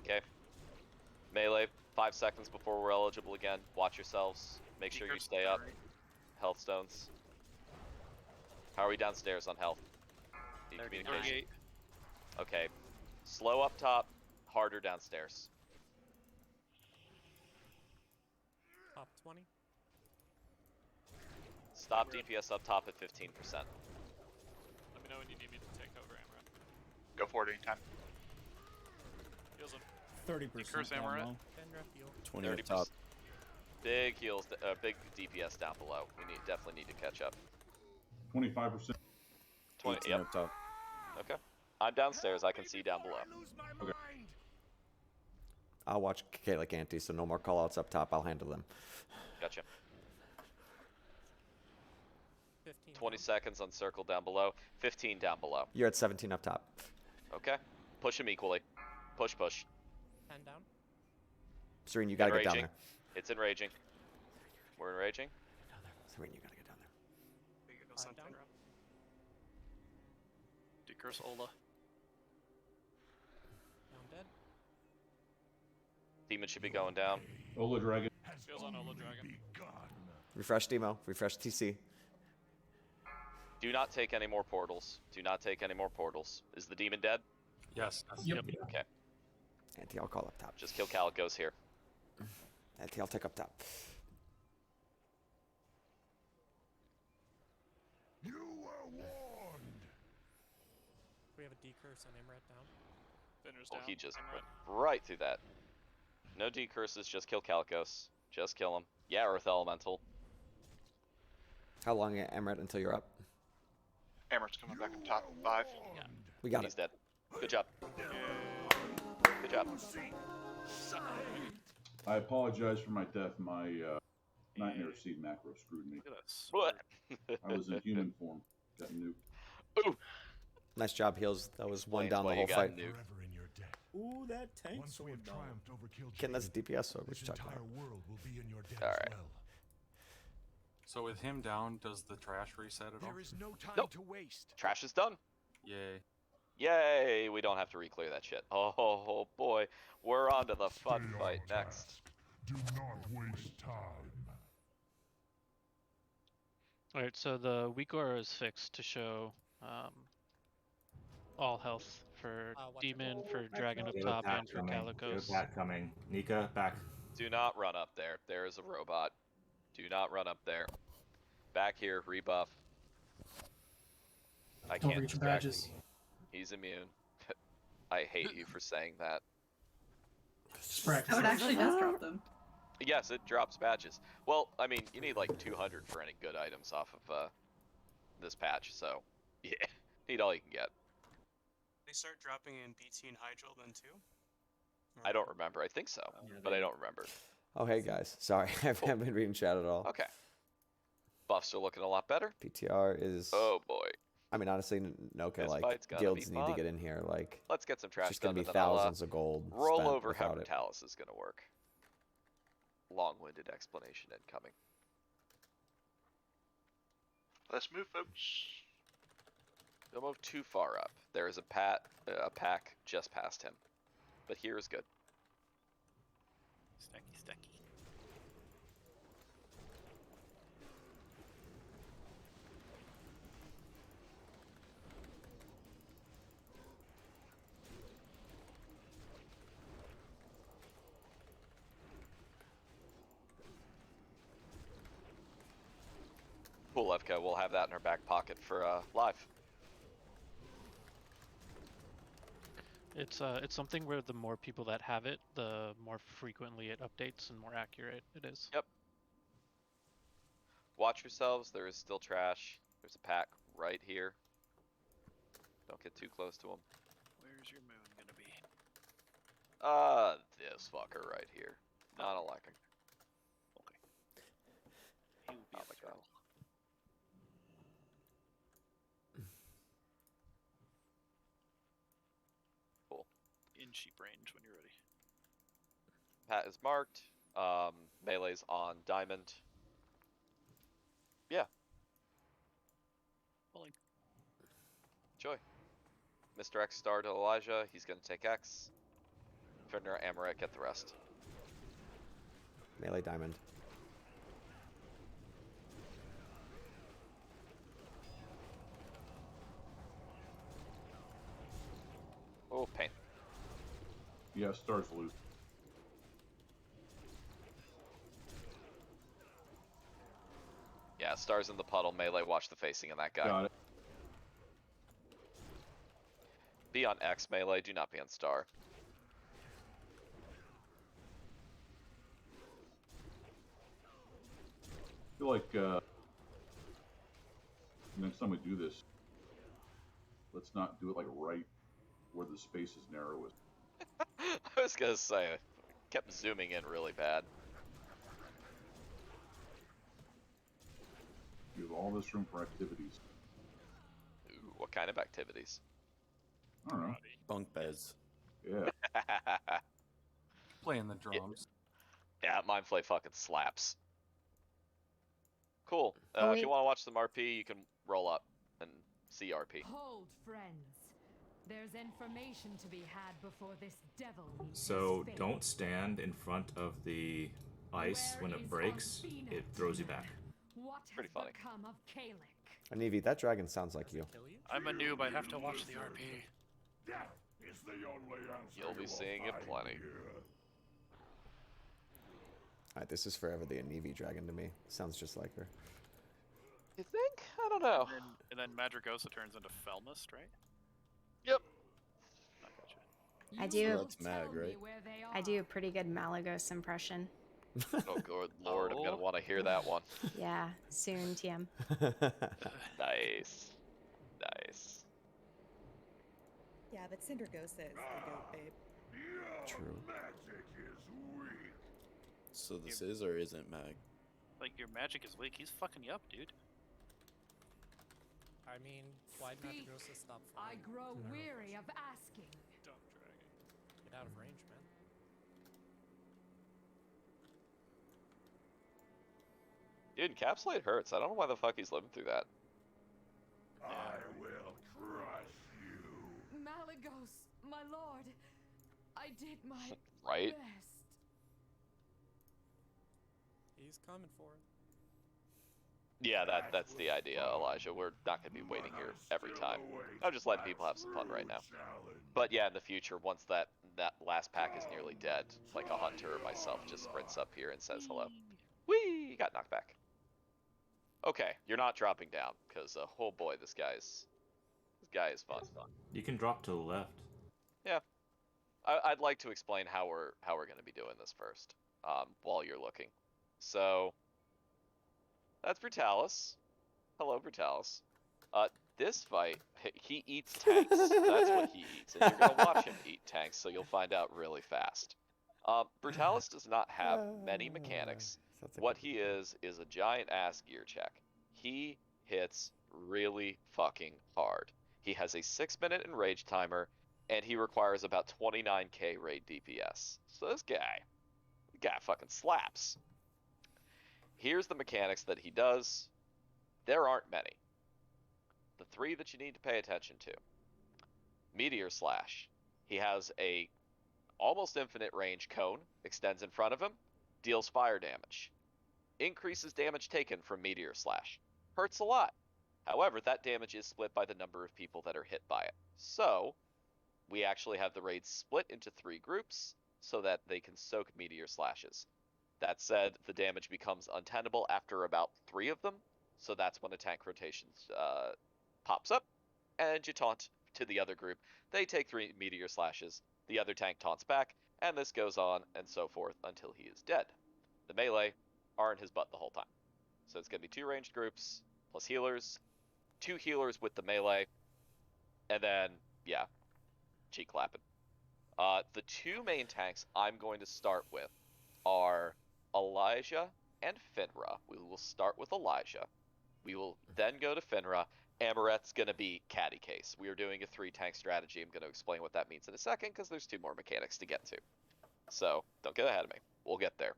Okay. Melee, 5 seconds before we're eligible again. Watch yourselves. Make sure you stay up. Health stones. How are we downstairs on health? Need communication? 38. Okay. Slow up top, harder downstairs. Top 20. Stop DPS up top at 15%. Let me know when you need me to take over, Amrat. Go for it anytime. Heals him. 30% Curse down Amaret. low. 10 rep heal. 20 up top. Big heals, big DPS down below. We definitely need to catch up. 25%. 20, 18 yep. up top. Okay. I'm downstairs. I can see down below. Okay. I'll watch Kalik Ante, so no more callouts up top. I'll handle them. Gotcha. 15. 20 seconds on circle down below. 15 down below. You're at 17 up top. Okay. Push them equally. Push, push. 10 down. Serene, you gotta get down Enraging. there. It's enraging. We're enraging. Serene, you gotta get down there. We go 5 something. down. Decurse Ola. Down dead. Demon should be going down. Ola dragon. Heals on Ola Dragon. Refresh demo. Refresh TC. Do not take any more portals. Do not take any more portals. Is the demon dead? Yes. Yep. Okay. Ante, I'll call up top. Just kill Calicos here. Ante, I'll take up top. You were warned. We have a decurse on Imrat down. Finner's Oh, down. he just Amrat. went right through that. No decurses, just kill Calicos. Just kill him. Yeah, Earth Elemental. How long, Emret, until you're up? Hammer's coming back on top. 5. Yeah. We got He's it. dead. Good job. Good job. I apologize for my death. My Nightmare Seed macro screwed me. Look at that. What? I was in human form. Got nuked. Ooh. Nice job, Heels. That was one Explains down why the you whole got fight. nuked. Forever in your debt. Ooh, that tank Once sword we've dog. triumphed over Kill Ken, that's Jade, DPS sword. What this you talking entire about? world will be in your debt All as right. well. So with him down, does the trash reset at all? There is no time Nope. to waste. Trash is done. Yay. Yay! We don't have to re-clear that shit. Oh boy, we're on to the fun Stay on fight task. next. Do not waste time. Alright, so the weak aura is fixed to show all health for Demon, for Dragon up We have a top, pack and for coming. We have a Calicos. pack coming. Nika, back. Do not run up there. There is a robot. Do not run up there. Back here, rebuff. I Don't can't reach distract badges. him. He's immune. I hate you for saying that. Just practice. Oh, it actually does drop them. Yes, it drops badges. Well, I mean, you need like 200 for any good items off of this patch, so yeah, need all you can get. They start dropping in BT and Hydral then too? I don't remember. I think so, but I don't remember. Oh, hey guys. Sorry, I haven't been reading chat at all. Okay. Buffs are looking a lot better. PTR is. Oh boy. I mean, honestly, Noka, This like, fight's gonna guilds be need to fun. get in here. Like, Let's get some it's trash just gonna done, be and then I'll, thousands of gold. roll spent over without it. Hebertalis is gonna work. Long-winded explanation incoming. Let's move, folks. Don't move too far up. There is a pack just past him, but here is good. Stacky. Cool, Levka. We'll have that in our back pocket for live. It's something where the more people that have it, the more frequently it updates and more accurate it is. Yep. Watch yourselves. There is still trash. There's a pack right here. Don't get too close to him. Where's your moon gonna be? This fucker right here. Not a liking. Okay. He will be Oh a my thrill. God. Cool. In sheep range when you're ready. Pat is marked. Melee's on diamond. Yeah. Pulling. Joy. Mr. X star to Elijah. He's gonna take X. Fenrir, Amaret, get the rest. Melee diamond. Oh, pain. Yeah, Star's loose. Yeah, stars in the puddle. Melee, watch the facing of that guy. Got it. Be on X, Melee. Do not be on star. I feel like next time we do this, let's not do it like right where the space is narrowest. I was gonna say, I kept zooming in really bad. You have all this room for activities. Ooh, what kind of activities? I don't know. Bunk beds. Yeah. Playing the drums. Yeah, Mindflay fucking slaps. Cool. Oh, If you wait. want to watch some RP, you can roll up and see RP. Hold, friends. There's information to be had before this devil meets So his fate. don't stand in front of the ice when it breaks. It throws you back. What Pretty has funny. become of Kalik? Anivi, that dragon sounds like you. I'm a noob. I have to watch the RP. Death is the only answer. You'll be you will seeing it find plenty. here. Alright, this is forever the Anivi dragon to me. Sounds just like her. You think? I don't know. And then Madrigosa turns into Felmist, right? Yep. I gotcha. You I do. will That's Mag, tell me right? where they I are. do a pretty good Malagos impression. Oh, good lord, I'm Oh. gonna want to hear that one. Yeah, soon, TM. Nice. Nice. Yeah, but Cindergosa is the goat, babe. Your True. magic is weak. So this is or isn't Mag? Like, your magic is weak. He's fucking you up, dude. I mean, why'd Matagrosa stop I flying? grow weary of asking. Dumb dragon. Get out of range, man. Dude, encapsulate hurts. I don't know why the fuck he's living through that. I will crush you. Malagos, my lord, I did my Right? best. He's coming for it. Yeah, that's the idea, Elijah. We're not going to be waiting here every time. I'm just letting people have some fun right now. But yeah, in the future, once that last pack is nearly dead, like a hunter or myself just sprints up here and says hello. Whee! Got knocked back. Okay, you're not dropping down, because, oh boy, this guy is fun. You can drop to the left. Yeah. I'd like to explain how we're going to be doing this first, while you're looking. So, that's Brutalis. Hello, Brutalis. This fight, he eats tanks. That's what he eats, and you're gonna watch him eat tanks, so you'll find out really fast. Brutalis does not have many mechanics. What he is a giant ass gear check. He hits really fucking hard. He has a 6-minute enrage timer, and he requires about 29k raid DPS. So this guy fucking slaps. Here's the mechanics that he does. There aren't many. The 3 that you need to pay attention to. Meteor Slash. He has a almost infinite range cone, extends in front of him, deals fire damage. Increases damage taken from Meteor Slash. Hurts a lot. However, that damage is split by the number of people that are hit by it. So, we actually have the raids split into 3 groups so that they can soak Meteor Slashes. That said, the damage becomes untenable after about 3 of them, so that's when a tank rotation pops up, and you taunt to the other group. They take 3 Meteor Slashes, the other tank taunts back, and this goes on and so forth until he is dead. The melee are in his butt the whole time. So it's going to be 2 ranged groups, plus healers, 2 healers with the melee, and then, yeah, cheek clapping. The 2 main tanks I'm going to start with are Elijah and Finra. We will start with Elijah. We will then go to Finra. Amaret's going to be caddy case. We are doing a 3-tank strategy. I'm going to explain what that means in a second because there's 2 more mechanics to get to. So don't get ahead of me. We'll get there.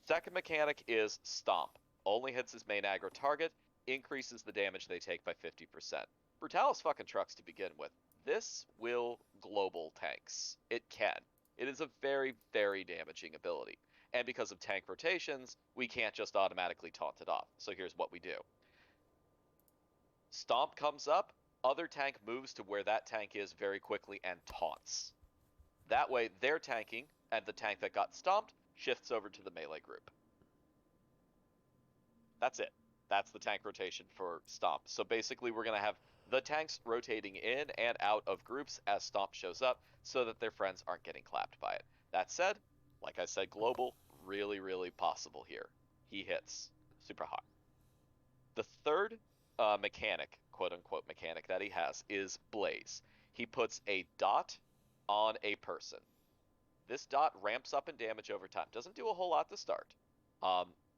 Second mechanic is Stomp. Only hits his main aggro target, increases the damage they take by 50%. Brutalis fucking trucks to begin with. This will global tanks. It can. It is a very, very damaging ability. And because of tank rotations, we can't just automatically taunt it off. So here's what we do. Stomp comes up, other tank moves to where that tank is very quickly and taunts. That way, they're tanking, and the tank that got stomped shifts over to the melee group. That's it. That's the tank rotation for Stomp. So basically, we're going to have the tanks rotating in and out of groups as Stomp shows up so that their friends aren't getting clapped by it. That said, like I said, global, really, really possible here. He hits super hot. The third mechanic, quote-unquote mechanic, that he has is Blaze. He puts a dot on a person. This dot ramps up in damage over time. Doesn't do a whole lot to start.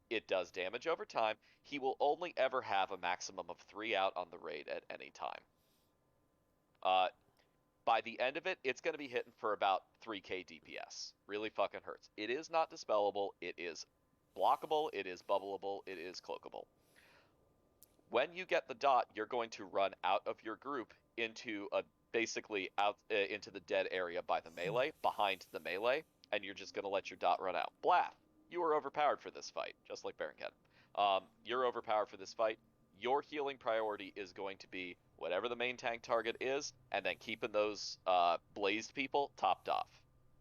It does damage over time. He will only ever have a maximum of 3 out on the raid at any time. By the end of it, it's going to be hitting for about 3k DPS. Really fucking hurts. It is not dispellable. It is blockable. It is bubbleable. It is cloakable. When you get the dot, you're going to run out of your group into basically out into the dead area by the melee, behind the melee, and you're just going to let your dot run out. Blath, you are overpowered for this fight, just like Baron Ken. You're overpowered for this fight. Your healing priority is going to be whatever the main tank target is, and then keeping those blazed people topped off.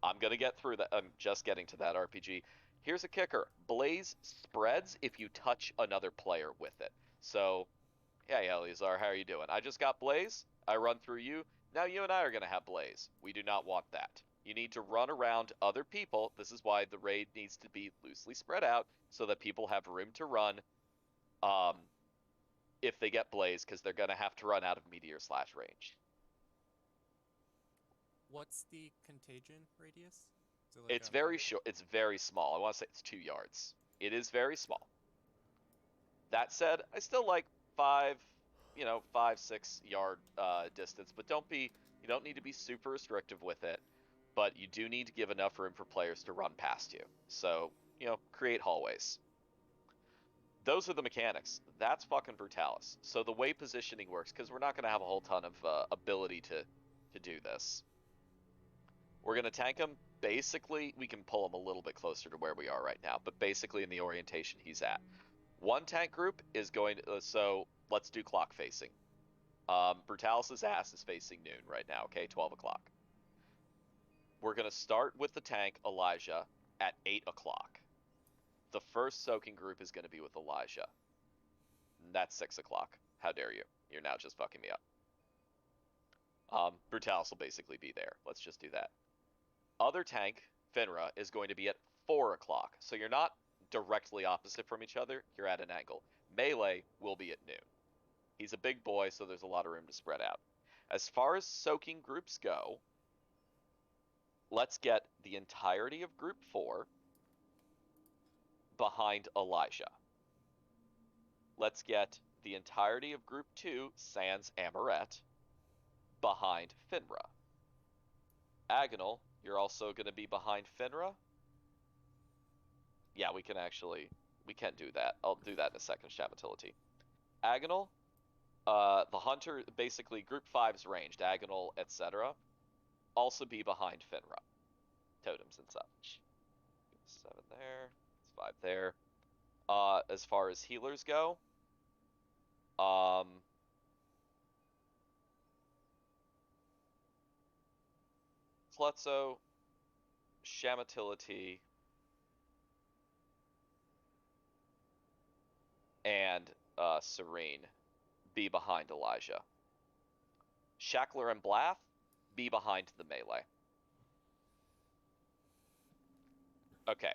I'm going to get through that. I'm just getting to that RPG. Here's a kicker. Blaze spreads if you touch another player with it. So, hey, Eleazar, how are you doing? I just got Blaze. I run through you. Now you and I are going to have Blaze. We do not want that. You need to run around other people. This is why the raid needs to be loosely spread out so that people have room to run if they get Blaze, because they're going to have to run out of Meteor Slash range. What's the contagion radius? It's very short. It's very small. I want to say it's 2 yards. It is very small. That said, I still like 5 you know, 5-6 yard distance, but you don't need to be super restrictive with it, but you do need to give enough room for players to run past you. So, you know, create hallways. Those are the mechanics. That's fucking Brutalis. So the way positioning works, because we're not going to have a whole ton of ability to do this. We're going to tank him. Basically, we can pull him a little bit closer to where we are right now, but basically in the orientation he's at. One tank group is going to, so let's do clock facing. Brutalis's ass is facing noon right now, okay, 12 o'clock. We're going to start with the tank, Elijah, at 8 o'clock. The first soaking group is going to be with Elijah. That's 6 o'clock. How dare you? You're now just fucking me up. Brutalis will basically be there. Let's just do that. Other tank, Finra, is going to be at 4 o'clock. So you're not directly opposite from each other. You're at an angle. Melee will be at noon. He's a big boy, so there's a lot of room to spread out. As far as soaking groups go, let's get the entirety of Group 4 behind Elijah. Let's get the entirety of Group 2, sans Amaret, behind Finra. Agonal, you're also going to be behind Finra? Yeah, we can do that. I'll do that in a second, Shamatility. Agonal, the Hunter, basically Group 5's ranged, Agonal, etc., also be behind Finra. Totems and such. 7 there, 5 there. As far as healers go, Klutzo, Shamatility, and Serene be behind Elijah. Shackler and Blath be behind the melee. Okay.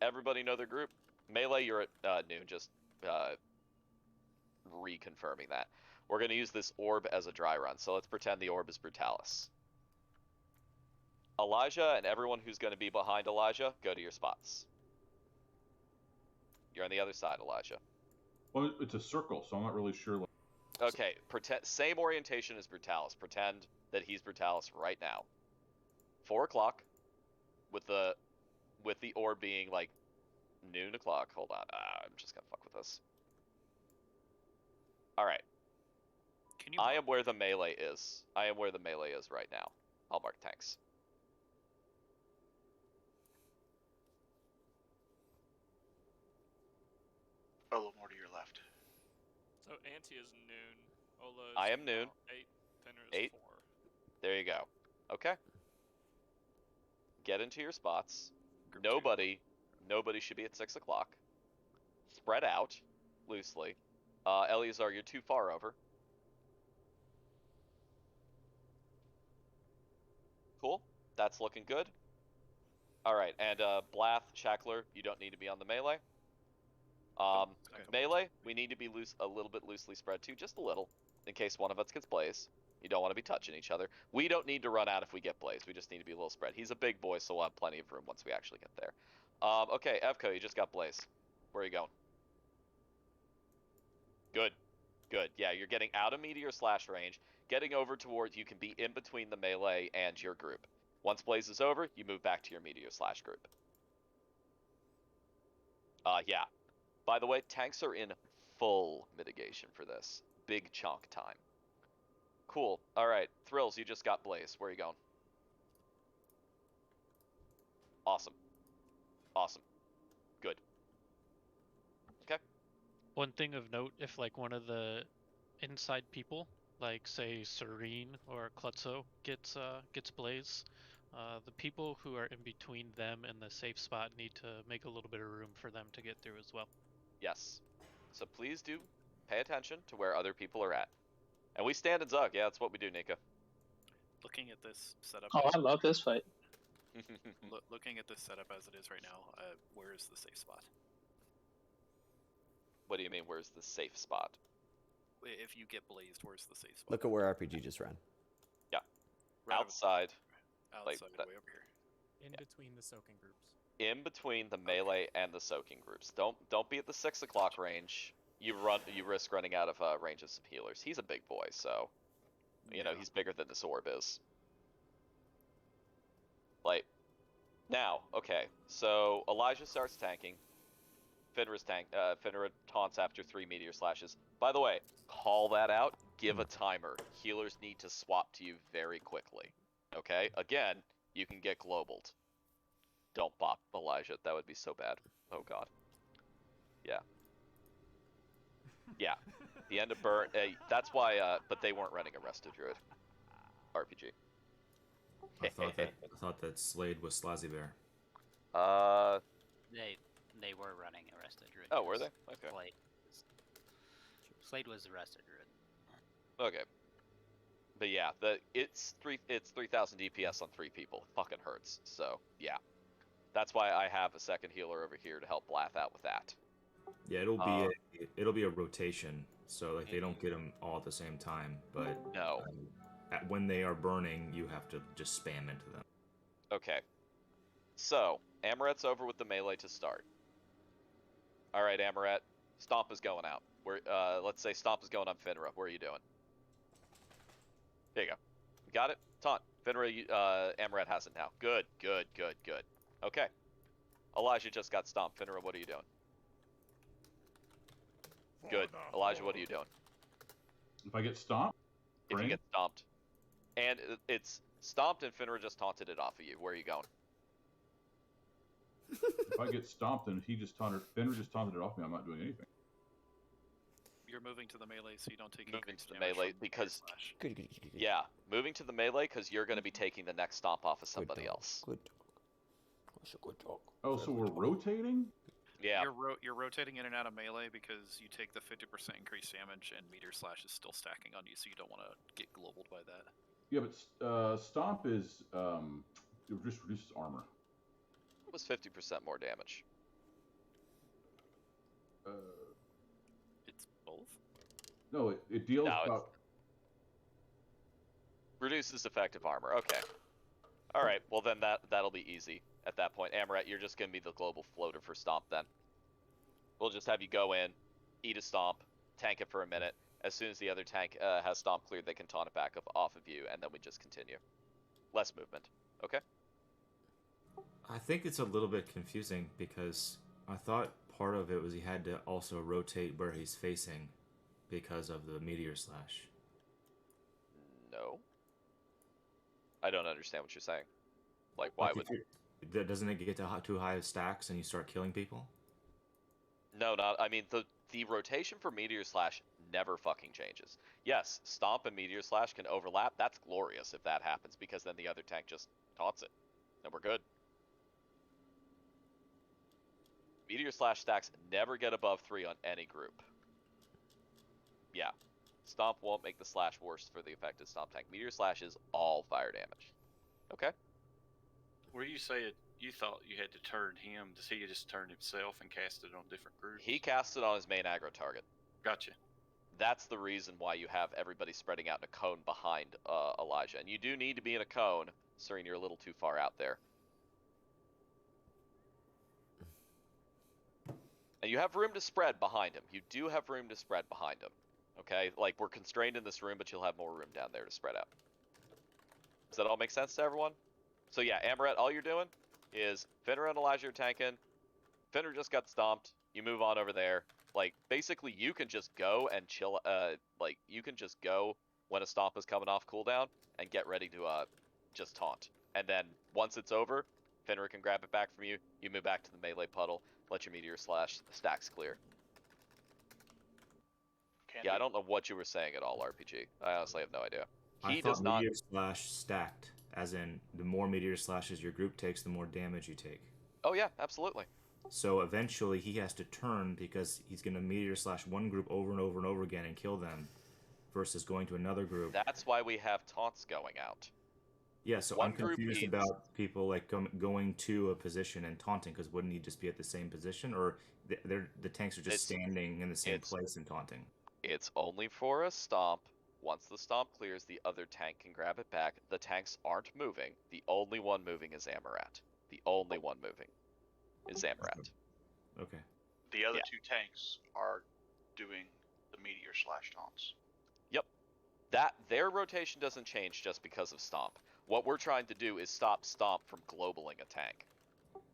Everybody know their group? Melee, you're at noon, just reconfirming that. We're going to use this orb as a dry run, so let's pretend the orb is Brutalis. Elijah and everyone who's going to be behind Elijah, go to your spots. You're on the other side, Elijah. Well, it's a circle, so I'm not really sure. Okay, same orientation as Brutalis. Pretend that he's Brutalis right now. 4 o'clock, with the orb being like noon o'clock. Hold on, I'm just gonna fuck with this. All right. I am where the melee is. I am where the melee is right now. I'll mark tanks. A little more to your left. So Anti is noon. Ola is I am noon. 8. Finra is 8. 4. There you go. Okay. Get into your spots. Nobody should be at 6 o'clock. Spread out loosely. Eleazar, you're too far over. Cool. That's looking good. All right, and Blath, Shackler, you don't need to be on the melee. Melee, we need to be a little bit loosely spread too, just a little, in case one of us gets Blaze. You don't want to be touching each other. We don't need to run out if we get Blaze. We just need to be a little spread. He's a big boy, so we'll have plenty of room once we actually get there. Okay, Evco, you just got Blaze. Where are you going? Good. Good. Yeah, you're getting out of meteor slash range, getting over towards, you can be in between the melee and your group. Once Blaze is over, you move back to your meteor slash group. Yeah. By the way, tanks are in full mitigation for this. Big chunk time. Cool. All right. Thrills, you just got Blaze. Where are you going? Awesome. Awesome. Good. Okay. One thing of note, if like one of the inside people, like say Serene or Klutzo gets Blaze, the people who are in between them and the safe spot need to make a little bit of room for them to get through as well. Yes. So please do pay attention to where other people are at. And we stand in Zug. Yeah, that's what we do, Nika. Looking at this setup. Oh, I love this fight. Looking at this setup as it is right now, where is the safe spot? What do you mean, where's the safe spot? If you get blazed, where's the safe spot? Look at where RPG just ran. Yeah. Right outside. Outside, way over here. In between the soaking groups. In between the melee and the soaking groups. Don't be at the 6 o'clock range. you risk running out of range of some healers. He's a big boy, so you know he's bigger than this orb is. Like, now, okay, so Elijah starts tanking. Finra taunts after 3 meteor slashes. By the way, call that out. Give a timer. Healers need to swap to you very quickly. Okay? Again, you can get globaled. Don't bop Elijah. That would be so bad. Oh god. Yeah. Yeah. The end of burn. That's why. But they weren't running Arrested Druid. RPG. I thought that Slade was Slazzy Bear. They were running Arrested Druid. Oh, were they? Okay. Slade was Arrested Druid. Okay. But yeah, it's 3,000 DPS on 3 people. It fucking hurts. So yeah, that's why I have a second healer over here to help Blath out with that. Yeah, it'll be a rotation, so like they don't get them all at the same time. But no, when they are burning, you have to just spam into them. Okay. So Amaret's over with the melee to start. All right, Amaret, Stomp is going out. Let's say Stomp is going on Finra. Where are you doing? There you go. You got it? Taunt. Finra, Amaret has it now. Good. Okay. Elijah just got stomped. Finra, what are you doing? Good. Elijah, what are you doing? If I get stomped? If you get stomped. And it's stomped and Finra just taunted it off of you. Where are you going? If I get stomped and Finra just taunted it off me, I'm not doing anything. You're moving to the melee, so you don't take moving to the melee because yeah, moving to the melee because you're going to be taking the next stomp off of somebody else. Good talk. Oh, so we're rotating? Yeah. You're rotating in and out of melee because you take the 50% increased damage, and meteor slash is still stacking on you, so you don't want to get globaled by that. Yeah, but stomp is it just reduces armor. It was 50% more damage. It's both? No, it deals about... Reduces effective armor. Okay. Alright, well then that'll be easy at that point. Amaret, you're just going to be the global floater for Stomp then. We'll just have you go in, eat a Stomp, tank it for a minute. As soon as the other tank has Stomp cleared, they can taunt it back off of you, and then we just continue. Less movement. Okay? I think it's a little bit confusing because I thought part of it was he had to also rotate where he's facing because of the meteor slash. No. I don't understand what you're saying. Like, why would... Doesn't it get to too high of stacks and you start killing people? No, not... I mean, the rotation for meteor slash never fucking changes. Yes, Stomp and meteor slash can overlap. That's glorious if that happens, because then the other tank just taunts it. And we're good. Meteor slash stacks never get above 3 on any group. Yeah. Stomp won't make the slash worse for the affected Stomp tank. Meteor slash is all fire damage. Okay. Where you say you thought you had to turn him, does he just turn himself and cast it on different groups? He casts it on his main aggro target. Gotcha. That's the reason why you have everybody spreading out in a cone behind Elijah. And you do need to be in a cone. Serene, you're a little too far out there. And you have room to spread behind him. You do have room to spread behind him. Okay? Like, we're constrained in this room, but you'll have more room down there to spread out. Does that all make sense to everyone? So yeah, Amaret, all you're doing is Finra and Elijah are tanking. Finra just got stomped. You move on over there. Like, basically, you can just go and chill. Like, you can just go when a stomp is coming off cooldown and get ready to just taunt. And then once it's over, Finra can grab it back from you. You move back to the melee puddle. Let your meteor slash stacks clear. Yeah, I don't know what you were saying at all, RPG. I honestly have no idea. I thought meteor slash stacked, as in the more meteor slashes your group takes, the more damage you take. Oh yeah, absolutely. So eventually he has to turn because he's going to meteor slash one group over and over and over again and kill them, versus going to another group. That's why we have taunts going out. Yeah, so I'm confused about people like going to a position and taunting, because wouldn't he just be at the same position, or the tanks are just standing in the same place and taunting? It's only for a stomp. Once the stomp clears, the other tank can grab it back. The tanks aren't moving. The only one moving is Amaret. The only one moving is Amaret. Okay. The other two tanks are doing the meteor slash taunts. Yep. Their rotation doesn't change just because of Stomp. What we're trying to do is stop Stomp from globaling a tank.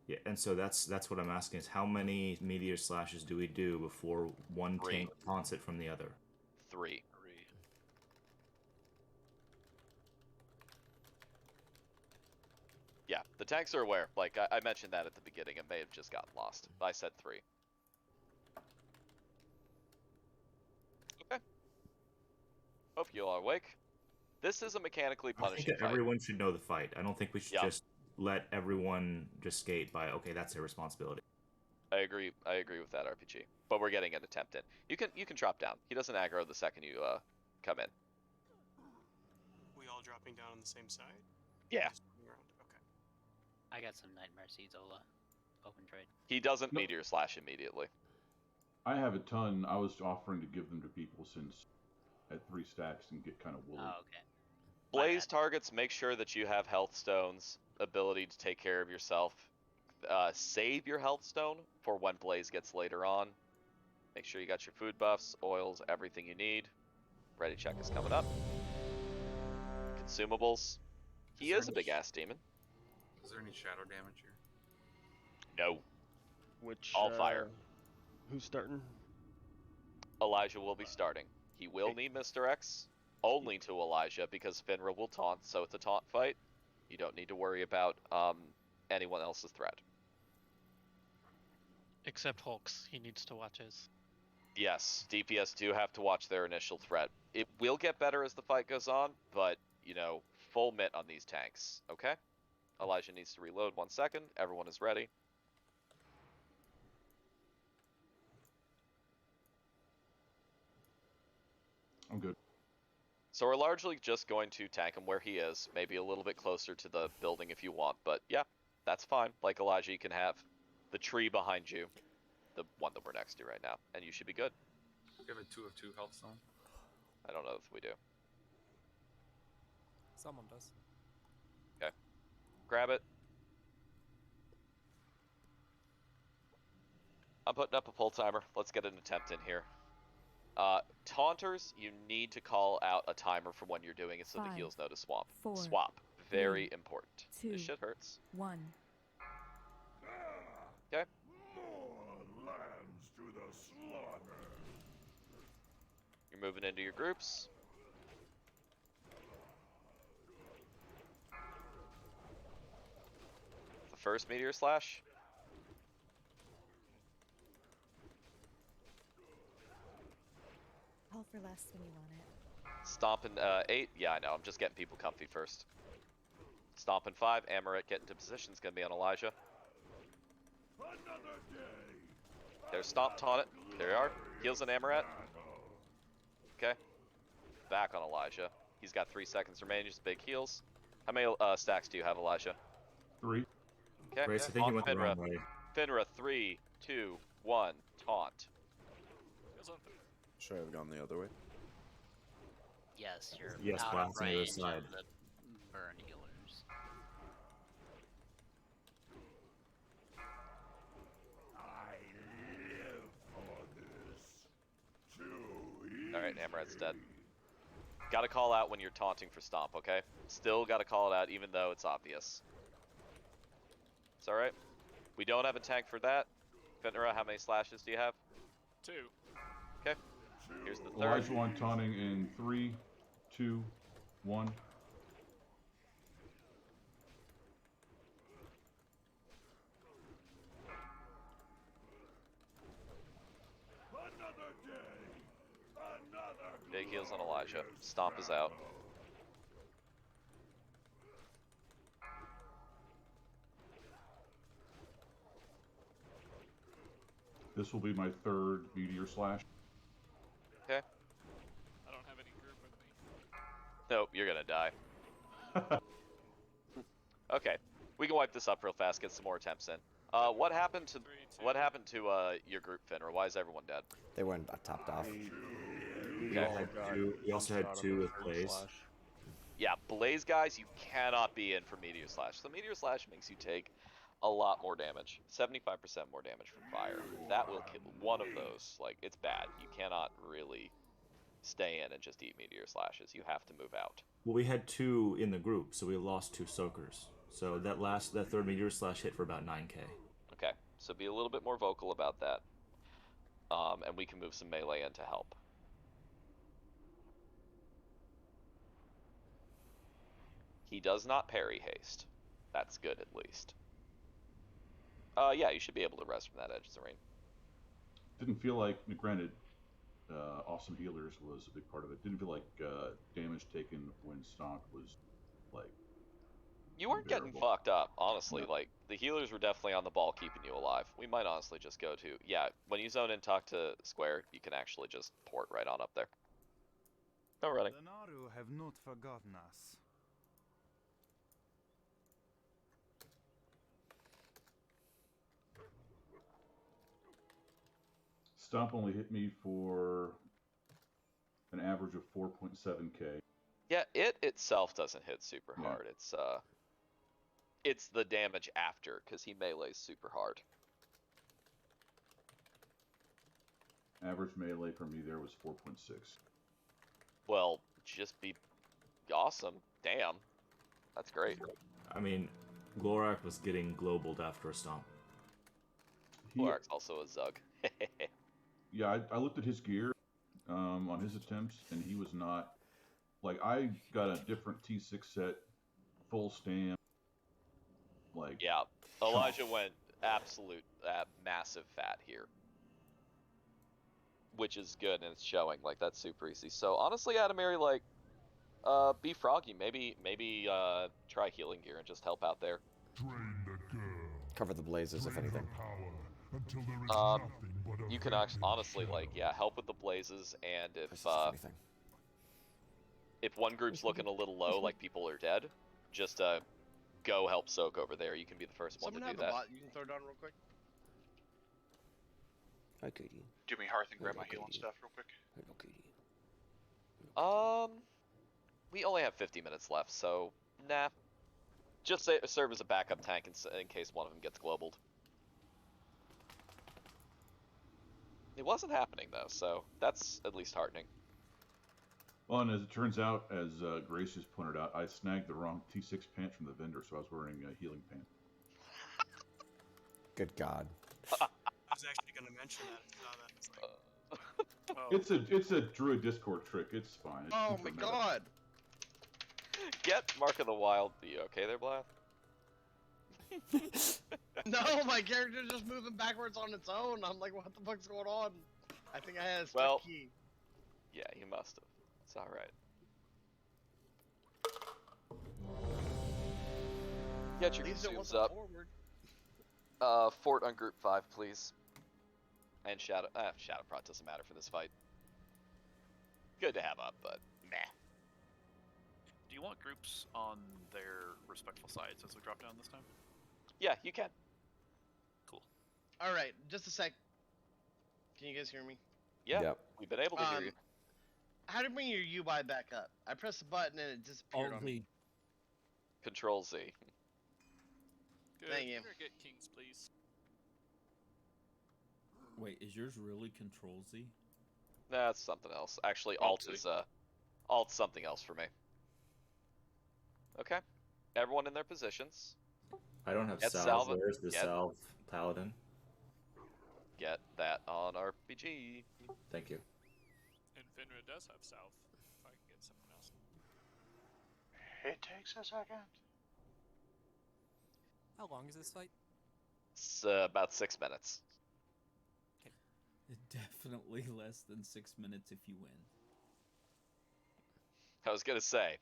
Yeah, and so that's what I'm asking is how many meteor slashes do we do before one 3. tank taunts it from the other? 3. Yeah, the tanks are aware. Like, I mentioned that at the beginning. It may have just gotten lost. I said 3. Okay. Hope you all are awake. This is a mechanically I think punishing that fight. everyone should know the fight. I don't think we should Yeah. just let everyone just skate by, okay, that's their responsibility. I agree with that, RPG. But we're getting an attempt in. You can drop down. He doesn't aggro the second you come in. We all dropping down on the same side? Yeah. Just moving around? Okay. I got some nightmare seeds, Ola. Open trade. He doesn't meteor slash immediately. I have a ton. I was offering to give them to people since at 3 stacks and get kind of woolly. Oh, okay. Blaze targets, make sure that you have health stones, ability to take care of yourself. Save your health stone for when Blaze gets later on. Make sure you got your food buffs, oils, everything you need. Ready check is coming up. Consumables. He is a big ass demon. Is there any shadow damage here? No. Which all fire. Who's starting? Elijah will be starting. He will need Mr. X only to Elijah because Finra will taunt, so it's a taunt fight. You don't need to worry about anyone else's threat. Except Hulk's. He needs to watch his. Yes, DPS do have to watch their initial threat. It will get better as the fight goes on, but, you know, full mitt on these tanks, okay? Elijah needs to reload 1 second. Everyone is ready. I'm good. So we're largely just going to tank him where he is, maybe a little bit closer to the building if you want, but yeah, that's fine. Like Elijah, you can have the tree behind you, the one that we're next to right now, and you should be good. You have a 2 of 2 health zone? I don't know if we do. Someone does. Okay. Grab it. I'm putting up a pull timer. Let's get an attempt in here. Taunters, you need to call out a timer for when you're doing it so the heals know to swap. 4, Swap. Very 3, important. 2, This shit hurts. 1. Okay. More lambs to the slaughter. You're moving into your groups. The first meteor slash. Call for less when you want it. Stomping 8. Yeah, I know. I'm just getting people comfy first. Stomping 5. Amaret getting to position is going to be on Elijah. There's Stomp Taunt it. There you are. Heals on Amaret. Okay. Back on Elijah. He's got 3 seconds remaining. Just big heals. How many stacks do you have, Elijah? 3. Okay. Grace, I think you went the wrong way. Finra, 3, 2, 1. Taunt. Should I have gone the other way? Yes, you're Yes, out blast of on the other range side. of the burn healers. I live for this. Too Alright, Amaret's dead. Gotta call out when you're taunting for Stomp, okay? Still gotta call it out even though it's obvious. It's alright. We don't have a tank for that. Finra, how many slashes do you have? 2. Okay. Here's the third. Elijah one taunting in 3, 2, 1. Another day. Another Big heals on Elijah. Stomp is out. This will be my 3rd meteor slash. Okay. I don't have any group with me. Nope, you're gonna die. Okay. We can wipe this up real fast, get some more attempts in. What happened to your group, Finra? Why is everyone dead? They weren't topped off. We also had 2 with Blaze. Yeah, Blaze guys, you cannot be in for Meteor Slash. So Meteor Slash makes you take a lot more damage. 75% more damage from fire. That will kill one of those. Like, it's bad. You cannot really stay in and just eat meteor slashes. You have to move out. Well, we had 2 in the group, so we lost 2 soakers. So that third meteor slash hit for about 9k. Okay, so be a little bit more vocal about that. And we can move some melee in to help. He does not parry haste. That's good, at least. Yeah, you should be able to rest from that edge, Serene. Didn't feel like, granted, awesome healers was a big part of it. Didn't feel like damage taken when Stomp was, like, you weren't getting fucked up, honestly. No. Like, the healers were definitely on the ball keeping you alive. We might honestly just go to... Yeah, when you zone in talk to Square, you can actually just port right on up there. No running. The Naru have not forgotten us. Stomp only hit me for an average of 4.7k. Yeah, it itself doesn't hit super hard. It's the damage after, because he melees super hard. Average melee for me there was 4.6. Well, just be awesome. Damn. That's great. I mean, Glorak was getting globaled after a stomp. Glorak's also a Zug. Yeah, I looked at his gear on his attempts, and he was not... Like, I got a different T6 set, full stamp. Like, yeah, Elijah went absolute massive fat here, which is good, and it's showing. Like, that's super easy. So honestly, Adamari, like, be froggy. Maybe try healing gear and just help out there. Cover the blazes, if anything. You can honestly, like, yeah, help with the blazes, and if one group's looking a little low, like people are dead, just go help soak over there. You can be the first one to do that. You can throw down real quick. Okay. Do me Hearth and grab my healing stuff real quick. We only have 50 minutes left, so nah. Just serve as a backup tank in case one of them gets globaled. It wasn't happening though, so that's at least heartening. Well, and as it turns out, as Grace just pointed out, I snagged the wrong T6 pant from the vendor, so I was wearing a healing pant. Good God. I was actually going to mention that. It's a Druid Discord trick. It's fine. It's oh my God! Get Mark of the Wild. Are you okay there, Blath? No, my character's just moving backwards on its own. I'm like, what the fuck's going on? I think I had a split key. Yeah, you must have. It's alright. Get your consumes up. Fort on group 5, please. And Shadow Prod doesn't matter for this fight. Good to have up, but meh. Do you want groups on their respectful sides as we drop down this time? Yeah, you can. Cool. Alright, just a sec. Can you guys hear me? Yeah, yep. We've been able to hear you. How to bring your UI back up? I pressed the button and it disappeared on me. Control Z. Good. Thank you. Get kings, please. Wait, is yours really Control Z? Nah, it's something else. Actually, Alt is Alt's something else for me. Okay, everyone in their positions. I don't have salve. Where's the salve paladin? Get that on RPG. Thank you. And Finra does have salve. If I can get someone else. It takes a second. How long is this fight? It's about 6 minutes. Definitely less than 6 minutes if you win. I was gonna say,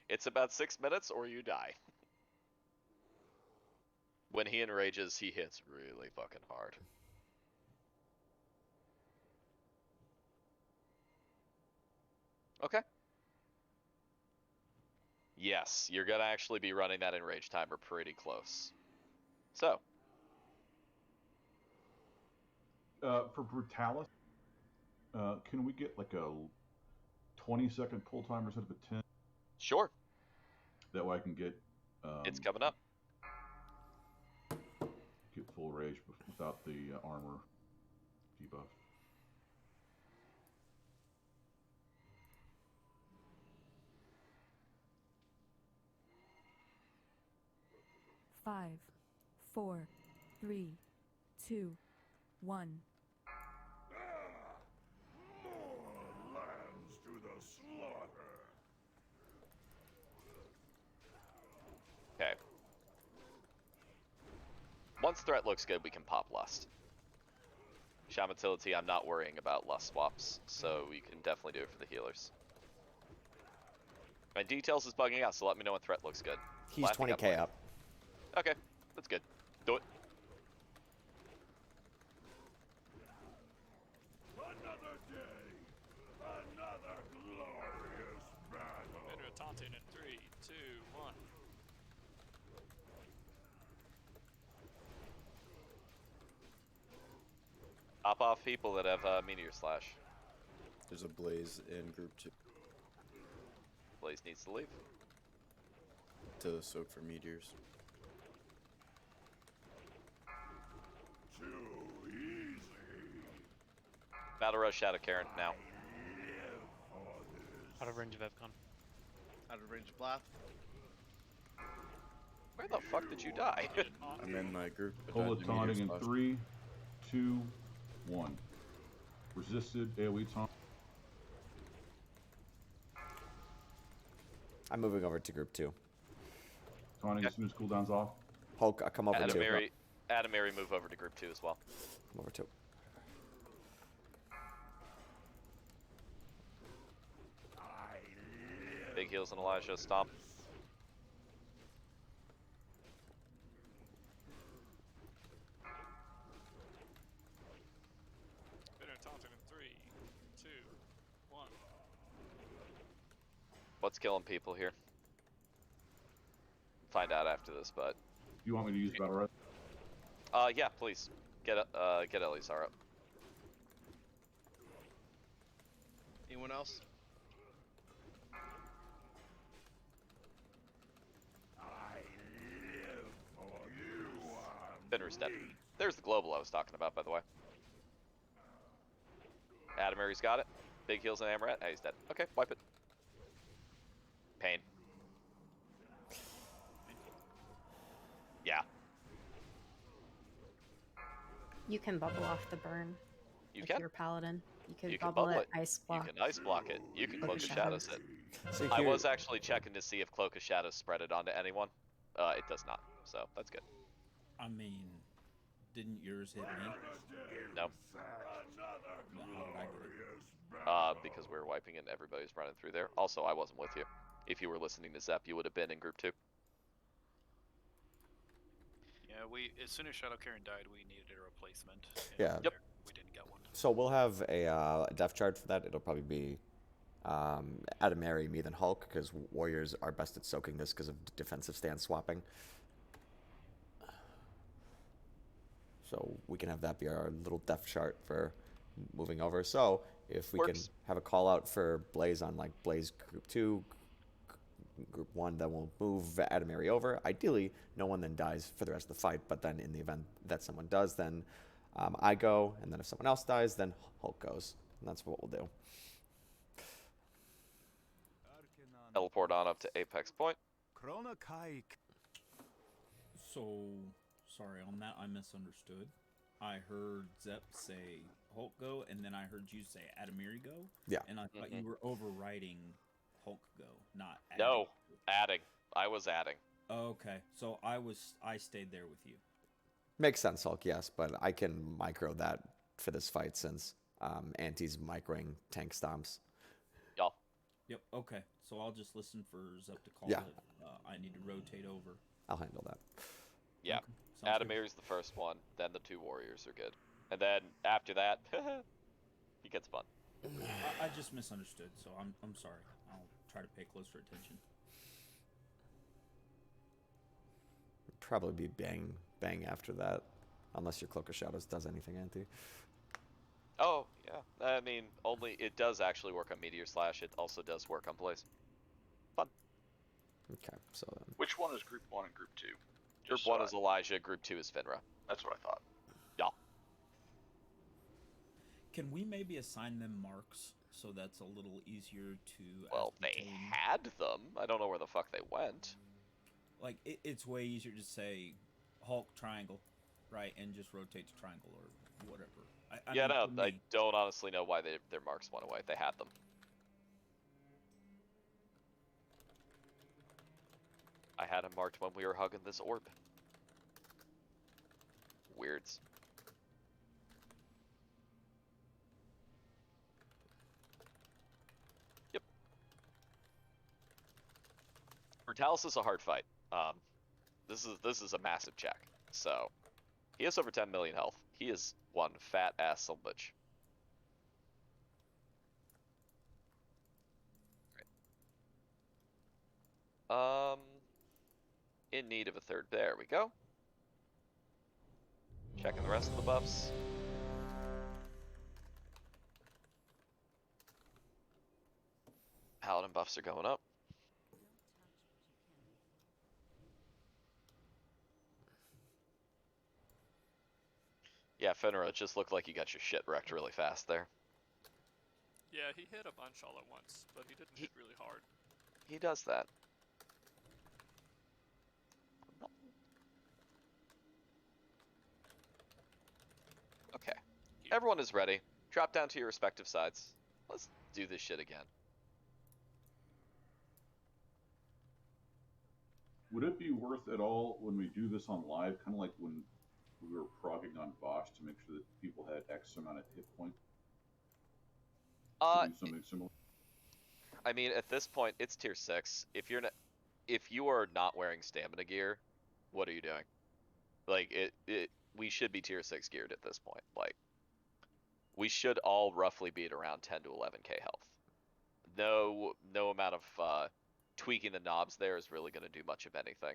it's about 6 minutes or you die. When he enrages, he hits really fucking hard. Okay. Yes, you're gonna actually be running that enrage timer pretty close. So. For Brutalis, can we get like a 20-second pull timer instead of a 10? Sure. That way I can get... it's coming up. get full rage without the armor debuff. Five, 4, 3, 2, 1. More lambs to the slaughter. Okay. Once threat looks good, we can pop Lust. Shamatility, I'm not worrying about Lust swaps, so you can definitely do it for the healers. My details is bugging out, so let me know when threat looks good. He's 20k up. Okay, that's good. Do it. Another day, another glorious battle. Fenrir taunting in 3, 2, 1. Pop off people that have Meteor Slash. There's a Blaze in group 2. Blaze needs to leave. To soak for meteors. Too easy. Battle Rush out of Karen now. Out of range of Evcon. Out of range of Blast. Where the fuck did you die? I'm in my group. Cola taunting in 3, 2, 1. Resisted AoE taunt. I'm moving over to group 2. Taunting as soon as cooldown's off. Hulk, I come over too. Adamary move over to group 2 as well. Come over too. Big heals and Elijah stomp. Fenrir taunting in 3, 2, 1. What's killing people here? Find out after this, but. You want me to use Battle Red? Yeah, please. Get Elizar up. Anyone else? Fenrir's dead. There's the global I was talking about, by the way. Adamary's got it. Big heals and Amaret. Hey, he's dead. Okay, wipe it. Pain. Yeah. You can bubble off the burn. You if can. You're a paladin. You can You can bubble bubble it, ice block. You can ice block it. You can Cloak of Shadows it. So I was actually checking to see if Cloak of Shadows spread it onto anyone. It does not, so that's good. I mean, didn't yours hit me? No. No, how did I get it? Because we were wiping it and everybody's running through there. Also, I wasn't with you. If you were listening to Zep, you would have been in group 2. Yeah, as soon as Shadow Karen died, we needed a replacement. Yeah. Yep. We didn't get one. So we'll have a def chart for that. It'll probably be Adamary, me, then Hulk, because warriors are best at soaking this because of defensive stance swapping. So we can have that be our little def chart for moving over. So if we can have a call out for Blaze on like Blaze group 2, group 1, then we'll move Adamary over. Ideally, no one then dies for the rest of the fight, but then in the event that someone does, then I go, and then if someone else dies, then Hulk goes. And that's what we'll do. Teleport on up to Apex Point. So, sorry, on that I misunderstood. I heard Zep say Hulk go, and then I heard you say Adamiri go. Yeah. And I thought you were overriding Hulk go, not adding. No, adding. I was adding. Okay, so I stayed there with you. Makes sense, Hulk, yes, but I can micro that for this fight since Anti's microing tank stomps. Y'all. Yep, okay. So I'll just listen for Zep to call Yeah. if I need to rotate over. I'll handle that. Yeah. Okay, sounds good. Adamary's the first one, then the 2 warriors are good. And then after that, he gets fun. I just misunderstood, so I'm sorry. I'll try to pay closer attention. Probably be bang after that, unless your Cloak of Shadows does anything, Anti. Oh, yeah. I mean, only it does actually work on Meteor Slash. It also does work on Blaze. Fun. Okay, so then. Which one is group 1 and group 2? Group 1 is Elijah, Group 2 is Finra. That's what I thought. Yeah. Can we maybe assign them marks so that's a little easier to? Well, they had them. I don't know where the fuck they went. Like it's way easier to say Hulk triangle, right, and just rotate to triangle or whatever. I don't honestly know why their marks went away. They had them. I had them marked when we were hugging this orb. Weirds. Yep. Brutalis is a hard fight. This is a massive check. So, he has over 10 million health. He is one fat ass son of a bitch. In need of a third. There we go. Checking the rest of the buffs. Paladin buffs are going up. Yeah, Fenrir, it just looked like you got your shit wrecked really fast there. Yeah, he hit a bunch all at once, but he didn't hit really hard. He does that. Okay. Everyone is ready. Drop down to your respective sides. Let's do this shit again. Would it be worth at all when we do this on live, kind of like when we were progging on Bosch to make sure that people had X amount of hit points? Do something similar? I mean, at this point, it's tier 6. If you are not wearing stamina gear, what are you doing? Like, we should be tier 6 geared at this point. Like, we should all roughly be at around 10 to 11k health. No amount of tweaking the knobs there is really going to do much of anything.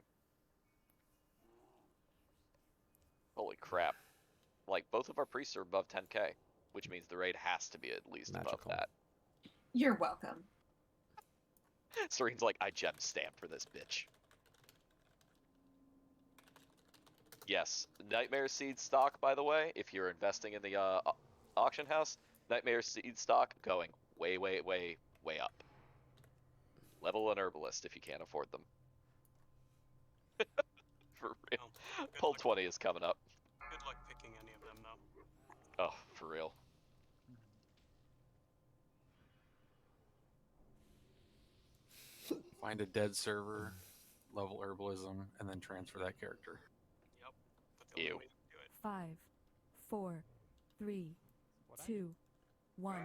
Holy crap. Like, both of our priests are above 10k, which means the raid has to be at least above that. You're welcome. Serene's like, I gem stamp for this bitch. Yes, Nightmare Seed stock, by the way, if you're investing in the auction house, Nightmare Seed stock going way, way, way, way up. Level an herbalist if you can't afford them. For real. Pull 20 is coming up. Good luck picking any of them, though. Oh, for real. Find a dead server, level herbalism, and then transfer that character. Yep. Ew. 5, 4, 3, 2, 1.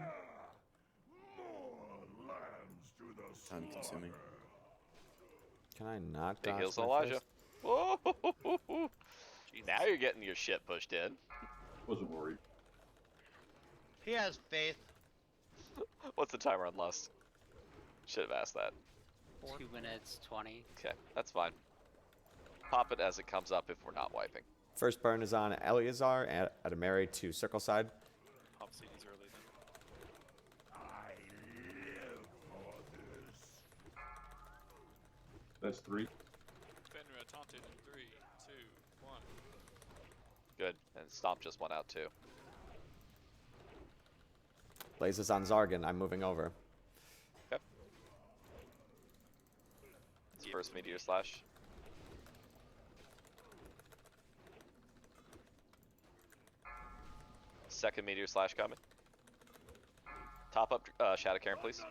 Time consuming. Can I not Big dodge heals my Elijah. fist? Whoa! Now you're getting your shit pushed in. Wasn't worried. He has faith. What's the timer on Lust? Should have asked that. 2 minutes 20. Okay, that's fine. Pop it as it comes up if we're not wiping. First burn is on Eleazar at a Mary to circle side. Pop CDs early then. That's 3. Fenrir taunted in 3, 2, 1. Good, and Stomp just went out too. Blaze is on Zargan. I'm moving over. Okay. First meteor slash. Second meteor slash coming. Top up Shadow Karen, please.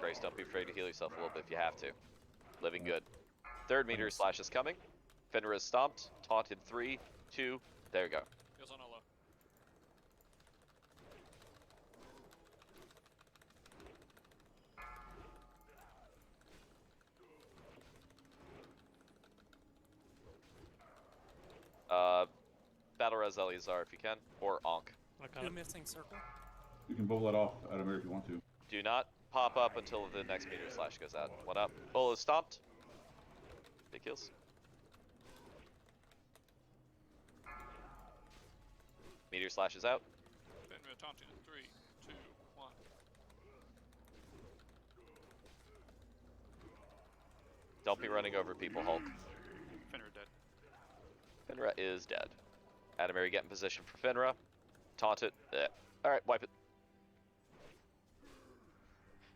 Grace, don't be afraid to heal yourself a little bit if you have to. Living good. Third meteor slash is coming. Fenrir is stomped. Taunt in 3, 2. There we go. Heals on Olo. Battle Res Eleazar if you can, or Onk. Do a missing circle. You can bubble that off out of here if you want to. Do not pop up until the next meteor slash goes out. One up. Bull is stomped. Big heals. Meteor slash is out. Fenrir taunted in 3, 2, 1. Don't be running over people, Hulk. Finra dead. Finra is dead. Adamari, get in position for Finra. Taunt it. Alright, wipe it.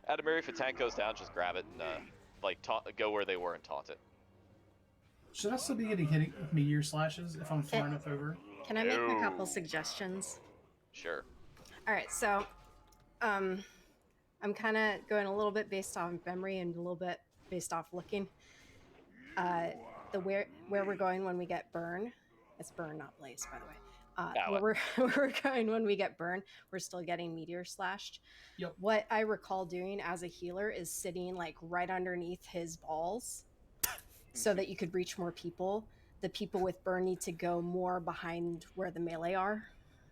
Adamari, if a tank goes down, just grab it and go where they were and taunt it. Should I still be getting hit with meteor slashes if I'm far enough over? Can I make a couple suggestions? Sure. All right, so I'm kind of going a little bit based off memory and a little bit based off looking. The where we're going when we get burn, it's burn, not blaze, by the way. Where we're going when we get burn, we're still getting meteor slashed. Yep. What I recall doing as a healer is sitting like right underneath his balls, so that you could reach more people. The people with burn need to go more behind where the melee are.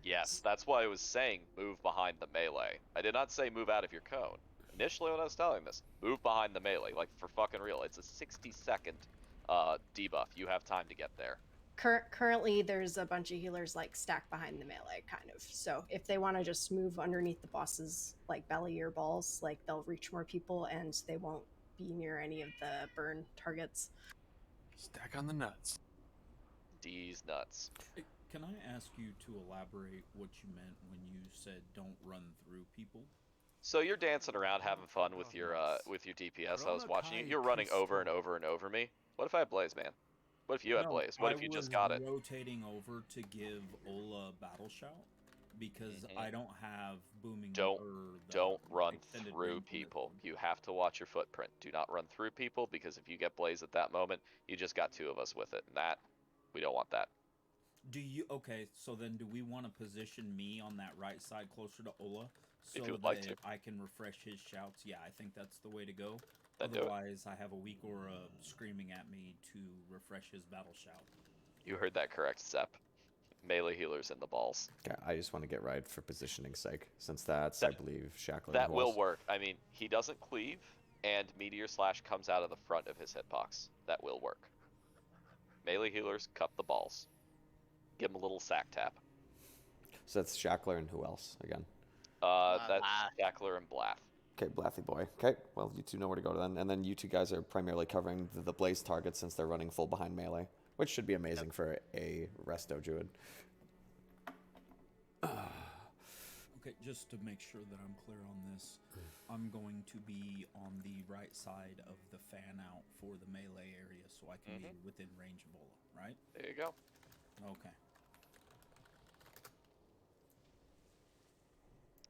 Yes, that's why I was saying move behind the melee. I did not say move out of your cone. Initially when I was telling this, move behind the melee, like for fucking real. It's a 60-second debuff. You have time to get there. Currently, there's a bunch of healers like stacked behind the melee, kind of. So if they want to just move underneath the boss's like belly or balls, like they'll reach more people and they won't be near any of the burn targets. Stack on the nuts. D's nuts. Can I ask you to elaborate what you meant when you said don't run through people? So you're dancing around having fun with your DPS. I was watching you. You're running over and over and over me. What if I had Blaze, man? What if you had Blaze? What if you just got it? I was rotating over to give Ola battle shout because I don't have booming. Don't run through people. You have to watch your footprint. Do not run through people because if you get Blaze at that moment, you just got two of us with it. And we don't want that. So then do we want to position me on that right side closer to Ola so if you would that like to. I can refresh his shouts? Yeah, I think that's the way to go. Then Otherwise, I have a weak aura screaming at me to refresh his battle shout. You heard that correct, Sep. Melee healers in the balls. Okay, I just want to get right for positioning's sake, since that's, I believe, Shackler. That will work. I mean, he doesn't cleave, and Meteor Slash comes out of the front of his hitbox. That will work. Melee healers, cup the balls. Give him a little sack tap. So that's Shackler and who else again? That's Shackler and Blath. Okay, Blathy boy. Okay, well, you two know where to go then. And then you two guys are primarily covering the Blaze targets since they're running full behind melee, which should be amazing for a Resto Druid. Okay, just to make sure that I'm clear on this, I'm going to be on the right side of the fan out for the melee area so I can be within range of Ola, right? There you go. Okay.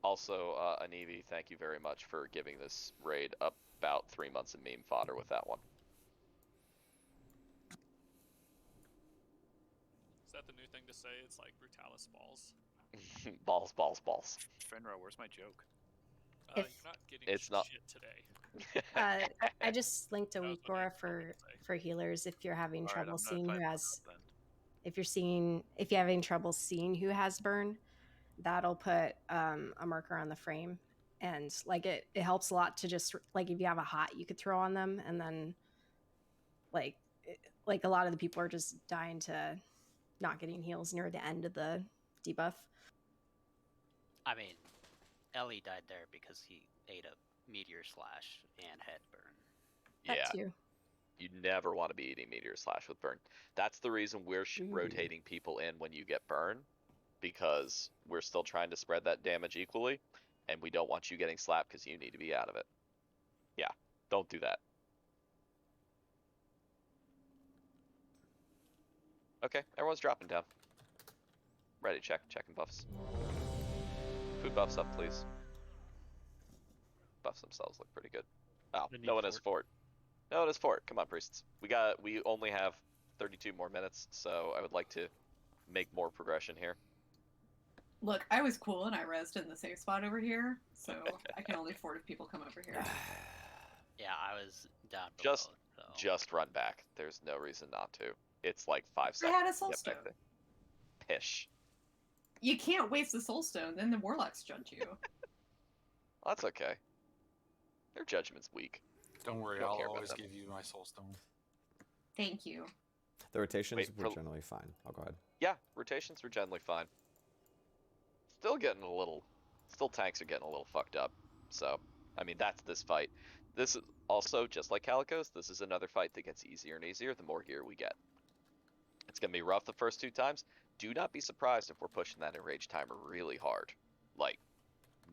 Also, Anivi, thank you very much for giving this raid about 3 months of meme fodder with that one. Is that the new thing to say? It's like Brutalis balls. balls. Fenra, where's my joke? You're not getting shit today. I just linked a weak aura for healers if you're having trouble seeing who has. If you're having trouble seeing who has burn, that'll put a marker on the frame, and like it helps a lot to just like if you have a hot you could throw on them, and then like a lot of the people are just dying to not getting heals near the end of the debuff. I mean, Ellie died there because he ate a meteor slash and had burn. That too. You never want to be eating Meteor Slash with burn. That's the reason we're rotating people in when you get burn, because we're still trying to spread that damage equally, and we don't want you getting slapped because you need to be out of it. Yeah, don't do that. Okay, everyone's dropping down. Ready, checking buffs. Food buffs up, please. Buffs themselves look pretty good. Oh, no one has fort. No, it is fort. Come on, priests. We only have 32 more minutes, so I would like to make more progression here. Look, I was cool and I rezzed in the safe spot over here, so I can only fort if people come over here. Yeah, I was down below. Just run back. There's no reason not to. It's like 5 seconds. I had a soul stone. Pish. You can't waste the soul stone, then the warlocks judge you. Well, that's okay. Their judgment's weak. Don't worry, I'll always give you my soul stone. Thank you. The rotations were generally fine. Oh, go ahead. Yeah, rotations were generally fine. Still tanks are getting a little fucked up. So, I mean, that's this fight. This is also, just like Calico's, this is another fight that gets easier and easier the more gear we get. It's going to be rough the first 2 times. Do not be surprised if we're pushing that enrage timer really hard. Like,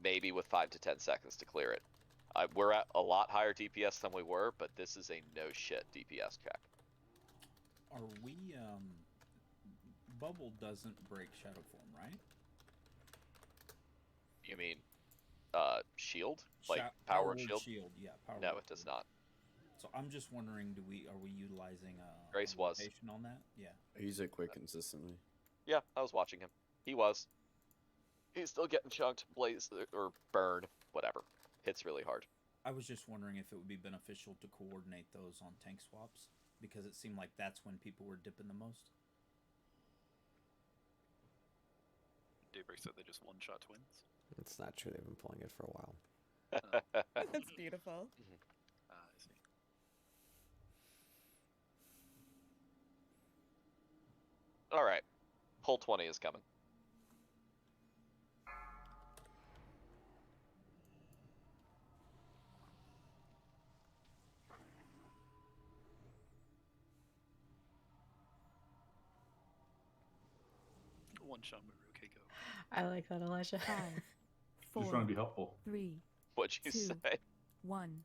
maybe with 5 to 10 seconds to clear it. We're at a lot higher DPS than we were, but this is a no-shit DPS check. Are we, Bubble doesn't break Shadow Form, right? You mean, shield? Like, power and shield? Yeah, power. No, it does not. So I'm just wondering, are we utilizing Grace a was rotation on that? Yeah. I use it quite consistently. Yeah, I was watching him. He was. He's still getting chunked, blaze, or burn, whatever. Hits really hard. I was just wondering if it would be beneficial to coordinate those on tank swaps, because it seemed like that's when people were dipping the most. Daybreak said they just one-shot twins. It's not true. They've been pulling it for a while. That's beautiful. I see. All right. Pull 20 is coming. One-shot move. Okay, go. I like that, Elijah. 5, 4, Just trying to be helpful. 3, What'd you 2, say? 1.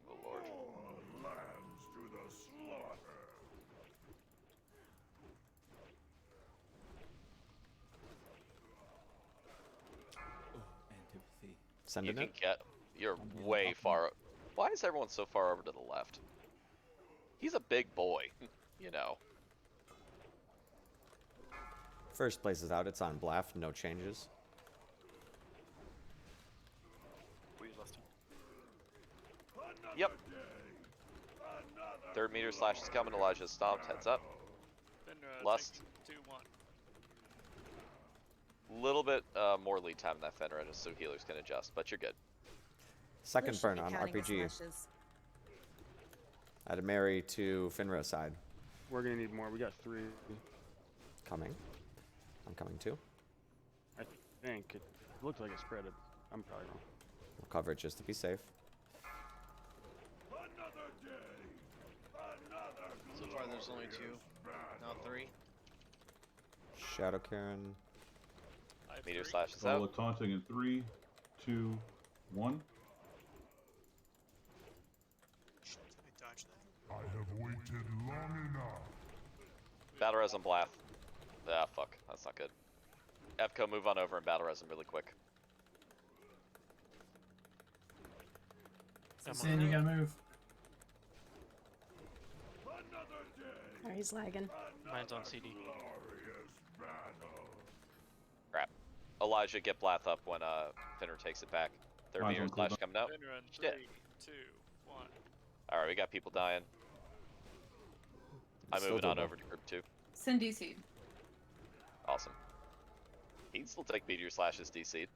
Oh, Lord. Lambs to the slaughter. Antipathy. Sending You it? can get... You're way far... Why is everyone so far over to the left? He's a big boy, you know. First place is out. It's on Blaff. No changes. Were you last time? Yep. Third meter slash is coming. Elijah stomped. Heads up. Lust. 2-1. Little bit more lead time in that Fenrir, just so healers can adjust, but you're good. Second Should burn be on counting as RPG. slashes. Adamari to Finra side. We're gonna need more. We got 3. Coming. I'm coming too. I think it looks like it's spread. I'm probably wrong. We'll cover it just to be safe. So far, there's only 2, now 3. Shadow Karen. Meteor slash is All out. taunting in 3, 2, 1. I dodged that. I have waited long enough. Battle res on Blath. Ah, fuck. That's not good. Evco, move on over and battle res him really quick. Sin, you gotta move. Oh, he's lagging. Mine's on CD. Crap. Elijah, get Blath up when Finner takes it back. Third Mine's meteor on slash cooldown. coming out. Finra in 3, Shit. 2, 1. Alright, we got people dying. I'm Still moving on doable. over to group 2. Send DC. Awesome. He can still take meteor slashes DC'd.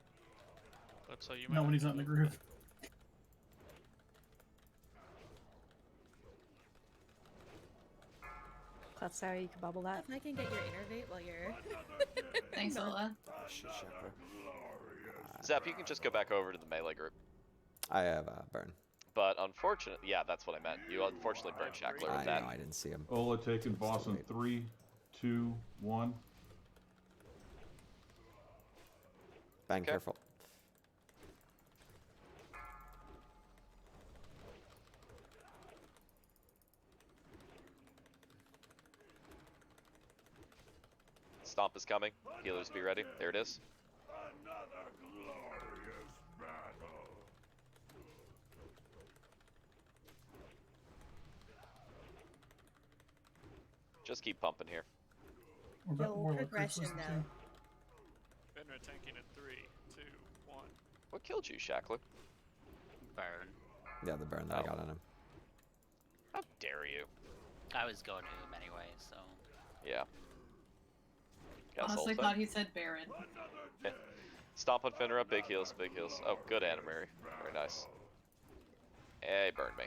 But so you No, might when he's not in the group. That's how you can bubble that. If I can get your innervate while you're. Thanks, Ola. Zap, you can just go back over to the melee group. I have burn. But unfortunately, yeah, that's what I meant. You unfortunately burned Shackler with I that. know. I didn't see him. Ola taking boss in 3, 2, 1. Bang, Okay. careful. Stomp is coming. Healers be ready. There it is. Another glorious battle. Just keep pumping here. Yo, progression now. Finra tanking in 3, 2, 1. What killed you, Shackler? Burn. Yeah, the burn that I got on him. How dare you? I was going to him anyway, so. Yeah. Guess Honestly, I'll thought he said Baron. Okay. Stomp on Finner up. Big heals, big heals. Oh, good Animary. Very nice. Hey, burned me.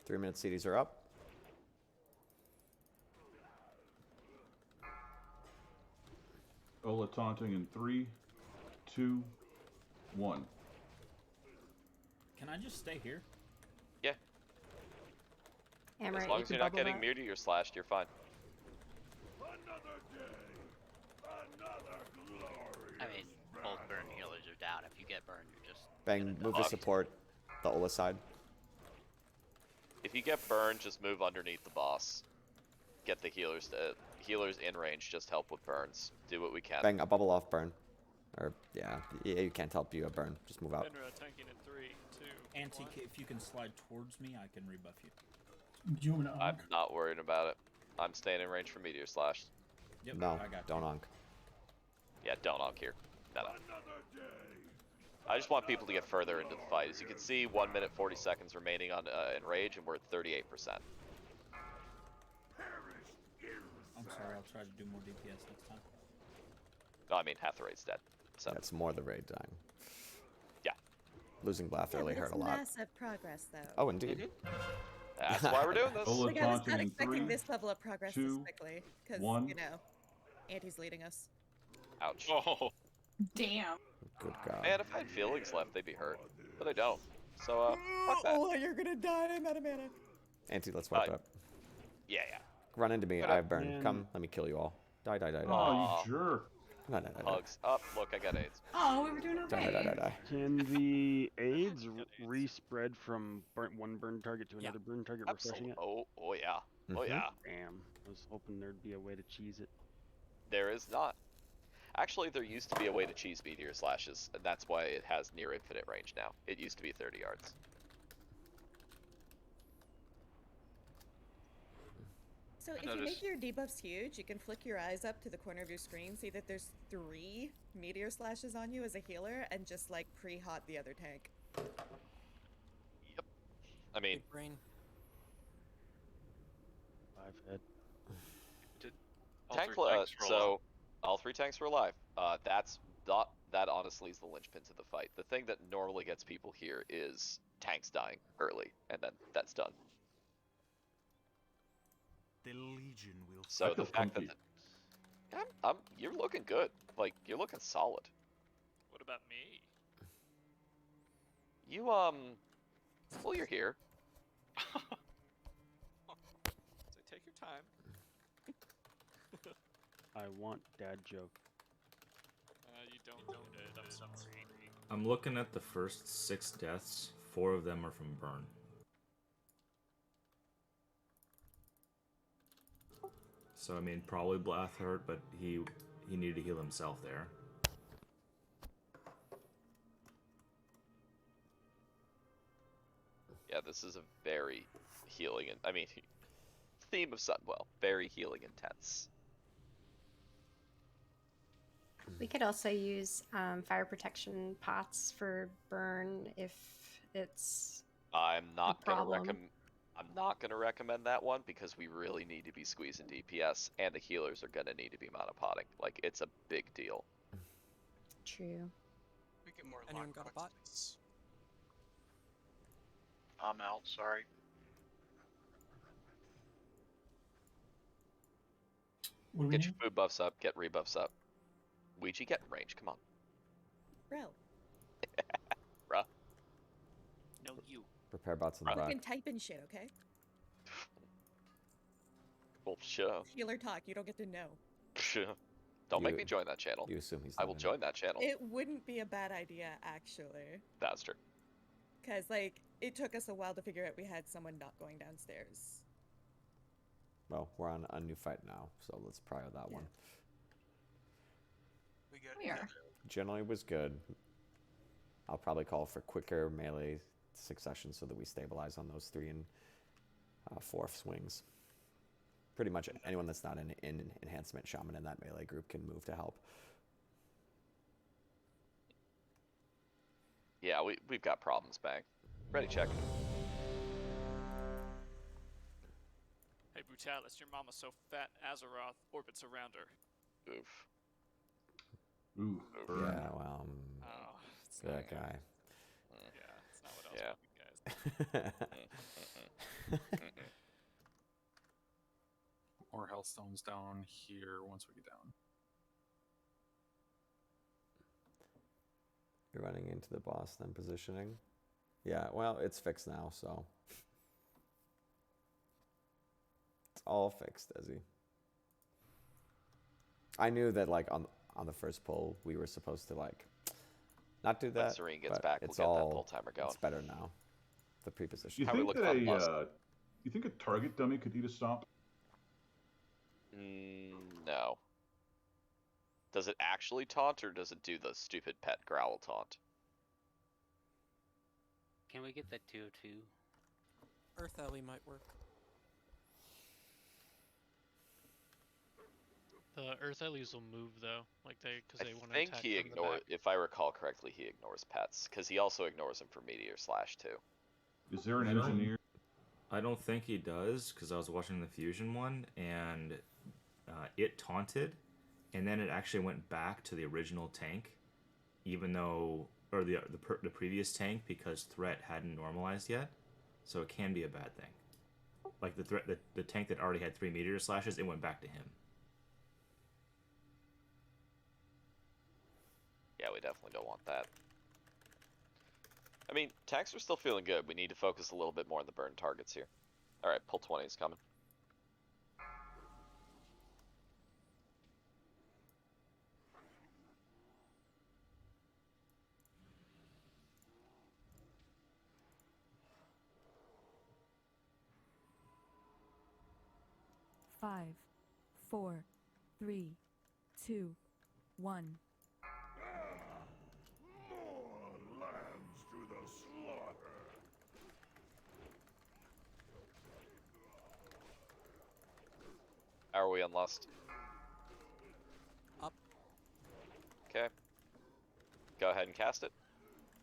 Three-minute CDs are up. Ola taunting in 3, 2, 1. Can I just stay here? Yeah. Amaranth, As long you as can you're not bubble getting that. meteor slashed, you're fine. I mean, both burn healers are down. If you get burned, you're just Bang, move to support the Ola side. If you get burned, just move underneath the boss. Get the healers in range. Just help with burns. Do what we can. Bang, a bubble off burn. Or, yeah, you can't help you a burn. Just move out. Fenrir tanking in 3, 2, Auntie, 1. if you can slide towards me, I can rebuff you. Do you want me to I'm onk? not worried about it. I'm staying in range for meteor slash. Yep, No, I got don't you. onk. Yeah, don't honk here. No. I just want people to get further into the fight. As you can see, 1 minute 40 seconds remaining on in rage, and we're at 38%. I'm sorry, I'll try to do more DPS next time. No, I mean, half the raid's dead. So That's more the raid dying. yeah. Losing Blath early hurt a lot. Massive progress, though. Oh, indeed. That's why we're doing this. Ola Like, I was taunting not in expecting 3, this level of progress 2, this quickly, because, 1. you know, Auntie's leading us. Ouch. Oh. Damn. Good God. Man, if I had feelings left, they'd be hurt. But they don't. So, fuck that. Oh, you're gonna die. I'm out of mana. Auntie, let's wipe it up. Yeah, yeah. Run into me. But I have burn. man. Come, let me kill you all. Die, die, die, die. Oh, you jerk. No, no, no, no. Hugs. Up. Look, I got AIDS. Oh, we were doing Die, die, die, die, okay. die. Can the AIDS re-spread from one burn target to another burn target, refreshing Absolutely. it? Oh yeah. Oh Mhm. yeah. Damn. I was hoping there'd be a way to cheese it. There is not. Actually, there used to be a way to cheese meteor slashes, and that's why it has near infinite range now. It used to be 30 yards. So if you make your debuffs huge, you can flick your eyes up to the corner of your screen, see that there's 3 meteor slashes on you as a healer, and just like pre-hot the other tank. Yep. I mean, brain. 5 head. tank so all 3 tanks were alive. That honestly is the linchpin to the fight. The thing that normally gets people here is tanks dying early, and then that's done. The Legion will. So the fact that you're looking good. Like, you're looking solid. What about me? You well, you're here. So take your time. I want dad joke. You don't know it. I'm sorry. I'm looking at the first 6 deaths. 4 of them are from burn. So I mean, probably Blath hurt, but he needed to heal himself there. Yeah, this is a very healing and theme of Sunwell. Very healing intense. We could also use fire protection pots for burn if it's I'm not a gonna problem. I'm not gonna recommend that one because we really need to be squeezing DPS, and the healers are gonna need to be monopotting. Like, it's a big deal. True. We get more. Anyone got a bot? I'm out, sorry. What do we Get need? your food buffs up, get rebuffs up. Ouija, get in range, come on. Bro, Bruh. No, you. Prepare bots in the you back. can type in shit, okay? Well, sure. Healer talk, you don't get to know. Sure. Don't make me join that channel. You assume he's I not will in. join that channel. It wouldn't be a bad idea, actually. That's true. Because, like, it took us a while to figure out we had someone not going downstairs. Well, we're on a new fight now, so let's prio that one. We are. Generally was good. I'll probably call for quicker melee succession so that we stabilize on those 3 and 4 swings. Pretty much anyone that's not in enhancement shaman in that melee group can move to help. Yeah, we've got problems, Bang. Ready, check. Hey, Brutalis, your mama's so fat Azeroth orbits around her. Oof. Ooh. Yeah, well, Oh, it's that not guy. Yeah, it's not what I was hoping, guys. More healthstones down here once we get down. You're running into the boss, then positioning. Yeah, well, it's fixed now, so. It's all fixed, Desi. I knew that, like, on the first pull, we were supposed to, like, not do that. When Serene gets but back, it's we'll get all, that pull timer going. It's better now. The pre-position. You think a target dummy could eat a stomp? No. Does it actually taunt, or does it do the stupid pet growl taunt? Can we get that 202? Earth Alley might work. The Earth Ellies will move though, like because they want to I attack think he from the back. if I recall correctly, he ignores pets because he also ignores them for Meteor Slash too. Is there an engineer? I don't think he does, because I was watching the Fusion one, and it taunted, and then it actually went back to the original tank, even though, or the previous tank, because threat hadn't normalized yet, so it can be a bad thing. Like the tank that already had 3 Meteor Slashes, it went back to him. Yeah, we definitely don't want that. I mean, tanks are still feeling good. We need to focus a little bit more on the burn targets here. Alright, pull 20 is coming. Five, 4, 3, 2, 1. More lambs to the slaughter. How are we on Lust? Up. Okay. Go ahead and cast it.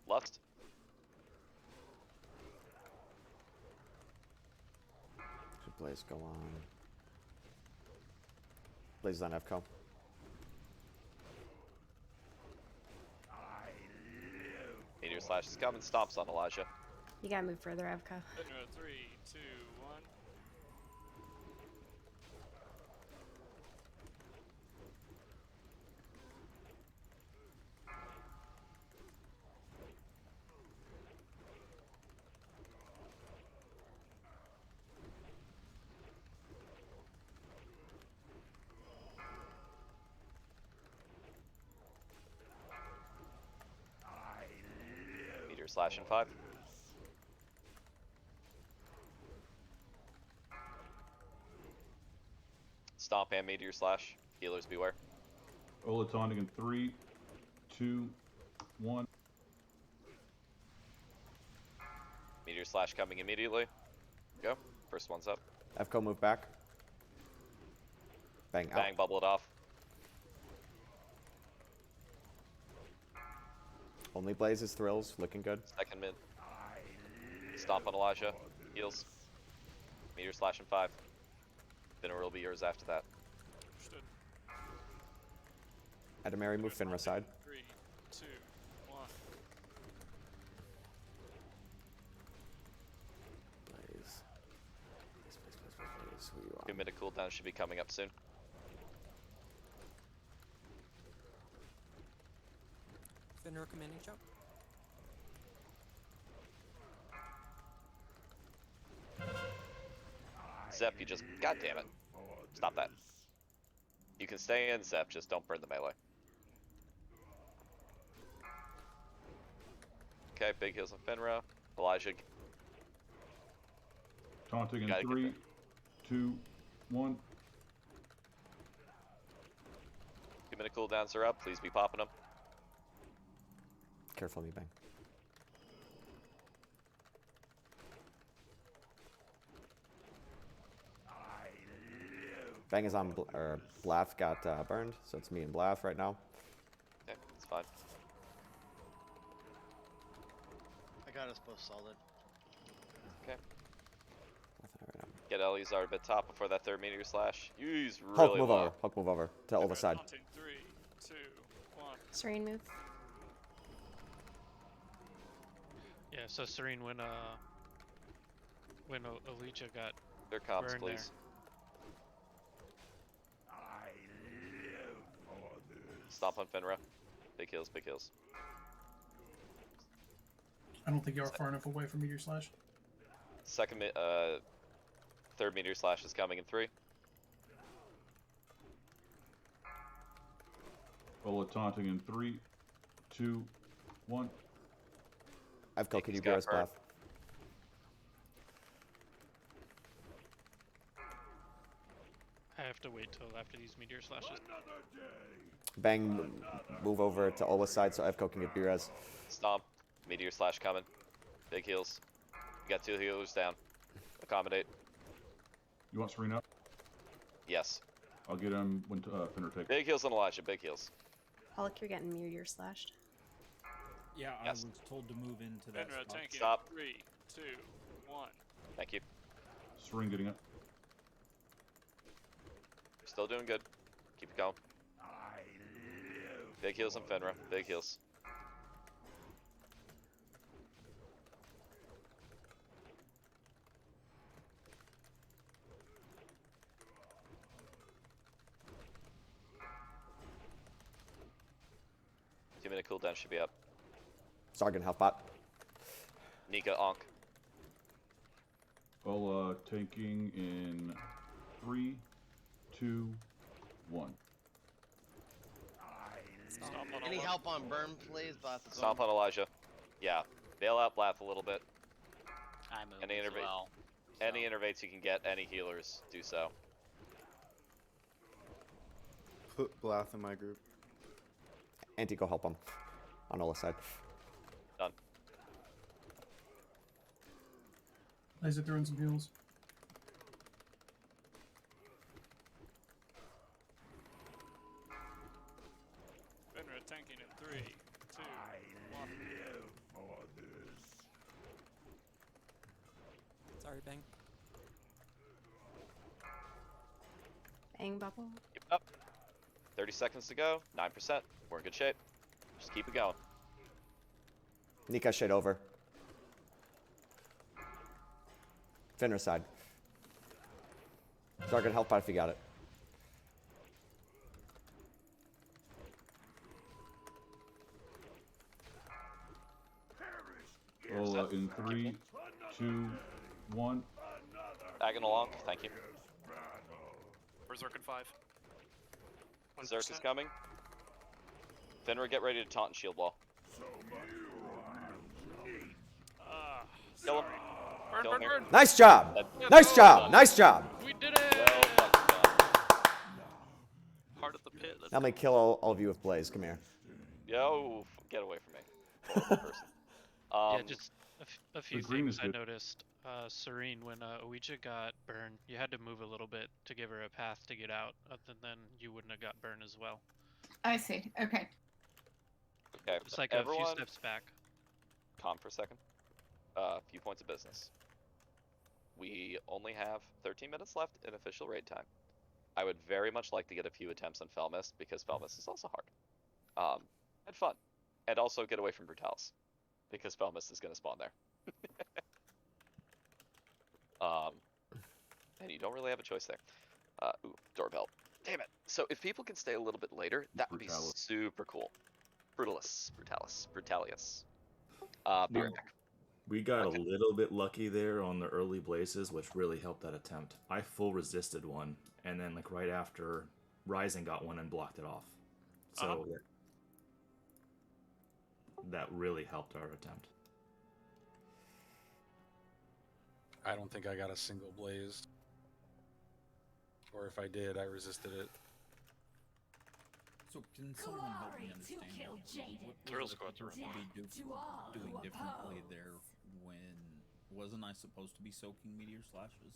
Lust. Should Blaze go on? Blaze is on FCO. Meteor Slash is coming. Stomps on Elijah. You gotta move further, Avka. 3, 2, 1. Meteor Slash in 5. Stomp and Meteor Slash. Healers beware. Ola taunting in 3, 2, 1. Meteor Slash coming immediately. Go. First one's up. FCO move back. Bang out. Bang, bubble it off. Only Blaze's thrills, looking good. Second mid. Stomp on Elijah. Heals. Meteor Slash in 5. Finra will be yours after that. Understood. Adamari, move Finra side. 3, 2, 1. Blaze. Blaze. Who you on? 2-minute cooldown should be coming up soon. Finra commanding jump. Zep, you just... God damn it. Stop that. You can stay in, Zep, just don't burn the melee. Okay, big heals on Finra. Elijah. Taunting in 3, 2, 1. 2-minute cooldowns are up. Please be popping them. Careful, me bang. Bang is on, Blath got burned, so it's me and Blath right now. Okay, it's fine. I got us both solid. Okay. Get Eleazar a bit top before that 3rd Meteor Slash. He's really Hulk move low. over. Hulk move over to Ola side. 3, 2, 1. Serene move. Yeah, so Serene, when Elijah got Their comps, burned please. Stomp on Finra. Big heals, big heals. I don't think you are far enough away from Meteor Slash. Third Meteor Slash is coming in 3. Ola taunting in 3, 2, 1. I've got Kidubira's buff. I have to wait till after these meteor slashes. Bang, move over to Ola's side so Evko can get B-res. Stomp. Meteor Slash coming. Big heals. You got 2 healers down. Accommodate. You want Serena? Yes. I'll get him when Finner takes. Big heals on Elijah. Big heals. Pollock, you're getting meteor slashed. Yeah, I was told to move into that Fenrir, spot. tank it. Stop. 3, 2, 1. Thank you. Serene getting it. Still doing good. Keep it going. Big heals on Fenrir. Big heals. Two-minute cooldown should be up. Sargon, health bot. Nika, Onk. Ola tanking in 3, 2, 1. Any help on burn, please? Stomp on Elijah. Yeah. Bail out Blath a little bit. I move Any as well. Any innervates you can get, any healers, do so. Put Blath in my group. Anti, go help him. On Ola's side. Done. Laser throwing some heals. Fenrir tanking in 3, 2, 1. For this. Sorry, Bang. Bang bubble. Keep it up. 30 seconds to go. 9%. We're in good shape. Just keep it going. Nika shade over. Finner side. Sargon, health bot if you got it. Ola in 3, 2, 1. Bagging along. Thank you. Berserk in 5. Zerk is coming. Fenrir, get ready to taunt and shield wall. Kill him. Kill him here. Nice job! Nice job! Nice job! We did it! Well fucking done. Heart of the pit. Now I'm gonna kill all of you with Blaze. Come here. Yo, get away from me. Horrible person. Yeah, just a few green things is I good. noticed. Serene, when Ouija got burned, you had to move a little bit to give her a path to get out. Other than you wouldn't have got burned as well. I see. Okay. Okay, It's like everyone, a few steps back. calm for a second. A few points of business. We only have 13 minutes left in official raid time. I would very much like to get a few attempts on Felmist, because Felmist is also hard. And fun. And also get away from Brutalis, because Felmist is going to spawn there. And you don't really have a choice there. Ooh, doorbell. Damn it. So if people can stay a little bit later, that would be super cool. Brutalis. Be right back. We got a little bit lucky there on the early blazes, which really helped that attempt. I full resisted one, and then like right after, Rising got one and blocked it off. So that really helped our attempt. I don't think I got a single blaze. Or if I did, I resisted it. So can someone help me understand what Turtle's was going I through. supposed to be doing differently there when wasn't I supposed to be soaking meteor slashes?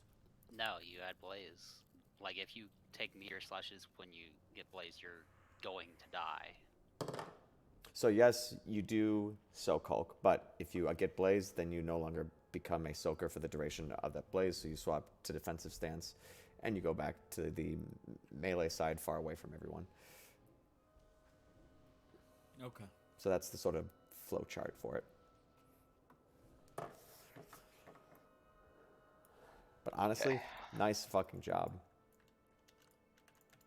No, you had blaze. Like if you take meteor slashes when you get blaze, you're going to die. So yes, you do soak Hulk, but if you get Blaze, then you no longer become a soaker for the duration of that Blaze, so you swap to defensive stance, and you go back to the melee side far away from everyone. Okay. So that's the sort of flow chart for it. But honestly, nice fucking job.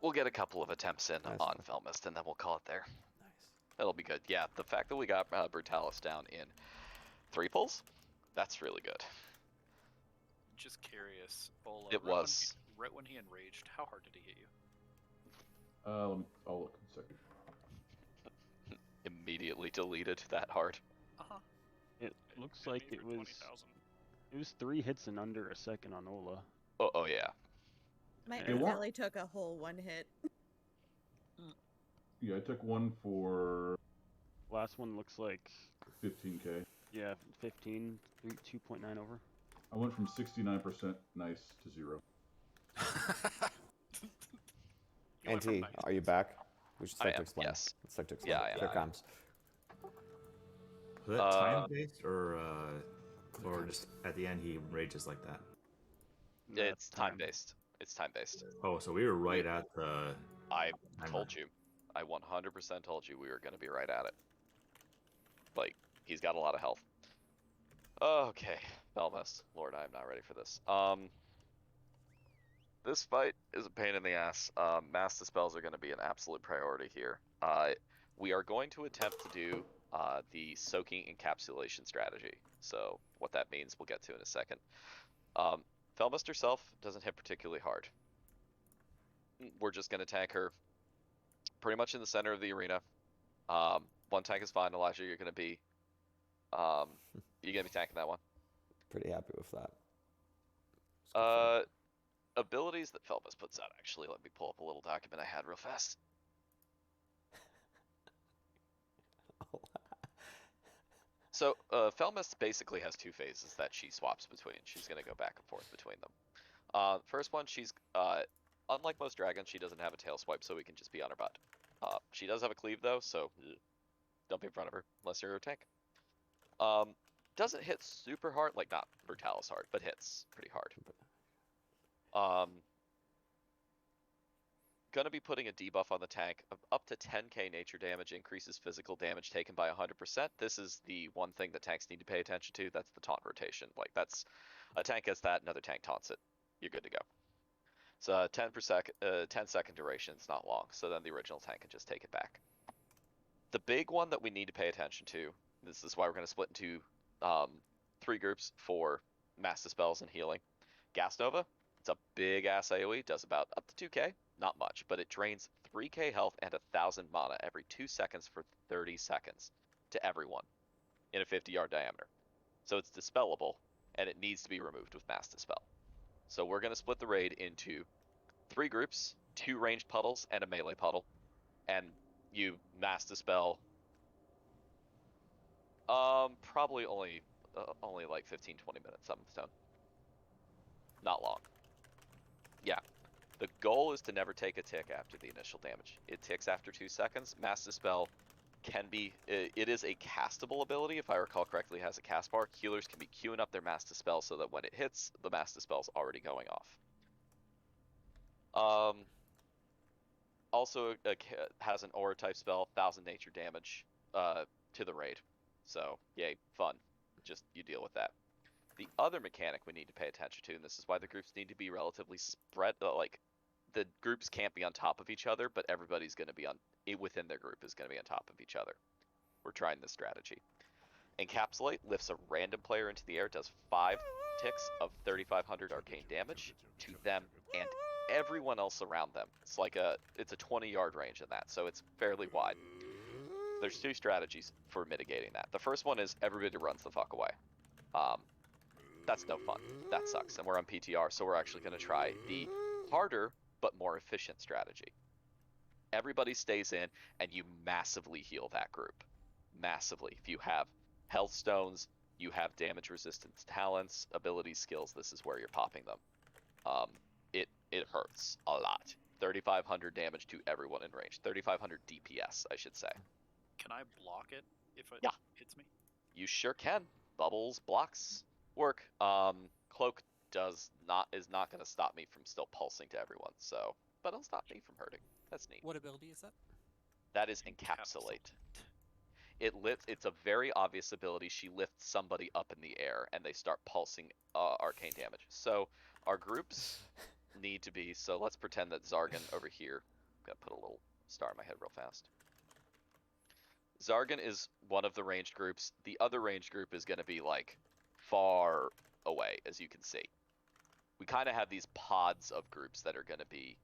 We'll get a couple of attempts in on Felmist, and then we'll call it there. Nice. That'll be good. Yeah, the fact that we got Brutalis down in 3 pulls? That's really good. Just curious, Ola. It was. Right when he enraged, how hard did he hit you? I'll look in a second. Immediately deleted that hard. It looks like it was 3 hits in under a second on Ola. Oh yeah. My Ellie took a whole 1 hit. Yeah, I took one for. Last one looks like 15k. Yeah, 15, 2.9 over. I went from 69% nice to 0. NT, are you back? We should start I to am, explain. yes. Let's start to explain. Yeah, I am. Here it comes. Was that time based or just at the end he rages like that? It's time based. It's time based. Oh, so we were right at the. I told you. I 100% told you we were going to be right at it. Like, he's got a lot of health. Okay, Belmas. Lord, I am not ready for this. This fight is a pain in the ass. Mass Dispels are going to be an absolute priority here. We are going to attempt to do the soaking encapsulation strategy. So what that means, we'll get to in a second. Felmist herself doesn't hit particularly hard. We're just going to tank her pretty much in the center of the arena. 1 tank is fine. Elijah, you're going to be tanking that one. Pretty happy with that. Abilities that Felmus puts out. Actually, let me pull up a little document I had real fast. So, Felmus basically has 2 phases that she swaps between. She's going to go back and forth between them. First one, she's, unlike most dragons, she doesn't have a tail swipe, so we can just be on her butt. She does have a cleave, though, so don't be in front of her, unless you're a tank. Doesn't hit super hard, like not Brutalis hard, but hits pretty hard. Gonna be putting a debuff on the tank of up to 10k nature damage, increases physical damage taken by 100%. This is the one thing that tanks need to pay attention to. That's the taunt rotation. Like, that's a tank gets that, another tank taunts it. You're good to go. So 10-second duration. It's not long. So then the original tank can just take it back. The big one that we need to pay attention to. This is why we're going to split into 3 groups for Mass Dispels and healing. Gas Nova. It's a big ass AoE. Does about up to 2k. Not much, but it drains 3k health and 1,000 mana every 2 seconds for 30 seconds to everyone in a 50-yard diameter. So it's dispellable, and it needs to be removed with Mass Dispel. So we're going to split the raid into 3 groups, 2 ranged puddles and a melee puddle, and you Mass Dispel probably only like 15-20 minutes on the stone. Not long. Yeah. The goal is to never take a tick after the initial damage. It ticks after 2 seconds. Mass Dispel can be, it is a castable ability, if I recall correctly. It has a cast bar. Healers can be queuing up their Mass Dispel so that when it hits, the Mass Dispel's already going off. Also, has an aura type spell, 1,000 nature damage to the raid. So, yay, fun. Just, you deal with that. The other mechanic we need to pay attention to, and this is why the groups need to be relatively spread, like, the groups can't be on top of each other, but everybody's going to be within their group is going to be on top of each other. We're trying this strategy. Encapsulate lifts a random player into the air, does 5 ticks of 3,500 arcane damage to them and everyone else around them. It's like it's a 20-yard range in that, so it's fairly wide. There's 2 strategies for mitigating that. The first one is everybody runs the fuck away. That's no fun. That sucks. And we're on PTR, so we're actually going to try the harder but more efficient strategy. Everybody stays in, and you massively heal that group. Massively. If you have health stones, you have damage resistance talents, ability skills, this is where you're popping them. It hurts a lot. 3,500 damage to everyone in range. 3,500 DPS, I should say. Can I block it if it hits me? You sure can. Bubbles, blocks work. Cloak is not going to stop me from still pulsing to everyone. So, but it'll stop me from hurting. That's neat. What ability is that? That is Encapsulate. It's a very obvious ability. She lifts somebody up in the air, and they start pulsing arcane damage. So our groups need to be. So let's pretend that Zargan over here. I'm gonna put a little star in my head real fast. Zargan is one of the ranged groups. The other ranged group is going to be like far away, as you can see. We kind of have these pods of groups that are going to be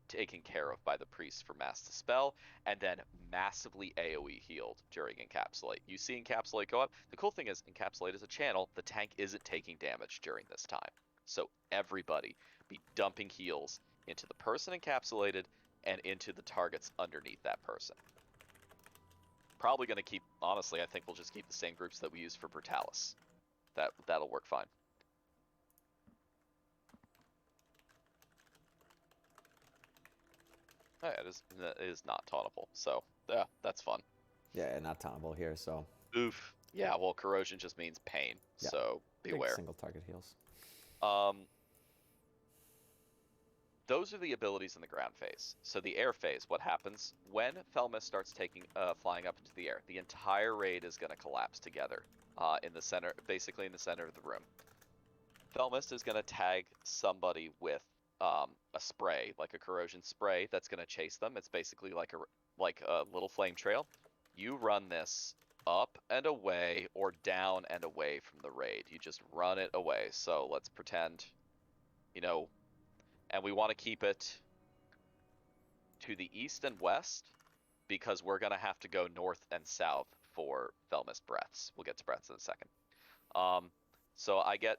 taken care of by the priests for Mass Dispel, and then massively AoE healed during Encapsulate. You see Encapsulate go up. The cool thing is Encapsulate is a channel. The tank isn't taking damage during this time. So everybody be dumping heals into the person encapsulated and into the targets underneath that person. Probably going to keep, honestly, I think we'll just keep the same groups that we use for Brutalis. That'll work fine. Oh, yeah, it is not tauntable, so yeah, that's fun. Yeah, not tauntable here, so. Oof. Yeah, well, corrosion just means pain, Yeah. so beware. Single target heals. Those are the abilities in the ground phase. So the air phase, what happens when Felmis starts flying up into the air? The entire raid is going to collapse together in the center, basically in the center of the room. Felmis is going to tag somebody with a spray, like a corrosion spray, that's going to chase them. It's basically like a little flame trail. You run this up and away or down and away from the raid. You just run it away. So let's pretend, and we want to keep it to the east and west because we're going to have to go north and south for Felmis breaths. We'll get to breaths in a second. So I get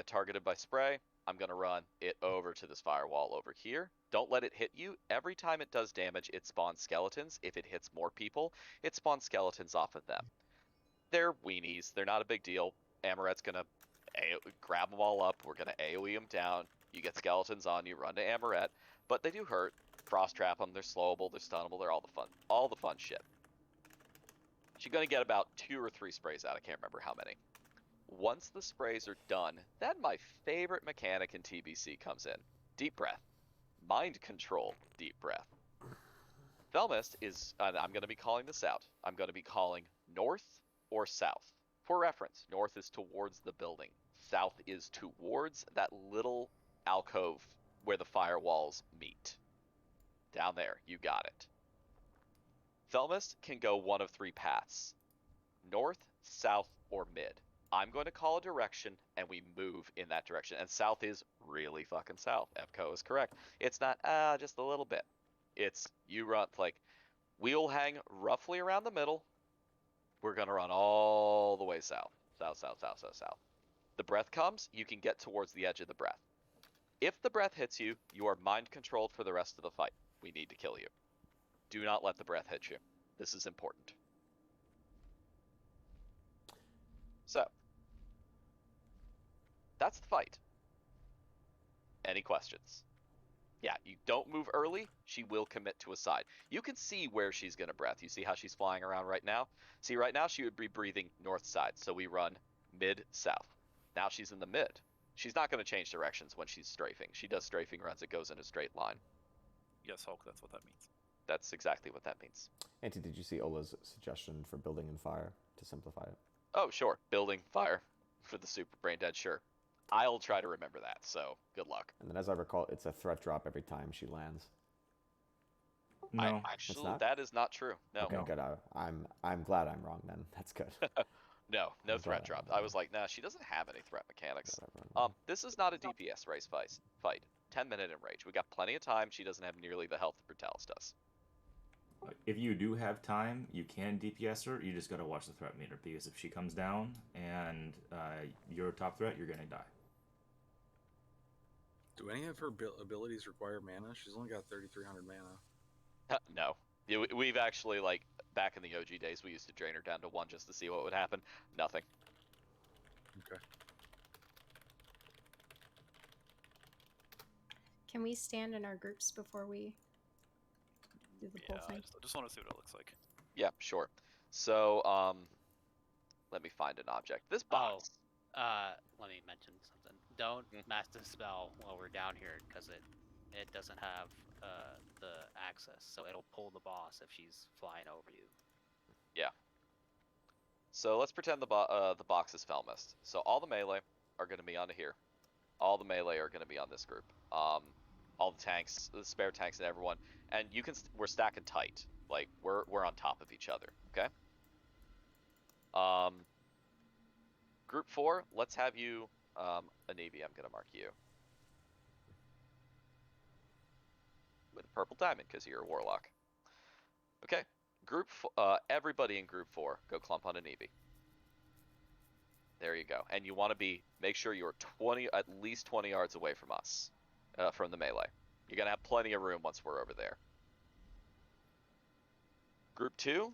targeted by spray. I'm going to run it over to this firewall over here. Don't let it hit you. Every time it does damage, it spawns skeletons. If it hits more people, it spawns skeletons off of them. They're weenies. They're not a big deal. Amaret's going to grab them all up. We're going to AoE them down. You get skeletons on you, run to Amaret. But they do hurt. Frost trap them. They're slowable. They're stunnable. They're all the fun shit. She's going to get about 2 or 3 sprays out. I can't remember how many. Once the sprays are done, then my favorite mechanic in TBC comes in. Deep breath. Mind control deep breath. Felmist is, and I'm going to be calling this out, I'm going to be calling north or south. For reference, north is towards the building. South is towards that little alcove where the firewalls meet. Down there, you got it. Felmist can go one of 3 paths. North, south, or mid. I'm going to call a direction, and we move in that direction. And south is really fucking south. Epco is correct. It's not, just a little bit. It's, you run, we'll hang roughly around the middle. We're going to run all the way south. South, south, south, south, south. The breath comes, you can get towards the edge of the breath. If the breath hits you, you are mind controlled for the rest of the fight. We need to kill you. Do not let the breath hit you. This is important. So, that's the fight. Any questions? Yeah, you don't move early, she will commit to a side. You can see where she's going to breath. You see how she's flying around right now? See, right now she would be breathing north side, so we run mid-south. Now she's in the mid. She's not going to change directions when she's strafing. She does strafing runs, it goes in a straight line. Yes, Hulk, that's what that means. That's exactly what that means. Auntie, did you see Ola's suggestion for building and fire to simplify it? Oh, sure. Building, fire for the super brain dead, sure. I'll try to remember that, so good luck. And then as I recall, it's a threat drop every time she lands. No. Actually, that is not true. No. Okay, good. I'm glad I'm wrong then. That's good. No threat drop. I was like, nah, she doesn't have any threat mechanics. This is not a DPS race fight. 10-minute enrage. We got plenty of time. She doesn't have nearly the health that Brutalis does. If you do have time, you can DPS her. You just gotta watch the threat meter, because if she comes down and you're a top threat, you're gonna die. Do any of her abilities require mana? She's only got 3,300 mana. No. We've actually, back in the OG days, we used to drain her down to 1 just to see what would happen. Nothing. Okay. Can we stand in our groups before we do the poll thing? I just want to see what it looks like. Yeah, sure. So, let me find an object. This box. Let me mention something. Don't mass dispel while we're down here, because it doesn't have the access, so it'll pull the boss if she's flying over you. Yeah. So let's pretend the box is Felmist. So all the melee are going to be onto here. All the melee are going to be on this group. All the tanks, the spare tanks, and everyone. And we're stacking tight. Like we're on top of each other. Okay. Group 4, let's have you, Anibi, I'm gonna mark you with a purple diamond because you're a warlock. Okay. Everybody in group 4, go clump on Anibi. There you go. And you want to make sure you're at least 20 yards away from us, from the melee. You're gonna have plenty of room once we're over there. Group 2,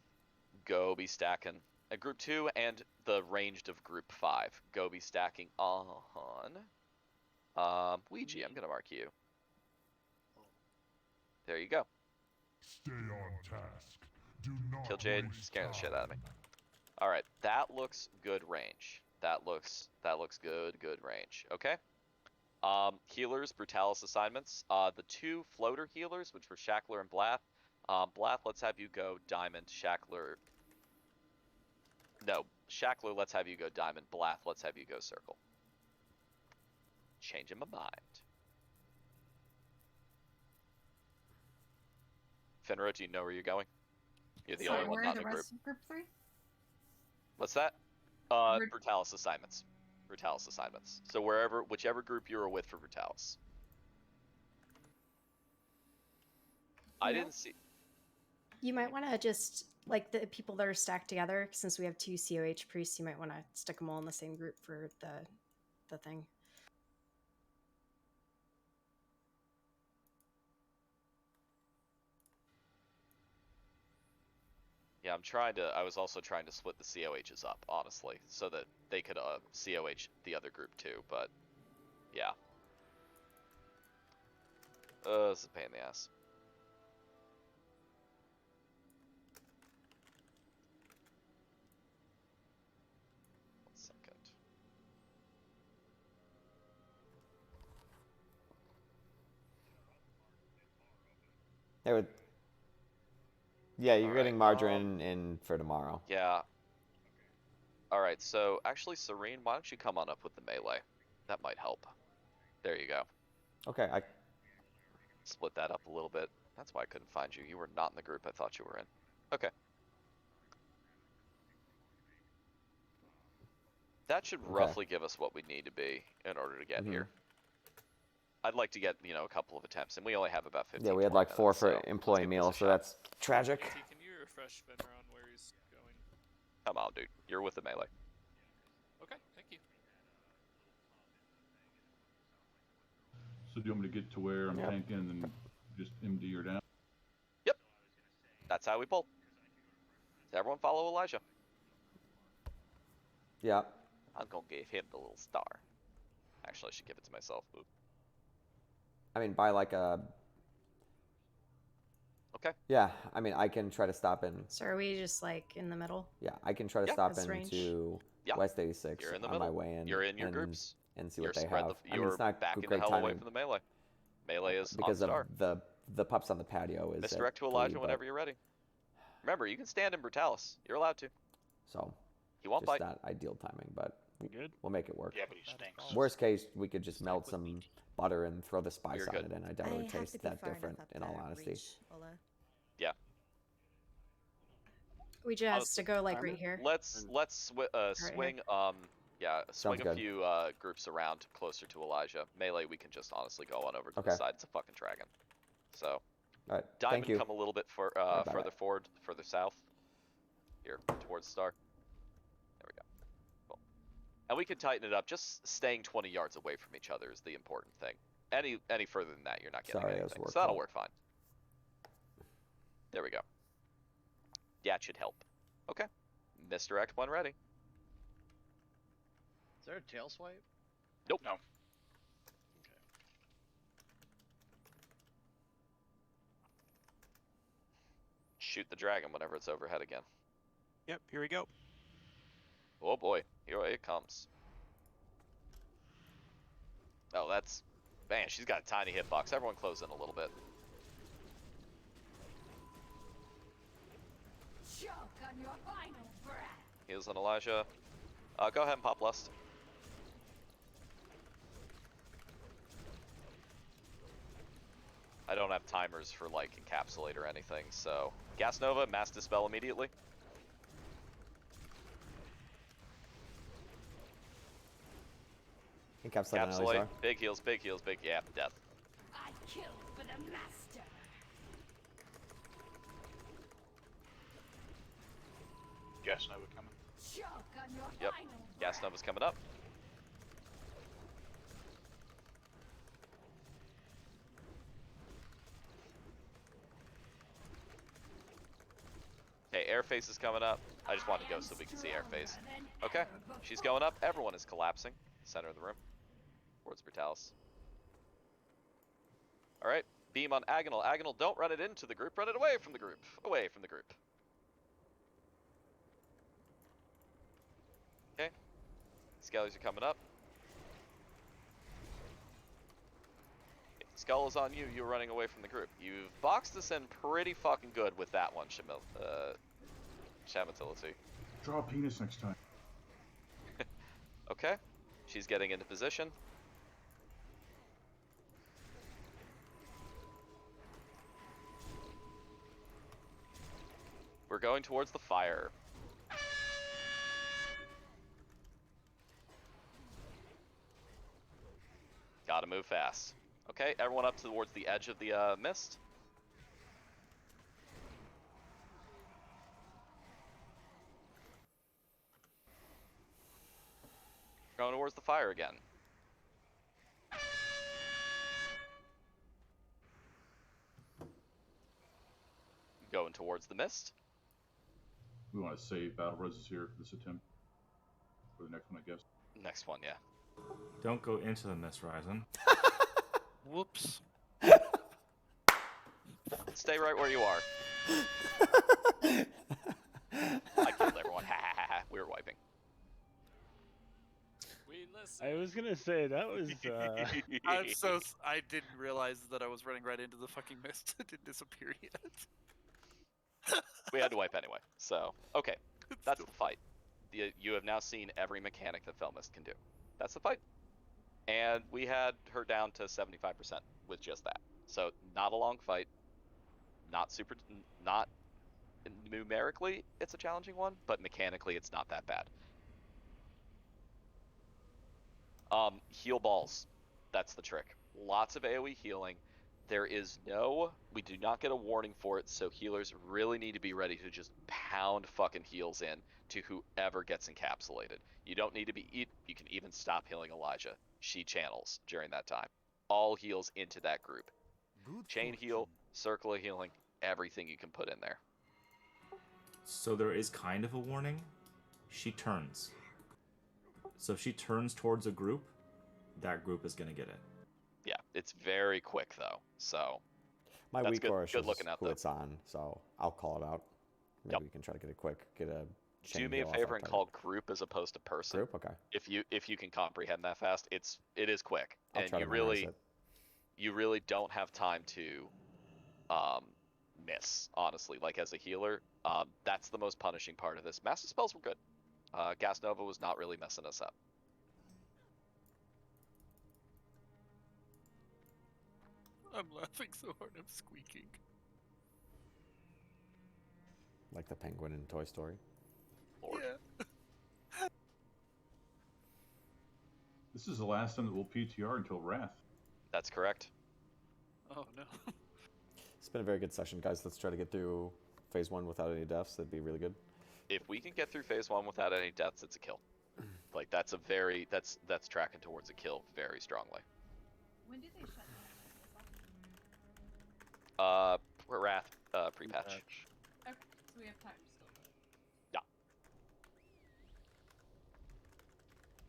go be stacking. Group 2 and the ranged of Group 5, go be stacking on. Ouija, I'm gonna mark you. There you go. Stay on task. Do not Killshade, scaring the shit out of me. All right, that looks good range. That looks good range. Okay. Healers, Brutalis assignments. The 2 floater healers, which were Shackler and Blath. Blath, let's have you go Diamond. Shackler. No, Shackler, let's have you go Diamond. Blath, let's have you go Circle. Changing my mind. Fenrir, do you know where you're going? You're the only one not in the group. Group 3? What's that? Brutalis assignments. Brutalis assignments. So whichever group you were with for Brutalis. I didn't see. You might want to just, like, the people that are stacked together, since we have 2 COH priests, you might want to stick them all in the same group for the thing. Yeah, I was also trying to split the COHs up, honestly, so that they could COH the other group too, but yeah. It's a pain in the ass. One second. Yeah, you're getting margarine in for tomorrow. Yeah. Alright, so actually, Serene, why don't you come on up with the melee? That might help. There you go. Okay, I split that up a little bit. That's why I couldn't find you. You were not in the group I thought you were in. Okay. That should roughly give us what we need to be in order to get here. I'd like to get, a couple of attempts, and we only have about 15. Yeah, we had like 4 for employee meal, so that's tragic. Can you refresh Fenrir on where he's going? Come on, dude. You're with the melee. Okay, thank you. So do you want me to get to where I'm tanking and then just MD her down? Yep. That's how we pull. Does everyone follow Elijah? Yeah. I'm gonna give him the little star. Actually, I should give it to myself. Oop. I mean, by like a... Okay. Yeah, I mean, I can try to stop in... So are we just, like, in the middle? Yeah, I can try to stop range. into West 86 You're in the on middle. my way in. You're in your groups. And see what they have. I mean, it's not backing great the hell timing away from the melee. Melee is because on star. of the pups on the patio is Misdirect to at Elijah 3, whenever you're ready. Remember, you can stand in Brutalis. You're allowed to. So, he won't just bite. not ideal timing, but we'll make it work. Yeah, but he stinks. Worst case, we could just melt some butter and throw the spice on it, and I doubt it would have taste to be that far different, enough up in all to honesty. reach, Ola. Yeah. We just has to go like right here. Let's swing swing a good. few groups around closer to Elijah. Melee, we can just honestly go on over to the Okay. side. It's a fucking dragon. So, all right. Diamond, Thank you. come a little bit further forward, further south. Here, towards the star. There we go. Cool. And we can tighten it up. Just staying 20 yards away from each other is the important thing. Any further than that, you're not getting anything. So that'll work fine. There we go. That should help. Okay. Misdirect when ready. Is there a tail swipe? Nope. No. Shoot the dragon whenever it's overhead again. Yep, here we go. Oh boy, here it comes. Oh, that's... Man, she's got a tiny hitbox. Everyone close in a little bit. Choke on your final breath. Heals on Elijah. Go ahead and pop Lust. I don't have timers for like encapsulate or anything, so Gas Nova, Mass Dispel immediately. Encapsulate. Big heals, big yeah, death. I kill for the master. Gas Nova coming. Choke on your Yep. final Gas Nova's coming up. Okay, Airface is coming up. I just wanted to go so we can see Airface. Okay, she's going up. Everyone is collapsing. Center of the room. Towards Brutalis. Alright, beam on Agonal. Agonal, don't run it into the group. Run it away from the group. Away from the group. Okay. Skellies are coming up. If the skull is on you, you're running away from the group. You've boxed us in pretty fucking good with that one, Shamatility. Draw a penis next time. Okay. She's getting into position. We're going towards the fire. Gotta move fast. Okay, everyone up towards the edge of the mist. Going towards the fire again. Going towards the mist. We want to save Battle Roses here for this attempt. For the next one, I guess. Next one, yeah. Don't go into the mist, Ryzen. Whoops. Stay right where you are. I killed everyone. Ha ha ha ha. We were wiping. I was gonna say that was. I didn't realize that I was running right into the fucking mist. It didn't disappear yet. We had to wipe anyway. So, okay. That's the fight. You have now seen every mechanic that Felmist can do. That's the fight. And we had her down to 75% with just that. So, not a long fight. Not numerically, it's a challenging one, but mechanically, it's not that bad. Heal balls. That's the trick. Lots of AoE healing. We do not get a warning for it, so healers really need to be ready to just pound fucking heals in to whoever gets encapsulated. You don't need to you can even stop healing Elijah. She channels during that time. All heals into that group. Chain heal, circle of healing, everything you can put in there. So there is kind of a warning. She turns. So if she turns towards a group, that group is going to get it. Yeah, it's very quick though. So my that's weak good, aura shows looking at who it's on, so I'll call it out. Maybe we can try to get a do me a favor and call group as opposed to person. Group, okay. If you can comprehend that fast, it is quick, I'll and try to memorize it. You really don't have time to miss, honestly. Like as a healer, that's the most punishing part of this. Master spells were good. Gas Nova was not really messing us up. I'm laughing so hard I'm squeaking. Like the penguin in Toy Story. Lord. Yeah. This is the last time that we'll PTR until Wrath. That's correct. Oh no. It's been a very good session, guys. Let's try to get through phase 1 without any deaths. That'd be really good. If we can get through phase 1 without any deaths, it's a kill. Like that's tracking towards a kill very strongly. When did they shut down? Wrath pre-patch. Okay, so we have time still. Yeah.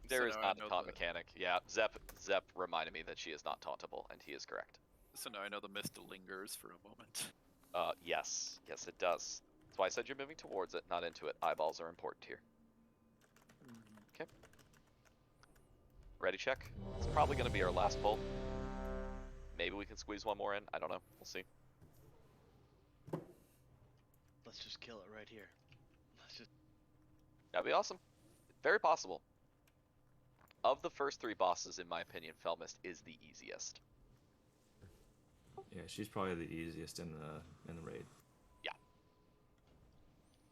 There So is now not I a know taunt mechanic. Yeah, Zep reminded me that she is not tauntable, and he is correct. So now I know the mist lingers for a moment. Yes, it does. That's why I said you're moving towards it, not into it. Eyeballs are important here. Okay. Ready check. It's probably going to be our last pull. Maybe we can squeeze one more in. I don't know. We'll see. Let's just kill it right here. That'd be awesome. Very possible. Of the first 3 bosses, in my opinion, Felmist is the easiest. Yeah, she's probably the easiest in the raid.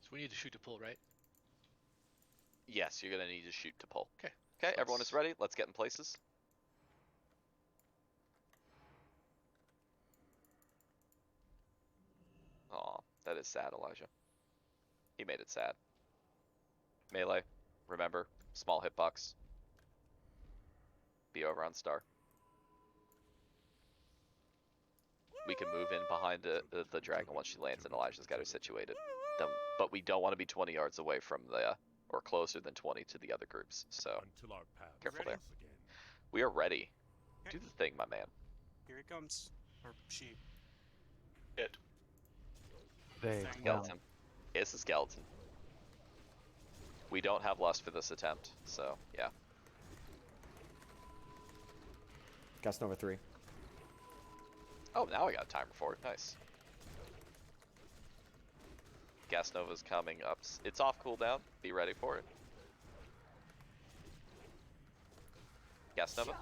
So we need to shoot to pull, right? Yes, you're gonna need to shoot to pull. Okay. Okay, everyone is ready. Let's get in places. Aw, that is sad, Elijah. He made it sad. Melee, remember, small hitbox. Be over on star. We can move in behind the dragon once she lands and Elijah's got her situated. But we don't want to be 20 yards away from or closer than 20 to the other groups, so careful there. We are ready. Do the thing, my man. Here he comes. Or she. It. They. Skeleton. It's a skeleton. We don't have lust for this attempt, so yeah. Gas Nova 3. Oh, now I got a timer for it. Nice. Gas Nova's coming up. It's off cooldown. Be ready for it. Gas Nova.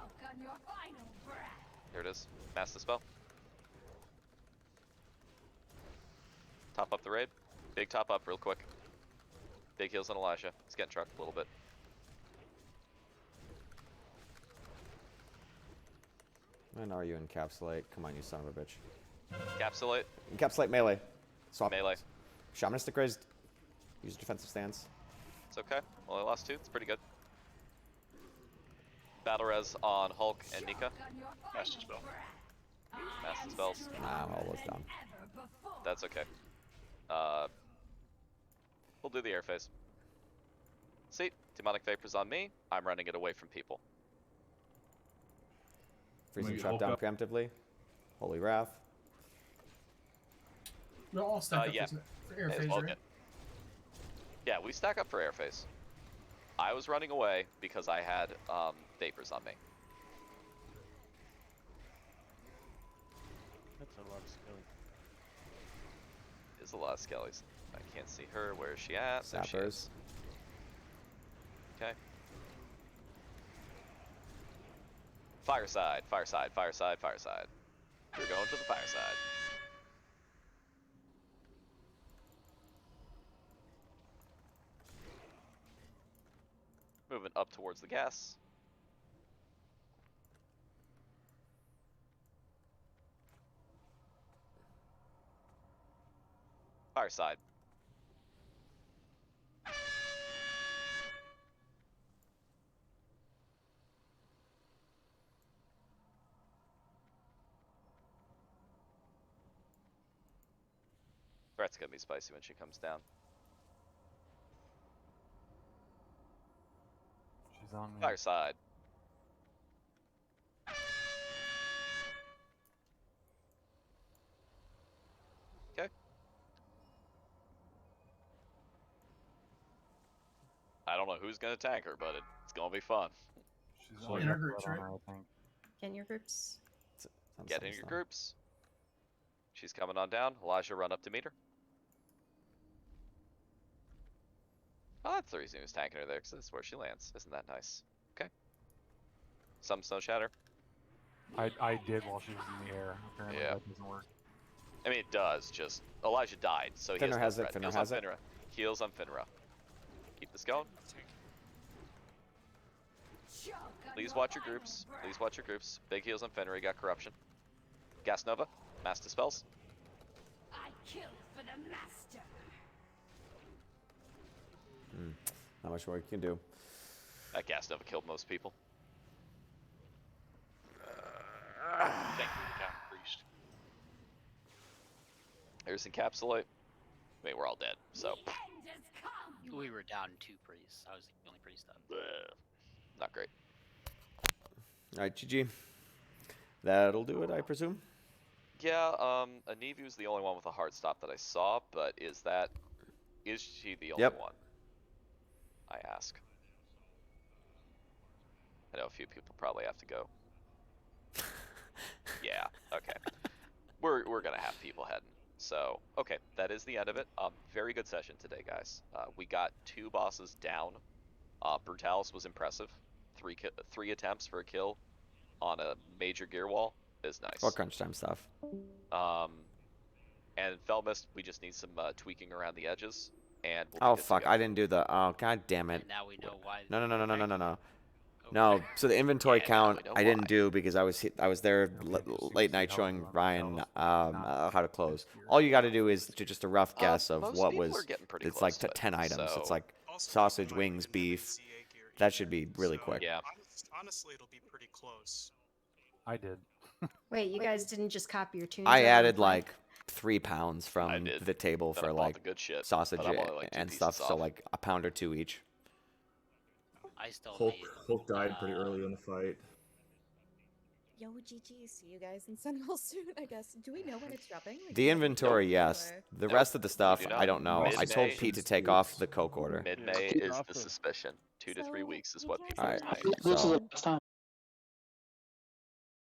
Here it is. Master spell. Top up the raid. Big top up real quick. Big heals on Elijah. He's getting trucked a little bit. When are you encapsulate? Come on, you son of a bitch. Encapsulate. Encapsulate melee. Swap. Melee. Shamanistic raised. Use a defensive stance. It's okay. Only lost 2. It's pretty good. Battle res on Hulk and Nika. Master spell. Master spells. Nah, all was down. That's okay. We'll do the air phase. See, demonic vapor's on me. I'm running it away from people. Freezing trap down preemptively. Holy Wrath. We'll all stack up yeah. for air phase, right? Yeah, we stack up for air phase. I was running away because I had vapors on me. That's a lot of skelly. There's a lot of skellies. I can't see her. Where is she at? There she is. Okay. Fireside, fireside, fireside, fireside. We're going to the fireside. Moving up towards the gas. Fireside. Threat's gonna be spicy when she comes down. She's on me. Fireside. Okay. I don't know who's gonna tank her, but it's gonna be fun. She's in our groups, right? I think. Get in your groups. Get in your groups. She's coming on down. Elijah, run up to meet her. Oh, that's the reason he was tanking her there, because that's where she lands. Isn't that nice? Okay. Some Stone Shatter. I did while she was in the air. Apparently Yeah. that doesn't work. I mean, it does, just Elijah died, so he Finra has it, threat. Finra Heals has on it. Finra. Heals on Finra. Keep this going. Please watch your groups. Please watch your groups. Big heals on Finra. You got Corruption. Gas Nova. Master spells. I kill for the master. Not much more you can do. That Gas Nova killed most people. Thank you, John Priest. There's Encapsulate. I mean, we're all dead, so. We were down 2 priests. I was the only priest up. Not great. Alright, GG. That'll do it, I presume. Yeah, Anivu's the only one with a hard stop that I saw, but is she the only one? I ask. I know a few people probably have to go. Yeah, okay. We're gonna have people heading. So, okay, that is the end of it. Very good session today, guys. We got 2 bosses down. Brutalis was impressive. 3 attempts for a kill on a major gear wall. is nice. For crunch time stuff. And Felmist, we just need some tweaking around the edges, and we'll be Oh good to fuck! go. I didn't do the. Oh god damn it! And now we know why. No. No, so the inventory count I didn't do because I was there late night showing Ryan how to close. All you got to do is just a rough guess of most what people was. are getting pretty It's close like to it, 10 items. so- It's like sausage, wings, beef. That should be really quick. Yeah. Honestly, it'll be pretty close. I did. Wait, you guys didn't just copy your tunes? I over added on like 3 pounds from did. the table Then I for bought like the good shit, sausage but I'm only, like, 2 and pieces stuff. So off. like a pound or 2 each. I still Hulk, need. Hulk died pretty early in the fight. Yo, GG. See you guys in Sunwell soon, I guess. Do we know when it's dropping? Like, The inventory, yes. The rest of the stuff, do I not. don't know. I Mid-May told Pete to take off the Coke order. Mid-May is the suspicion. 2 to 3 weeks is what people Alright, are saying. so